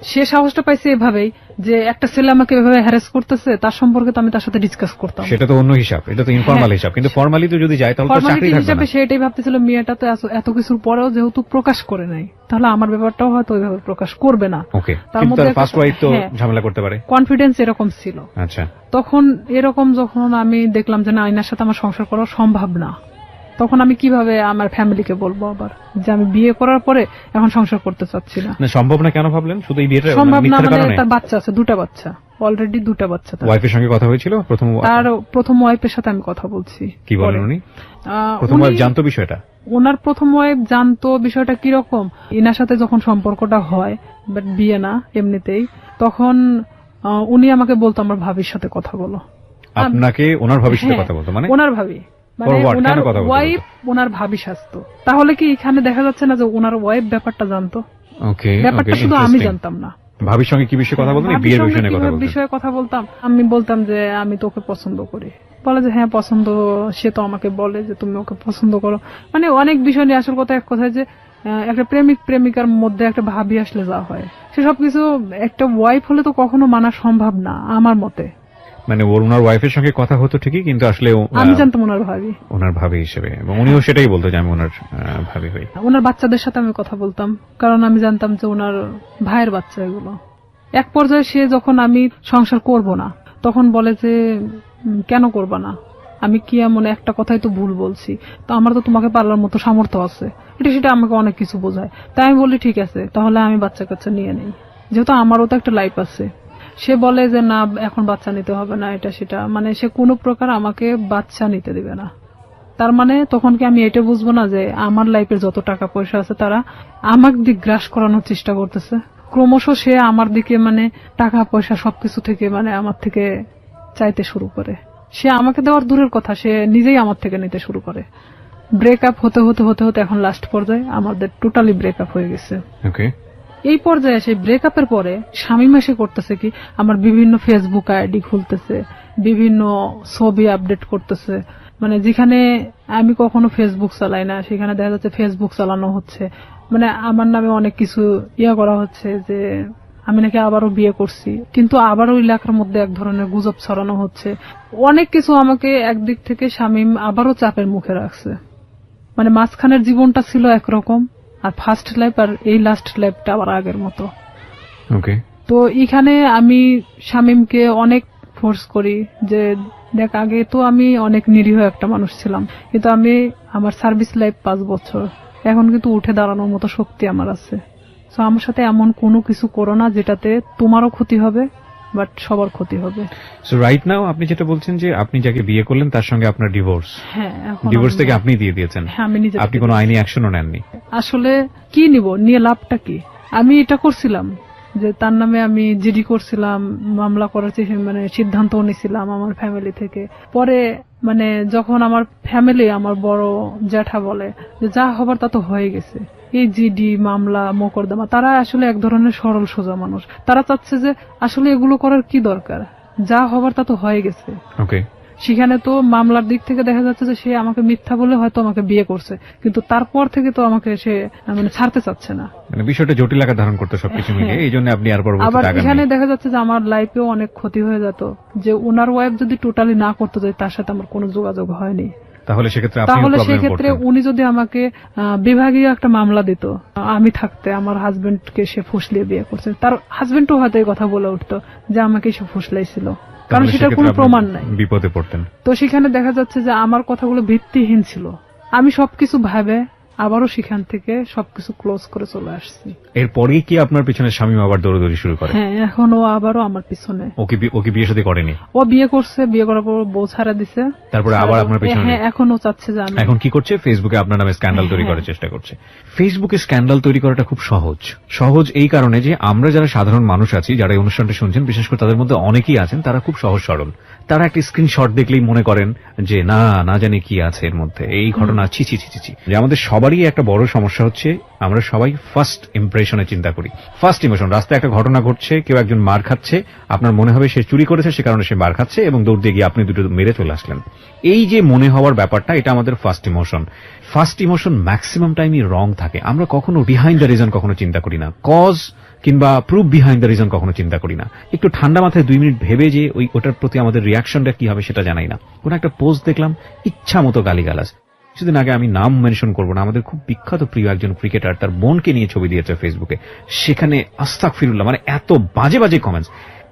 সে সাহসটা পাইছে এভাবেই যে একটা ছেলে আমাকে এভাবে হ্যারাস করতেছে, তার সম্পর্কে তো আমি তার সাথে ডিসকাস করতাম। সেটা তো অন্য হিসাব, এটা তো ইনফর্মাল হিসাব। কিন্তু ফর্মালি তো যদি যায় তাহলে তো চাকরি থাকবে না। সেটাই ভাবতেছিল, মেয়েটা তো এত কিছুর পরেও যেহেতু প্রকাশ করে নাই, তাহলে আমার ব্যাপারটাও হয়তো ওইভাবে প্রকাশ করবে না। ওকে, কিন্তু তার ফার্স্ট ওয়াইফ তো ঝামেলা করতে পারে। কনফিডেন্স এরকম ছিল। আচ্ছা, তখন এরকম যখন আমি দেখলাম যে না, আইনার সাথে আমার সংসার করা সম্ভব না, তখন আমি কিভাবে আমার ফ্যামিলিকে বলবো আবার যে আমি বিয়ে করার পরে এখন সংসার করতে চাচ্ছি না। সম্ভব না কেন ভাবলেন? শুধু এই বিয়েটা সম্ভব না মানে তার বাচ্চা আছে, 2টা বাচ্চা, অলরেডি 2টা বাচ্চা। ওয়াইফের সঙ্গে কথা হয়েছিল? প্রথম ওয়াইফের সাথে আমি কথা বলছি। কি বলেন উনি? প্রথম ওয়াইফ জানতো বিষয়টা? ওনার প্রথম ওয়াইফ জানতো বিষয়টা কিরকম। ইনার সাথে যখন সম্পর্কটা হয়, বাট বিয়ে না এমনিতেই, তখন উনি আমাকে বলতো আমার ভাবির সাথে কথা বলো। আপনাকে ওনার ভাবির সাথে কথা বলতো? মানে ওনার ভাবি ওনার ওয়াইফ ওনার ভাবি সাজতো। তাহলে কি এখানে দেখা যাচ্ছে না যে ওনার ওয়াইফ ব্যাপারটা জানতো? ব্যাপারটা শুধু আমি জানতাম না। ভাবির সঙ্গে কি বিষয়ে কথা বলতেন? বিয়ের বিষয়ে কথা বলতাম। আমি বলতাম যে আমি তোকে পছন্দ করি। বলে যে হ্যাঁ পছন্দ। সে তো আমাকে বলে যে তুমি ওকে পছন্দ করো। মানে অনেক বিষয় নিয়ে, আসল কথা এক কথায় যে একটা প্রেমিক প্রেমিকার মধ্যে একটা ভাবি আসলে যা হয়, সে সবকিছু একটা ওয়াইফ হলে তো কখনো মানা সম্ভব না আমার মতে। মানে ওনার ওয়াইফের সঙ্গে কথা হতো ঠিকই, কিন্তু আসলে আমি জানতাম ওনার ভাবি হিসেবে, এবং উনিও সেটাই বলতো যে আমি ওনার ভাবি হই। ওনার বাচ্চাদের সাথে আমি কথা বলতাম, কারণ আমি জানতাম যে ওনার ভাইয়ের বাচ্চা এগুলো। এক পর্যায়ে সে যখন আমি সংসার করব না, তখন বলে যে কেন করবা না, আমি কি এমন একটা কথাই তো ভুল বলছি, তো আমার তো তোমাকে পালার মতো সামর্থ্য আছে। সেটা আমাকে অনেক কিছু বোঝায়। তাই আমি বলি ঠিক আছে তাহলে আমি বাচ্চা কাচ্চা নিয়ে নেই, যেহেতু আমারও তো একটা লাইফ আছে। সে বলে যে না এখন বাচ্চা নিতে হবে না, এটা সেটা, মানে সে কোনো প্রকার আমাকে বাচ্চা নিতে দিবে না। তার মানে তখন কি আমি এটা বুঝবো না যে আমার লাইফের যত টাকা পয়সা আছে তারা আমার দিক গ্রাস করানোর চেষ্টা করতেছে। ক্রমশ সে আমার দিকে মানে টাকা পয়সা সবকিছু থেকে মানে আমার থেকে চাইতে শুরু করে। সে আমাকে দেওয়ার দূরের কথা, সে নিজেই আমার থেকে নিতে শুরু করে। ব্রেকআপ হতে হতে হতে হতে এখন লাস্ট পর্যায়ে আমাদের টোটালি ব্রেকআপ হয়ে গেছে। এই পর্যায়ে সেই ব্রেকআপের পরে শামীম এসে করতেছে কি, আমার বিভিন্ন ফেসবুক আইডি খুলতেছে, বিভিন্ন ছবি আপডেট করতেছে। মানে যেখানে আমি কখনো ফেসবুক চালাই না সেখানে দেখা যাচ্ছে ফেসবুক চালানো হচ্ছে। মানে আমার নামে অনেক কিছু করা হচ্ছে যে আমি নাকি আবারও বিয়ে করছি, কিন্তু আবারও এলাকার মধ্যে এক ধরনের গুজব ছড়ানো হচ্ছে। অনেক কিছু আমাকে একদিক থেকে শামীম আবারও চাপের মুখে রাখছে। মানে মাঝখানের জীবনটা ছিল একরকম, আর ফার্স্ট লাইফ আর এই লাস্ট লাইফটা আবার আগের মতো। তো এখানে আমি শামীমকে অনেক ফোর্স করি যে দেখ, আগে তো আমি অনেক নিরীহ একটা মানুষ ছিলাম, কিন্তু আমি আমার সার্ভিস লাইফ 5 বছর, এখন কিন্তু উঠে দাঁড়ানোর মতো শক্তি আমার আছে। তো আমার সাথে এমন কোনো কিছু করো না যেটাতে তোমারও ক্ষতি হবে বাট সবার ক্ষতি হবে। সো রাইট নাও আপনি যেটা বলছেন যে আপনি যাকে বিয়ে করলেন তার সঙ্গে আপনার ডিভোর্স। হ্যাঁ, ডিভোর্স থেকে আপনি দিয়ে দিয়েছেন। হ্যাঁ, আমি নিজে। আপনি কোনো আইনি অ্যাকশনও নেননি? আসলে কি নিব, নিয়ে লাভটা কি? আমি এটা করছিলাম যে তার নামে আমি জিডি করছিলাম, মামলা করার সিদ্ধান্ত নিয়েছিলাম আমার ফ্যামিলি থেকে। পরে যখন আমার ফ্যামিলি, আমার বড় জ্যাঠা বলে যে যা হবার তা তো হয়ে গেছে, এই জিডি মামলা মোকদ্দমা, তারা আসলে এক ধরনের সরল সোজা মানুষ। তারা চাচ্ছে যে আসলে এগুলো করার কি দরকার, যা হবার তা তো হয়ে গেছে। সেখানে তো মামলার দিক থেকে দেখা যাচ্ছে যে সে আমাকে মিথ্যা বলে হয়তো আমাকে বিয়ে করছে, কিন্তু তারপর থেকে তো আমাকে সে ছাড়তে চাচ্ছে না। বিষয়টা জটিল আকার ধারণ করতে সবকিছু মিলে, এই জন্য আপনি আর আবার এখানে দেখা যাচ্ছে যে আমার লাইফেও অনেক ক্ষতি হয়ে যেত, যে ওনার ওয়াইফ যদি টোটালি না করতে যায়, তার সাথে আমার কোনো যোগাযোগ হয়নি। তাহলে সেক্ষেত্রে উনি যদি আমাকে বিভাগীয় একটা মামলা দিত, আমি থাকতে আমার হাজবেন্ডকে সে ফুসলিয়ে বিয়ে করছে, তার হাজবেন্ডও হয়তো এই কথা বলে উঠতো যে আমাকে সে ফুসলাইছিল, কারণ সেটার কোনো প্রমাণ নাই, বিপদে পড়তেন। তো সেখানে দেখা যাচ্ছে যে আমার কথাগুলো ভিত্তিহীন ছিল। আমি সবকিছু ভাবে আবারও সেখান থেকে সবকিছু ক্লোজ করে চলে আসছি। এরপরে কি আপনার পিছনে শামীম আবার দৌড়াদৌড়ি শুরু করে? হ্যাঁ, এখন ও আবারও আমার পিছনে। ওকে বিয়ে শাদী করেনি? ও বিয়ে করছে, বিয়ে করার পর বউ ছাড়া দিছে, তারপরে আবার আপনার পিছনে। হ্যাঁ, এখন ও চাচ্ছে যে আমি। এখন কি করছে? ফেসবুকে আপনার নামে স্ক্যান্ডাল তৈরি করার চেষ্টা করছে। ফেসবুকে স্ক্যান্ডাল তৈরি করাটা খুব সহজ এই কারণে যে আমরা যারা সাধারণ মানুষ আছি, যারা এই অনুষ্ঠানটা শুনছেন, বিশেষ করে তাদের মধ্যে অনেকেই আছেন তারা খুব সহজ সরল। তারা একটা স্ক্রিনশট দেখলেই মনে করেন যে না জানি কি আছে এর মধ্যে, এই ঘটনা ছি। যে আমাদের সবারই একটা বড় সমস্যা হচ্ছে, আমরা সবাই ফার্স্ট ইমপ্রেশনে চিন্তা করি। ফার্স্ট ইমোশন, রাস্তায় একটা ঘটনা ঘটছে, কেউ একজন মার খাচ্ছে, আপনার মনে হবে সে চুরি করেছে, সে কারণে সে মার খাচ্ছে, এবং দৌড় দিয়ে গিয়ে আপনি দুটো মেরে চলে আসলেন। এই যে মনে হওয়ার ব্যাপারটা, এটা আমাদের ফার্স্ট ইমোশন ম্যাক্সিমাম টাইমই রং থাকে। আমরা কখনো বিহাইন্ড দ্য রিজন কখনো চিন্তা করি না, কজ কিংবা প্রুফ বিহাইন্ড দ্য রিজন কখনো চিন্তা করি না। একটু ঠান্ডা মাথায় 2 মিনিট ভেবে যে ওটার প্রতি আমাদের রিয়াকশনটা কি হবে সেটা জানাই না। কোন একটা পোস্ট দেখলাম, ইচ্ছা মতো গালিগালাজ। কিছুদিন আগে, আমি নাম মেনশন করবো না, আমাদের খুব বিখ্যাত প্রিয় একজন ক্রিকেটার তার বোনকে নিয়ে ছবি দিয়েছে ফেসবুকে, সেখানে আস্তাগফিরুল্লাহ, এত বাজে কমেন্টস।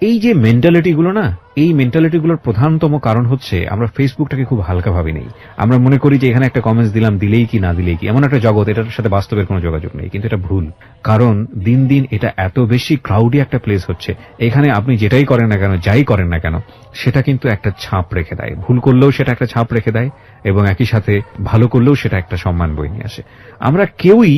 এই যে মেন্টালিটিগুলো না, এই মেন্টালিটিগুলোর প্রধানতম কারণ হচ্ছে আমরা ফেসবুকটাকে খুব হালকা ভাবে নেই। আমরা মনে করি যে এখানে একটা কমেন্টস দিলাম, দিলেই কি না দিলেই কি, এমন একটা জগৎ, এটার সাথে বাস্তবের কোনো যোগাযোগ নেই। কিন্তু এটা ভুল, কারণ দিন দিন এটা এত বেশি ক্রাউডি একটা প্লেস হচ্ছে, এখানে আপনি যেটাই করেন না কেন, যাই করেন না কেন, সেটা কিন্তু একটা ছাপ রেখে দেয়। ভুল করলেও সেটা একটা ছাপ রেখে দেয়, এবং একই সাথে ভালো করলেও সেটা একটা সম্মান বয়ে নিয়ে আসে। আমরা কেউই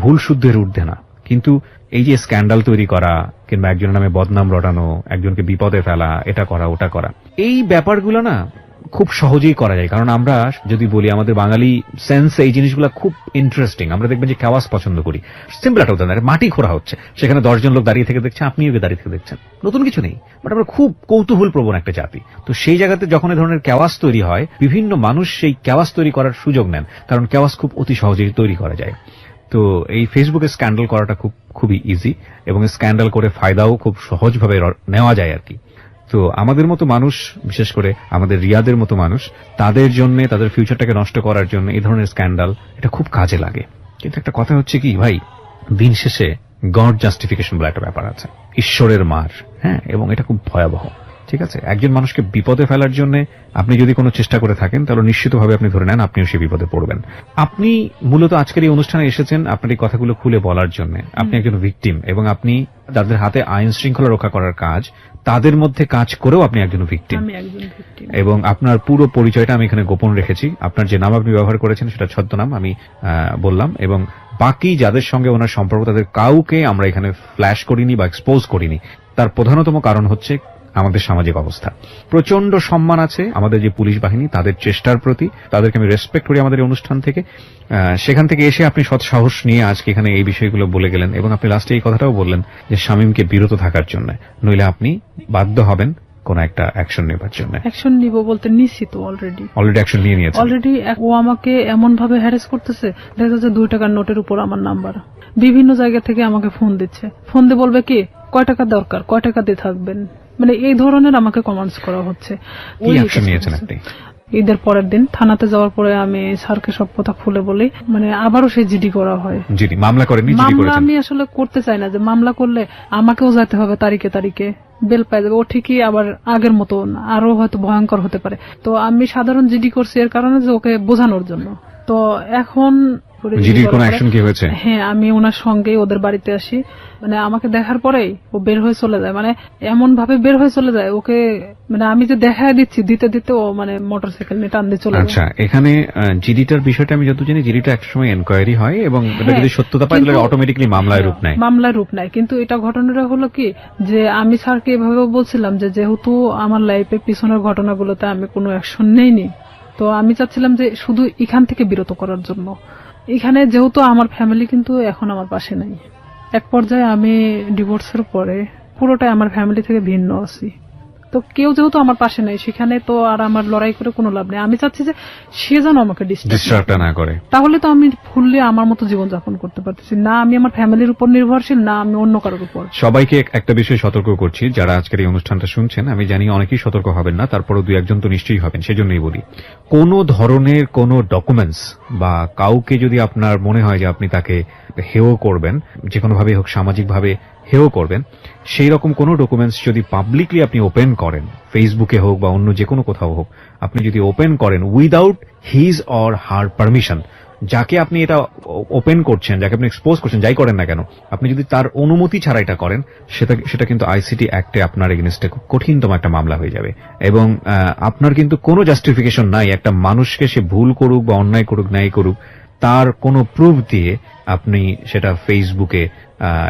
ভুল শুদ্ধের ঊর্ধ্বে না, কিন্তু এই যে স্ক্যান্ডাল তৈরি করা কিংবা একজনের নামে বদনাম রটানো, একজনকে বিপদে ফেলা, এটা করা ওটা করা, এই ব্যাপারগুলো না খুব সহজেই করা যায়। কারণ আমরা যদি বলি, আমাদের বাঙালি সেন্স এই জিনিসগুলো খুব ইন্টারেস্টিং। আমরা দেখবেন যে কেওয়াস পছন্দ করি। সিম্পল একটা উদাহরণ, মাটি খোঁড়া হচ্ছে, সেখানে 10 জন লোক দাঁড়িয়ে থেকে দেখছে, আপনিও দাঁড়িয়ে থেকে দেখছেন, নতুন কিছু নেই, বাট আমরা খুব কৌতূহল প্রবণ একটা জাতি। তো সেই জায়গাতে যখন এই ধরনের কেওয়াস তৈরি হয়, বিভিন্ন মানুষ সেই কেওয়াস তৈরি করার সুযোগ নেন, কারণ কেওয়াস খুব অতি সহজেই তৈরি করা যায়। তো এই ফেসবুকে স্ক্যান্ডাল করাটা খুবই ইজি, এবং স্ক্যান্ডাল করে ফায়দাও খুব সহজভাবে নেওয়া যায় আর কি। তো আমাদের মতো মানুষ, বিশেষ করে আমাদের রিয়াদের মতো মানুষ, তাদের জন্য, তাদের ফিউচারটাকে নষ্ট করার জন্য এই ধরনের স্ক্যান্ডাল এটা খুব কাজে লাগে। কিন্তু একটা কথা হচ্ছে কি ভাই, দিন শেষে গড জাস্টিফিকেশন বলে একটা ব্যাপার আছে, ঈশ্বরের মার। হ্যাঁ, এবং এটা খুব ভয়াবহ। ঠিক আছে, একজন মানুষকে বিপদে ফেলার জন্য আপনি যদি কোনো চেষ্টা করে থাকেন, তাহলে নিশ্চিতভাবে আপনি ধরে নেন আপনিও সেই বিপদে পড়বেন। আপনি মূলত আজকের এই অনুষ্ঠানে এসেছেন আপনার এই কথাগুলো খুলে বলার জন্য। আপনি একজন ভিকটিম, এবং আপনি যাদের হাতে আইন শৃঙ্খলা রক্ষা করার কাজ, তাদের মধ্যে কাজ করেও আপনি একজন ভিকটিম। এবং আপনার পুরো পরিচয়টা আমি এখানে গোপন রেখেছি। আপনার যে নাম আপনি ব্যবহার করেছেন সেটা ছদ্মনাম আমি বললাম, এবং বাকি যাদের সঙ্গে ওনার সম্পর্ক, তাদের কাউকে আমরা এখানে ফ্ল্যাশ করিনি বা এক্সপোজ করিনি। তার প্রধানতম কারণ হচ্ছে আমাদের সামাজিক অবস্থা। প্রচন্ড সম্মান আছে আমাদের যে পুলিশ বাহিনী, তাদের চেষ্টার প্রতি, তাদেরকে আমি রেসপেক্ট করি আমাদের এই অনুষ্ঠান থেকে। সেখান থেকে এসে আপনি সৎ সাহস নিয়ে আজকে এখানে এই বিষয়গুলো বলে গেলেন, এবং আপনি লাস্টে এই কথাটাও বললেন যে শামীমকে বিরত থাকার জন্য, নইলে আপনি বাধ্য হবেন কোন একটা অ্যাকশন নেবার জন্য। অ্যাকশন নিব বলতে নিছি তো, অলরেডি অ্যাকশন নিয়ে নিয়েছে। অলরেডি ও আমাকে এমন ভাবে হ্যারাস করতেছে, দেখা যাচ্ছে 2 টাকার নোটের উপর আমার নাম্বার, বিভিন্ন জায়গা থেকে আমাকে ফোন দিচ্ছে। ফোন দিয়ে বলবে কি, কয় টাকা দরকার, কয় টাকা দিয়ে থাকবেন, এই ধরনের আমাকে কমেন্টস করা হচ্ছে। কি অ্যাকশন নিয়েছেন আপনি? ঈদের পরের দিন থানাতে যাওয়ার পরে আমি স্যারকে সব কথা খুলে বলি, আবারও সেই জিডি করা হয়। জিডি মামলা করেননি? মামলা আমি আসলে করতে চাই না, যে মামলা করলে আমাকেও যেতে হবে তারিখে বেল পাই যাবে। ও ঠিকই আবার আগের মতো আরো হয়তো ভয়ঙ্কর হতে পারে। তো আমি সাধারণ জিডি করছি এর কারণে যে ওকে বোঝানোর জন্য। তো এখন করে জিডির কোনো অ্যাকশন কি হয়েছে? হ্যাঁ, আমি ওনার সঙ্গেই ওদের বাড়িতে আসি, মানে আমাকে দেখার পরেই ও বের হয়ে চলে যায়, মানে এমন ভাবে বের হয়ে চলে যায় ওকে, মানে আমি যে দেখায় দিচ্ছি দিতে দিতে ও মানে মোটরসাইকেল নিয়ে টান দিয়ে চলে যায়। আচ্ছা, এখানে জিডিটার বিষয়টা আমি যত জানি জিডিটা একসময় এনকোয়ারি হয় এবং এটা যদি সত্যতা পায় তাহলে অটোমেটিক্যালি মামলায় রূপ নেয়। মামলার রূপ নেয়, কিন্তু এটা ঘটনাটা হলো কি যে আমি স্যারকে এভাবে বলছিলাম যে যেহেতু আমার লাইফে পিছনের ঘটনাগুলোতে আমি কোনো অ্যাকশন নেইনি, তো আমি চাচ্ছিলাম যে শুধু এখান থেকে বিরত করার জন্য। এখানে যেহেতু আমার ফ্যামিলি কিন্তু এখন আমার পাশে নাই, এক পর্যায়ে আমি ডিভোর্সের পরে পুরোটাই আমার ফ্যামিলি থেকে ভিন্ন আছি, তো কেউ যেহেতু আমার পাশে নাই সেখানে তো আর আমার লড়াই করে কোনো লাভ নেই। আমি চাচ্ছি যে সে যেন আমাকে ডিস্টার্ব না করে, তাহলে তো আমি ফুললি আমার মতো জীবনযাপন করতে পারতেছি না, আমি আমার ফ্যামিলির উপর নির্ভরশীল না আমি অন্য কারোর উপর। সবাইকে একটা বিষয় সতর্ক করছি, যারা আজকের এই অনুষ্ঠানটা শুনছেন, আমি জানি অনেকেই সতর্ক হবেন না, তারপরও দুই একজন তো নিশ্চয়ই হবেন, সেজন্যই বলি কোন ধরনের কোন ডকুমেন্টস বা কাউকে যদি আপনার মনে হয় যে আপনি তাকে হেয় করবেন, যে কোনো ভাবে হোক সামাজিক ভাবে হেয় করবেন, সেই রকম কোনো ডকুমেন্টস যদি পাবলিকলি আপনি ওপেন করেন, ফেসবুকে হোক বা অন্য যে কোনো কোথাও হোক, আপনি যদি ওপেন করেন without his or her permission, যাকে আপনি এটা ওপেন করছেন, যাকে আপনি এক্সপোজ করছেন, যাই করেন না কেন, আপনি যদি তার অনুমতি ছাড়া এটা করেন, সেটা কিন্তু আইসিটি অ্যাক্টে আপনার এগেইনস্টে খুব কঠিনতম একটা মামলা হয়ে যাবে। এবং আপনার কিন্তু কোনো জাস্টিফিকেশন নাই একটা মানুষকে, সে ভুল করুক বা অন্যায় করুক ন্যায় করুক, তার কোনো প্রুফ দিয়ে আপনি সেটা ফেসবুকে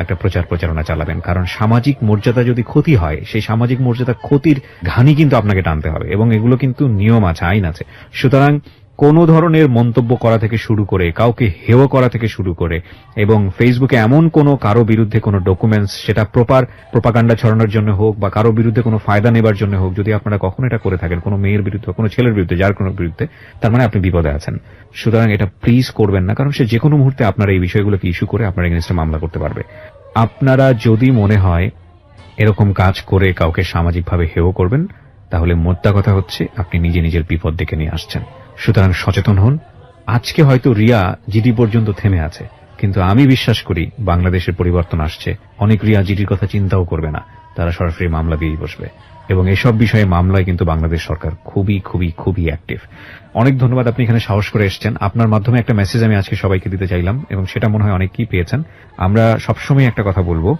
একটা প্রচারণা চালাবেন। কারণ সামাজিক মর্যাদা যদি ক্ষতি হয়, সেই সামাজিক মর্যাদা ক্ষতির ঘানি কিন্তু আপনাকে টানতে হবে, এবং এগুলো কিন্তু নিয়ম আছে, আইন আছে। সুতরাং কোন ধরনের মন্তব্য করা থেকে শুরু করে, কাউকে হেয় করা থেকে শুরু করে, এবং ফেসবুকে এমন কোনো কারো বিরুদ্ধে কোনো ডকুমেন্টস, সেটা প্রোপাগান্ডা ছড়ানোর জন্য হোক বা কারো বিরুদ্ধে কোনো ফায়দা নেবার জন্য হোক, যদি আপনারা কখনো এটা করে থাকেন কোনো মেয়ের বিরুদ্ধে, কোনো ছেলের বিরুদ্ধে, যার কোনো বিরুদ্ধে, তার মানে আপনি বিপদে আছেন। সুতরাং এটা প্লিজ করবেন না, কারণ সে যে কোনো মুহূর্তে আপনার এই বিষয়গুলোকে ইস্যু করে আপনার এগেইনস্টে মামলা করতে পারবে। আপনারা যদি মনে হয় এরকম কাজ করে কাউকে সামাজিকভাবে হেয় করবেন, তাহলে মোদ্দা কথা হচ্ছে আপনি নিজে নিজের বিপদ ডেকে নিয়ে আসছেন। সুতরাং সচেতন হন। আজকে হয়তো রিয়া জিডি পর্যন্ত থেমে আছে, কিন্তু আমি বিশ্বাস করি বাংলাদেশের পরিবর্তন আসছে, অনেক রিয়া জিডির কথা চিন্তাও করবে না, তারা সরাসরি মামলা দিয়েই বসবে। এবং এসব বিষয়ে মামলায় কিন্তু বাংলাদেশ সরকার খুবই খুবই খুবই অ্যাক্টিভ। অনেক ধন্যবাদ, আপনি এখানে সাহস করে এসেছেন। আপনার মাধ্যমে একটা মেসেজ আমি আজকে সবাইকে দিতে চাইলাম, এবং সেটা মনে হয় অনেকেই পেয়েছেন। আমরা সবসময় একটা কথা বলবো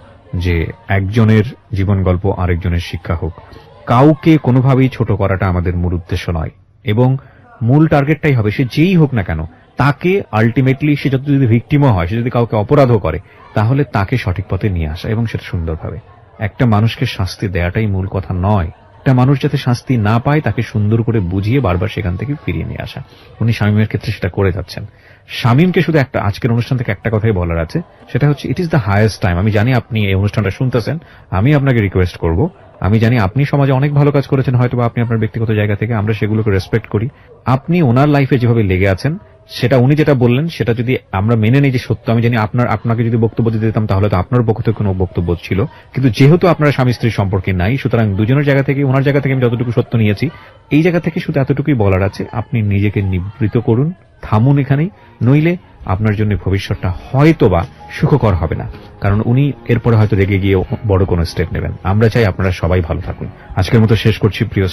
যে একজনের জীবন গল্প আরেকজনের শিক্ষা হোক, কাউকে কোনোভাবেই ছোট করাটা আমাদের মূল উদ্দেশ্য নয়, এবং মূল টার্গেটটাই হবে সে যেই হোক না কেন, তাকে আলটিমেটলি সে যদি ভিকটিমও হয়, সে যদি কাউকে অপরাধও করে, তাহলে তাকে সঠিক পথে নিয়ে আসা, এবং সেটা সুন্দরভাবে। একটা মানুষকে শাস্তি দেওয়াটাই মূল কথা নয়, একটা মানুষ যাতে শাস্তি না পায় তাকে সুন্দর করে বুঝিয়ে বারবার সেখান থেকে ফিরিয়ে নিয়ে আসা। উনি শামীমের ক্ষেত্রে সেটা করে যাচ্ছেন। শামীমকে শুধু একটা আজকের অনুষ্ঠান থেকে একটা কথাই বলার আছে, সেটা হচ্ছে it is the highest time. আমি জানি আপনি এই অনুষ্ঠানটা শুনতেছেন, আমি আপনাকে রিকোয়েস্ট করব, আমি জানি আপনি সমাজে অনেক ভালো কাজ করেছেন, হয়তো আপনি আপনার ব্যক্তিগত জায়গা থেকে, আমরা সেগুলোকে রেসপেক্ট করি। আপনি ওনার লাইফে যেভাবে লেগে আছেন, সেটা উনি যেটা বললেন সেটা যদি আমরা মেনে নিই যে সত্য, আমি জানি আপনাকে যদি বক্তব্য দিতে দিতাম তাহলে তো আপনার পক্ষ থেকে কোনো বক্তব্য ছিল, কিন্তু যেহেতু আপনারা স্বামী স্ত্রীর সম্পর্কে নাই, সুতরাং দুজনের জায়গা থেকে, ওনার জায়গা থেকে আমি যতটুকু সত্য নিয়েছি, এই জায়গা থেকে শুধু এতটুকুই বলার আছে, আপনি নিজেকে নিবৃত করুন, থামুন এখানেই, নইলে আপনার জন্য ভবিষ্যৎটা হয়তোবা সুখকর হবে না। কারণ উনি এরপরে হয়তো রেগে গিয়ে বড় কোনো স্টেপ নেবেন। আমরা চাই আপনারা সবাই ভালো থাকুন। আজকের মতো শেষ করছি প্রিয়